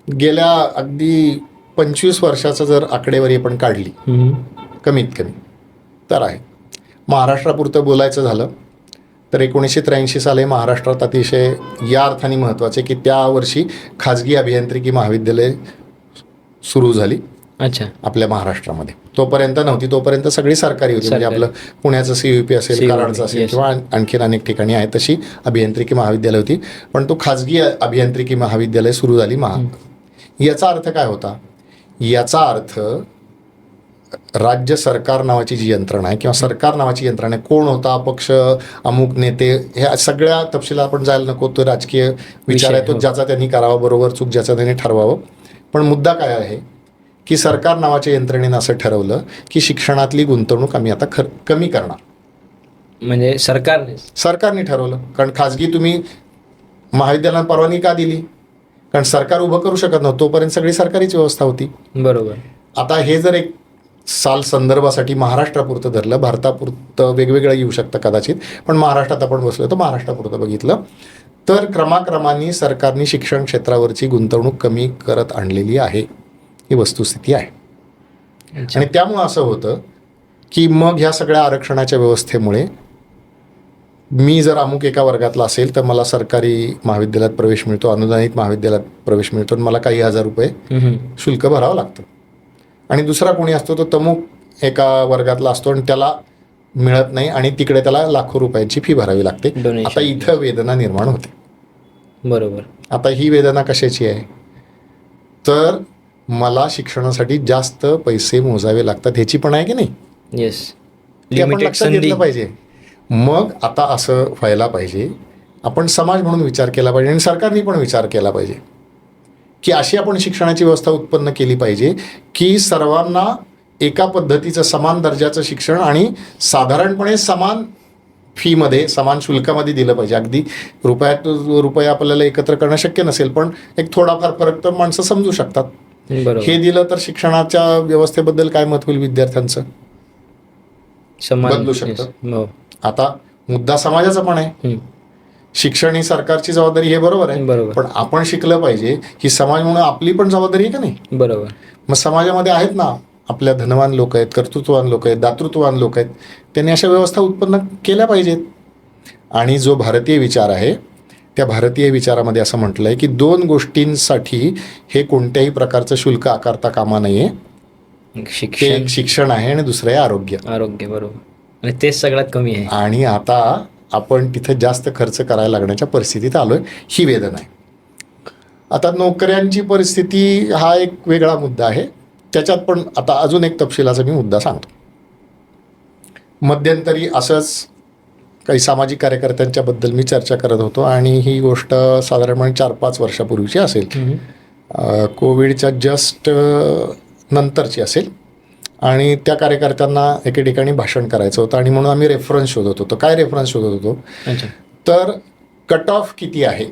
गेल्या अगदी 25 वर्षाचं जर आकडेवारी आपण काढली कमीत कमी तर आहे. महाराष्ट्रापुरतं बोलायचं झालं तर 1983 साली महाराष्ट्रात अतिशय या अर्थाने महत्त्वाचे की त्या वर्षी खाजगी अभियांत्रिकी महाविद्यालय सुरू झाली अच्छा. आपल्या महाराष्ट्रामध्ये. तोपर्यंत नव्हती, तोपर्यंत सगळी सरकारी होती. म्हणजे आपलं पुण्याचं CUP असेल, CUP, कराडचं असेल yes. किंवा आणखीन अनेक ठिकाणी आहे तशी अभियांत्रिकी महाविद्यालय होती. पण तो खाजगी अभियांत्रिकी महाविद्यालय सुरू झाली याचा अर्थ काय होता? याचा अर्थ राज्य सरकार नावाची जी यंत्रणा आहे किंवा सरकार नावाची यंत्रणा आहे, कोण होता, पक्ष, अमुक नेते, ह्या सगळ्या तपशिला आपण जायला नको. तो राजकीय विचार आहे, तो ज्याचा त्यांनी करावा, बरोबर चूक ज्याचं त्यांनी ठरवावं. पण मुद्दा काय आहे की सरकार नावाच्या यंत्रणेनं असं ठरवलं की शिक्षणातली गुंतवणूक आम्ही आता कमी करणार. म्हणजे सरकारने ठरवलं. कारण खाजगी तुम्ही महाविद्यालयाला परवानगी का दिली? कारण सरकार उभं करू शकत नव्हतं, तोपर्यंत सगळी सरकारीच व्यवस्था होती. बरोबर. आता हे जर एक साल संदर्भासाठी महाराष्ट्रापुरतं धरलं, भारतापुरतं वेगवेगळं येऊ शकतं कदाचित, पण महाराष्ट्रात आपण बसलो तर महाराष्ट्रापुरतं बघितलं तर क्रमाक्रमाने सरकारने शिक्षण क्षेत्रावरची गुंतवणूक कमी करत आणलेली आहे, ही वस्तुस्थिती आहे. आणि त्यामुळं असं होतं की मग ह्या सगळ्या आरक्षणाच्या व्यवस्थेमुळे मी जर अमुक एका वर्गातला असेल तर मला सरकारी महाविद्यालयात प्रवेश मिळतो, अनुदानित महाविद्यालयात प्रवेश मिळतो आणि मला काही हजार रुपये शुल्क भरावं लागतं. आणि दुसरा कोणी असतो तो तमुक एका वर्गातला असतो आणि त्याला मिळत नाही आणि तिकडे त्याला लाखो रुपयांची फी भरावी लागते. आता इथं वेदना निर्माण होते. बरोबर. आता ही वेदना कशाची आहे? तर मला शिक्षणासाठी जास्त पैसे मोजावे लागतात ह्याची पण आहे की नाही? येस. ते आपण लक्षात घेतलं पाहिजे. मग आता असं व्हायला पाहिजे, आपण समाज म्हणून विचार केला पाहिजे आणि सरकारने पण विचार केला पाहिजे की अशी आपण शिक्षणाची व्यवस्था उत्पन्न केली पाहिजे की सर्वांना एका पद्धतीचं समान दर्जाचं शिक्षण आणि साधारणपणे समान फीमध्ये, समान शुल्कामध्ये दिलं पाहिजे. अगदी रुपया आपल्याला एकत्र करणं शक्य नसेल, पण एक थोडाफार फरक तर माणसं समजू शकतात. हे दिलं तर शिक्षणाच्या व्यवस्थेबद्दल काय मत होईल विद्यार्थ्यांचं? बदलू शकतं. आता मुद्दा समाजाचा पण आहे. शिक्षण ही सरकारची जबाबदारी, हे बरोबर आहे, पण आपण शिकलं पाहिजे ही समाज म्हणून आपली पण जबाबदारी आहे का नाही? बरोबर. मग समाजामध्ये आहेत ना आपल्या धनवान लोक आहेत, कर्तृत्ववान लोक आहेत, दातृत्ववान लोक आहेत, त्यांनी अशा व्यवस्था उत्पन्न केल्या पाहिजेत. आणि जो भारतीय विचार आहे त्या भारतीय विचारामध्ये असं म्हटलं आहे की 2 गोष्टींसाठी हे कोणत्याही प्रकारचं शुल्क आकारता कामा नये. एक शिक्षण आहे आणि दुसरं आहे आरोग्य. बरोबर. आणि तेच सगळ्यात कमी आहे. आणि आता आपण तिथं जास्त खर्च करायला लागण्याच्या परिस्थितीत आलोय, ही वेदना आहे. आता नोकऱ्यांची परिस्थिती हा एक वेगळा मुद्दा आहे. त्याच्यात पण आता अजून एक तपशिलाचा मी मुद्दा सांगतो. मध्यंतरी असंच काही सामाजिक कार्यकर्त्यांच्याबद्दल मी चर्चा करत होतो आणि ही गोष्ट साधारणपणे 4-5 वर्षापूर्वीची असेल, कोविडच्या जस्ट नंतरची असेल. आणि त्या कार्यकर्त्यांना एके ठिकाणी भाषण करायचं होतं आणि म्हणून आम्ही रेफरन्स शोधत होतो. काय रेफरन्स शोधत होतो? तर कट ऑफ किती आहे,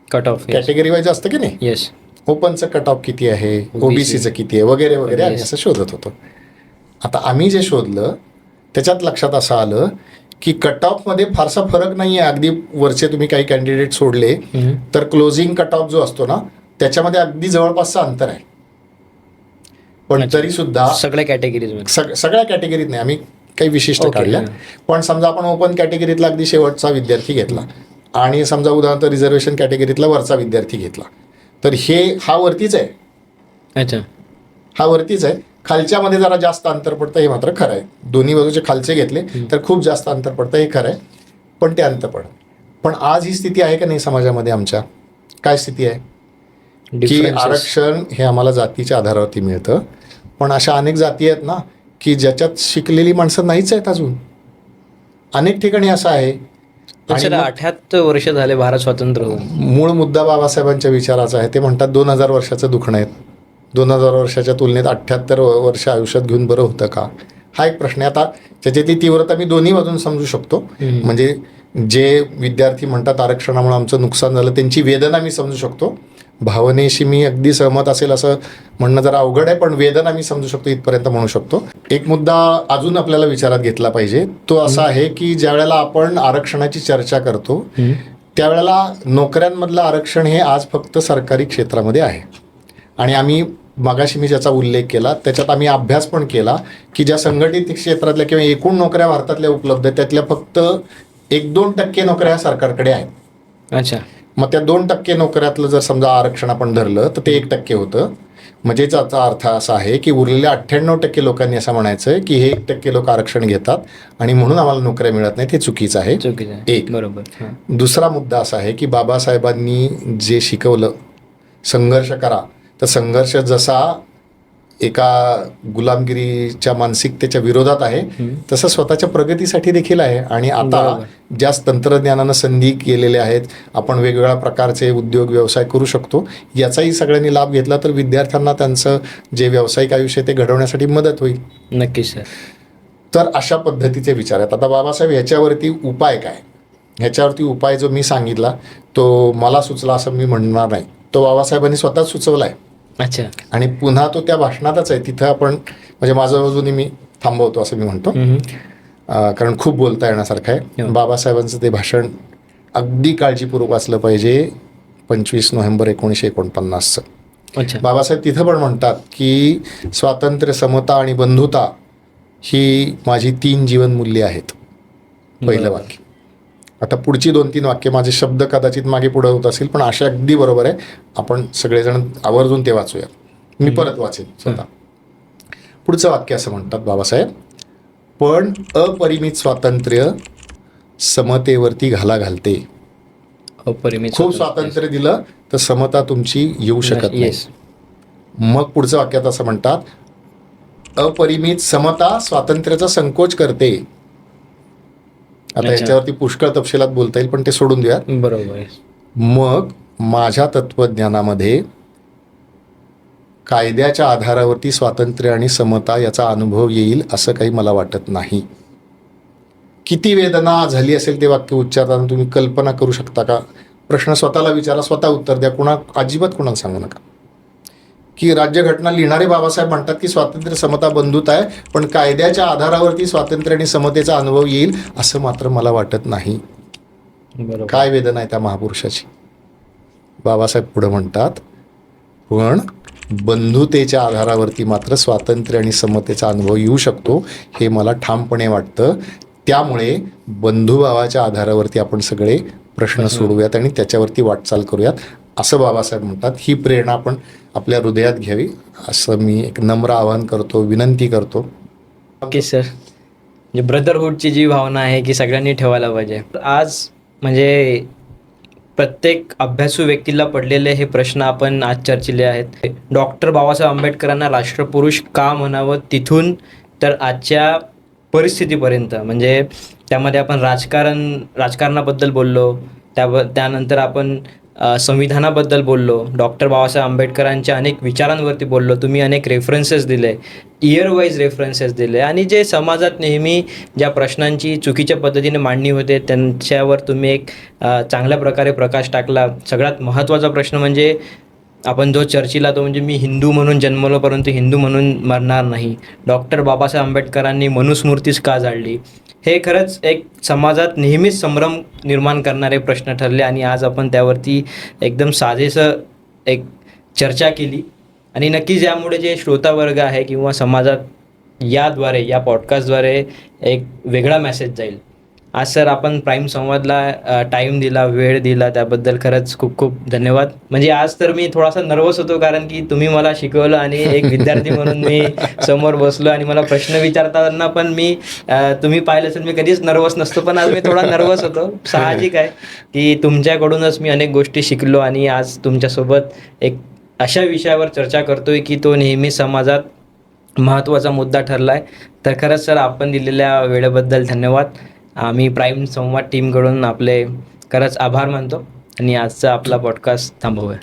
कॅटेगरी वाईज असतं की नाही, येस, ओपनचं कट ऑफ किती आहे, ओबीसीचं किती आहे, वगैरे वगैरे आम्ही असं शोधत होतो. आता आम्ही जे शोधलं त्याच्यात लक्षात असं आलं की कट ऑफमध्ये फारसा फरक नाही आहे. अगदी वरचे तुम्ही काही कॅन्डिडेट सोडले तर क्लोजिंग कट ऑफ जो असतो ना त्याच्यामध्ये अगदी जवळपासचं अंतर आहे. पण तरी सुद्धा सगळ्या कॅटेगरीज सगळ्या कॅटेगरीत नाही, आम्ही काही विशिष्ट काढल्या. पण समजा आपण ओपन कॅटेगरीतला अगदी शेवटचा विद्यार्थी घेतला आणि समजा उदाहरणार्थ रिझर्वेशन कॅटेगरीतला वरचा विद्यार्थी घेतला तर हा वरतीच आहे. अच्छा, हा वरतीच आहे. खालच्यामध्ये जरा जास्त अंतर पडतं हे मात्र खरं आहे. दोन्ही बाजूचे खालचे घेतले तर खूप जास्त अंतर पडतं हे खरं आहे, पण ते अंतर पडतं. पण आज ही स्थिती आहे का नाही समाजामध्ये आमच्या? काय स्थिती आहे की आरक्षण हे आम्हाला जातीच्या आधारावरती मिळतं, पण अशा अनेक जाती आहेत ना की ज्याच्यात शिकलेली माणसं नाहीच आहेत अजून. अनेक ठिकाणी असं आहे. 78 वर्ष झाले भारत स्वतंत्र होऊन. मूळ मुद्दा बाबासाहेबांच्या विचाराचा आहे. ते म्हणतात 2000 वर्षाचं दुखणं आहेत. 2000 वर्षाच्या तुलनेत 78 वर्ष आयुष्यात घेऊन बरं होतं का, हा एक प्रश्न आहे. आता त्याच्यातली तीव्रता मी दोन्ही बाजून समजू शकतो. म्हणजे जे विद्यार्थी म्हणतात आरक्षणामुळे आमचं नुकसान झालं त्यांची वेदना मी समजू शकतो. भावनेशी मी अगदी सहमत असेल असं म्हणणं जरा अवघड आहे, पण वेदना मी समजू शकतो, इथपर्यंत म्हणू शकतो. एक मुद्दा अजून आपल्याला विचारात घेतला पाहिजे तो असा आहे की ज्या वेळेला आपण आरक्षणाची चर्चा करतो त्यावेळेला नोकऱ्यांमधलं आरक्षण हे आज फक्त सरकारी क्षेत्रामध्ये आहे. आणि आम्ही मगाशी मी ज्याचा उल्लेख केला त्याच्यात आम्ही अभ्यास पण केला की ज्या संघटित क्षेत्रातल्या किंवा एकूण नोकऱ्या भारतातल्या उपलब्ध आहेत त्यातल्या फक्त 1-2% नोकऱ्या ह्या सरकारकडे आहेत. अच्छा, मग त्या 2% नोकऱ्यातलं जर समजा आरक्षण आपण धरलं तर ते 1% होतं. म्हणजे याचा अर्थ असा आहे की उरलेल्या 98% लोकांनी असं म्हणायचं आहे की हे 1% लोक आरक्षण घेतात आणि म्हणून आम्हाला नोकऱ्या मिळत नाहीत, हे चुकीचं आहे. चुकीचं आहे. एक. बरोबर. हां. दुसरा मुद्दा असा आहे की बाबासाहेबांनी जे शिकवलं, संघर्ष करा, तर संघर्ष जसा एका गुलामगिरीच्या मानसिकतेच्या विरोधात आहे तसं स्वतःच्या प्रगतीसाठी देखील आहे. आणि आता बरोबर. जास्त तंत्रज्ञानानं संधी केलेल्या आहेत, आपण वेगवेगळ्या प्रकारचे उद्योग व्यवसाय करू शकतो. याचाही सगळ्यांनी लाभ घेतला तर विद्यार्थ्यांना त्यांचं जे व्यावसायिक आयुष्य ते घडवण्यासाठी मदत होईल. नक्कीच सर. तर अशा पद्धतीचे विचार आहेत. आता बाबासाहेब ह्याच्यावरती उपाय काय, ह्याच्यावरती उपाय जो मी सांगितला तो मला सुचला असं मी म्हणणार नाही, तो बाबासाहेबांनी स्वतःच सुचवला आहे. अच्छा. आणि पुन्हा तो त्या भाषणातच आहे. तिथं आपण म्हणजे माझं बाजूने मी थांबवतो असं मी म्हणतो, कारण खूप बोलता येण्यासारखं आहे. हो. बाबासाहेबांचं ते भाषण अगदी काळजीपूर्वक वाचलं पाहिजे, 25 नोव्हेंबर 1949चं. अच्छा. बाबासाहेब तिथं पण म्हणतात की स्वातंत्र्य, समता आणि बंधुता ही माझी 3 जीवनमूल्ये आहेत. पहिलं बरोबर. वाक्य. आता पुढची 2-3 वाक्य माझे शब्द कदाचित मागे पुढे होत असेल, पण अशा अगदी बरोबर आहे. आपण सगळेजण आवर्जून ते वाचूया. मी परत वाचेन स्वतः. पुढचं वाक्य असं म्हणतात बाबासाहेब, पण स्वातंत्र्य स्वातंत्र्य समतेवरती घाला घालते. अपरिमित खूप स्वातंत्र्य दिलं तर समता तुमची येऊ शकत नाही. येस. मग पुढच्या वाक्यात असं म्हणतात, अपरिमित समता स्वातंत्र्याचा संकोच करते. आता अच्छा. याच्यावरती पुष्कळ तपशिलात बोलता येईल, पण ते सोडून द्या. बरोबर आहे. मग माझ्या तत्वज्ञानामध्ये कायद्याच्या आधारावरती स्वातंत्र्य आणि समता याचा अनुभव येईल असं काही मला वाटत नाही. किती वेदना झाली असेल ते वाक्य उच्चारताना तुम्ही कल्पना करू शकता का? प्रश्न स्वतःला विचारा, स्वतः उत्तर द्या. अजिबात कोणाला सांगू नका. की राज्यघटना लिहिणारे बाबासाहेब म्हणतात की स्वातंत्र्य, समता, बंधुता आहे, पण कायद्याच्या आधारावरती स्वातंत्र्य आणि समतेचा अनुभव येईल असं मात्र मला वाटत नाही. बरोबर. काय वेदना आहे त्या महापुरुषाची. बाबासाहेब पुढे म्हणतात, पण बंधुतेच्या आधारावरती मात्र स्वातंत्र्य आणि समतेचा अनुभव येऊ शकतो हे मला ठामपणे वाटतं. त्यामुळे बंधुभावाच्या आधारावरती आपण सगळे प्रश्न सोडवूयात आणि त्याच्यावरती वाटचाल करूयात असं बाबासाहेब म्हणतात. ही प्रेरणा आपण आपल्या हृदयात घ्यावी असं मी एक नम्र आवाहन करतो, विनंती करतो. Okay sir. म्हणजे ब्रदरहूडची जी भावना आहे की सगळ्यांनी ठेवायला पाहिजे. आज म्हणजे प्रत्येक अभ्यासू व्यक्तीला पडलेले हे प्रश्न आपण आज चर्चिले आहेत. डॉक्टर बाबासाहेब आंबेडकरांना राष्ट्रपुरुष का म्हणावं, तिथून तर आजच्या परिस्थितीपर्यंत, म्हणजे त्यामध्ये आपण राजकारणाबद्दल बोललो, त्यानंतर आपण संविधानाबद्दल बोललो, डॉक्टर बाबासाहेब आंबेडकरांच्या अनेक विचारांवरती बोललो, तुम्ही अनेक रेफरन्सेस दिले, इयर वाईज रेफरन्सेस दिले, आणि जे समाजात नेहमी ज्या प्रश्नांची चुकीच्या पद्धतीने मांडणी होते त्यांच्यावर तुम्ही एक चांगल्या प्रकारे प्रकाश टाकला. सगळ्यात महत्त्वाचा प्रश्न म्हणजे आपण जो चर्चेला तो म्हणजे मी हिंदू म्हणून जन्मलो परंतु हिंदू म्हणून मरणार नाही. डॉक्टर बाबासाहेब आंबेडकरांनी मनुस्मृतीच का जाळली, हे खरंच एक समाजात नेहमीच संभ्रम निर्माण करणारे प्रश्न ठरले आणि आज आपण त्यावरती एकदम साधेसं एक चर्चा केली. आणि नक्कीच यामुळे जे श्रोतावर्ग आहे किंवा समाजात या पॉडकास्टद्वारे एक वेगळा मेसेज जाईल. आज सर आपण प्राईम संवादला टाईम दिला, वेळ दिला, त्याबद्दल खरंच खूप खूप धन्यवाद. म्हणजे आज तर मी थोडासा नर्वस होतो कारण की तुम्ही मला शिकवलं आणि एक विद्यार्थी म्हणून मी समोर बसलो आणि मला प्रश्न विचारताना पण तुम्ही पाहिलं असेल मी कधीच नर्वस नसतो, पण आज मी थोडा नर्वस होतो. साहजिक आहे की तुमच्याकडूनच मी अनेक गोष्टी शिकलो आणि आज तुमच्यासोबत एक अशा विषयावर चर्चा करतोय की तो नेहमी समाजात महत्त्वाचा मुद्दा ठरला आहे. तर खरंच सर आपण दिलेल्या वेळेबद्दल धन्यवाद. आम्ही प्राईम संवाद टीमकडून आपले खरंच आभार मानतो आणि आजचा आपला पॉडकास्ट थांबवूया.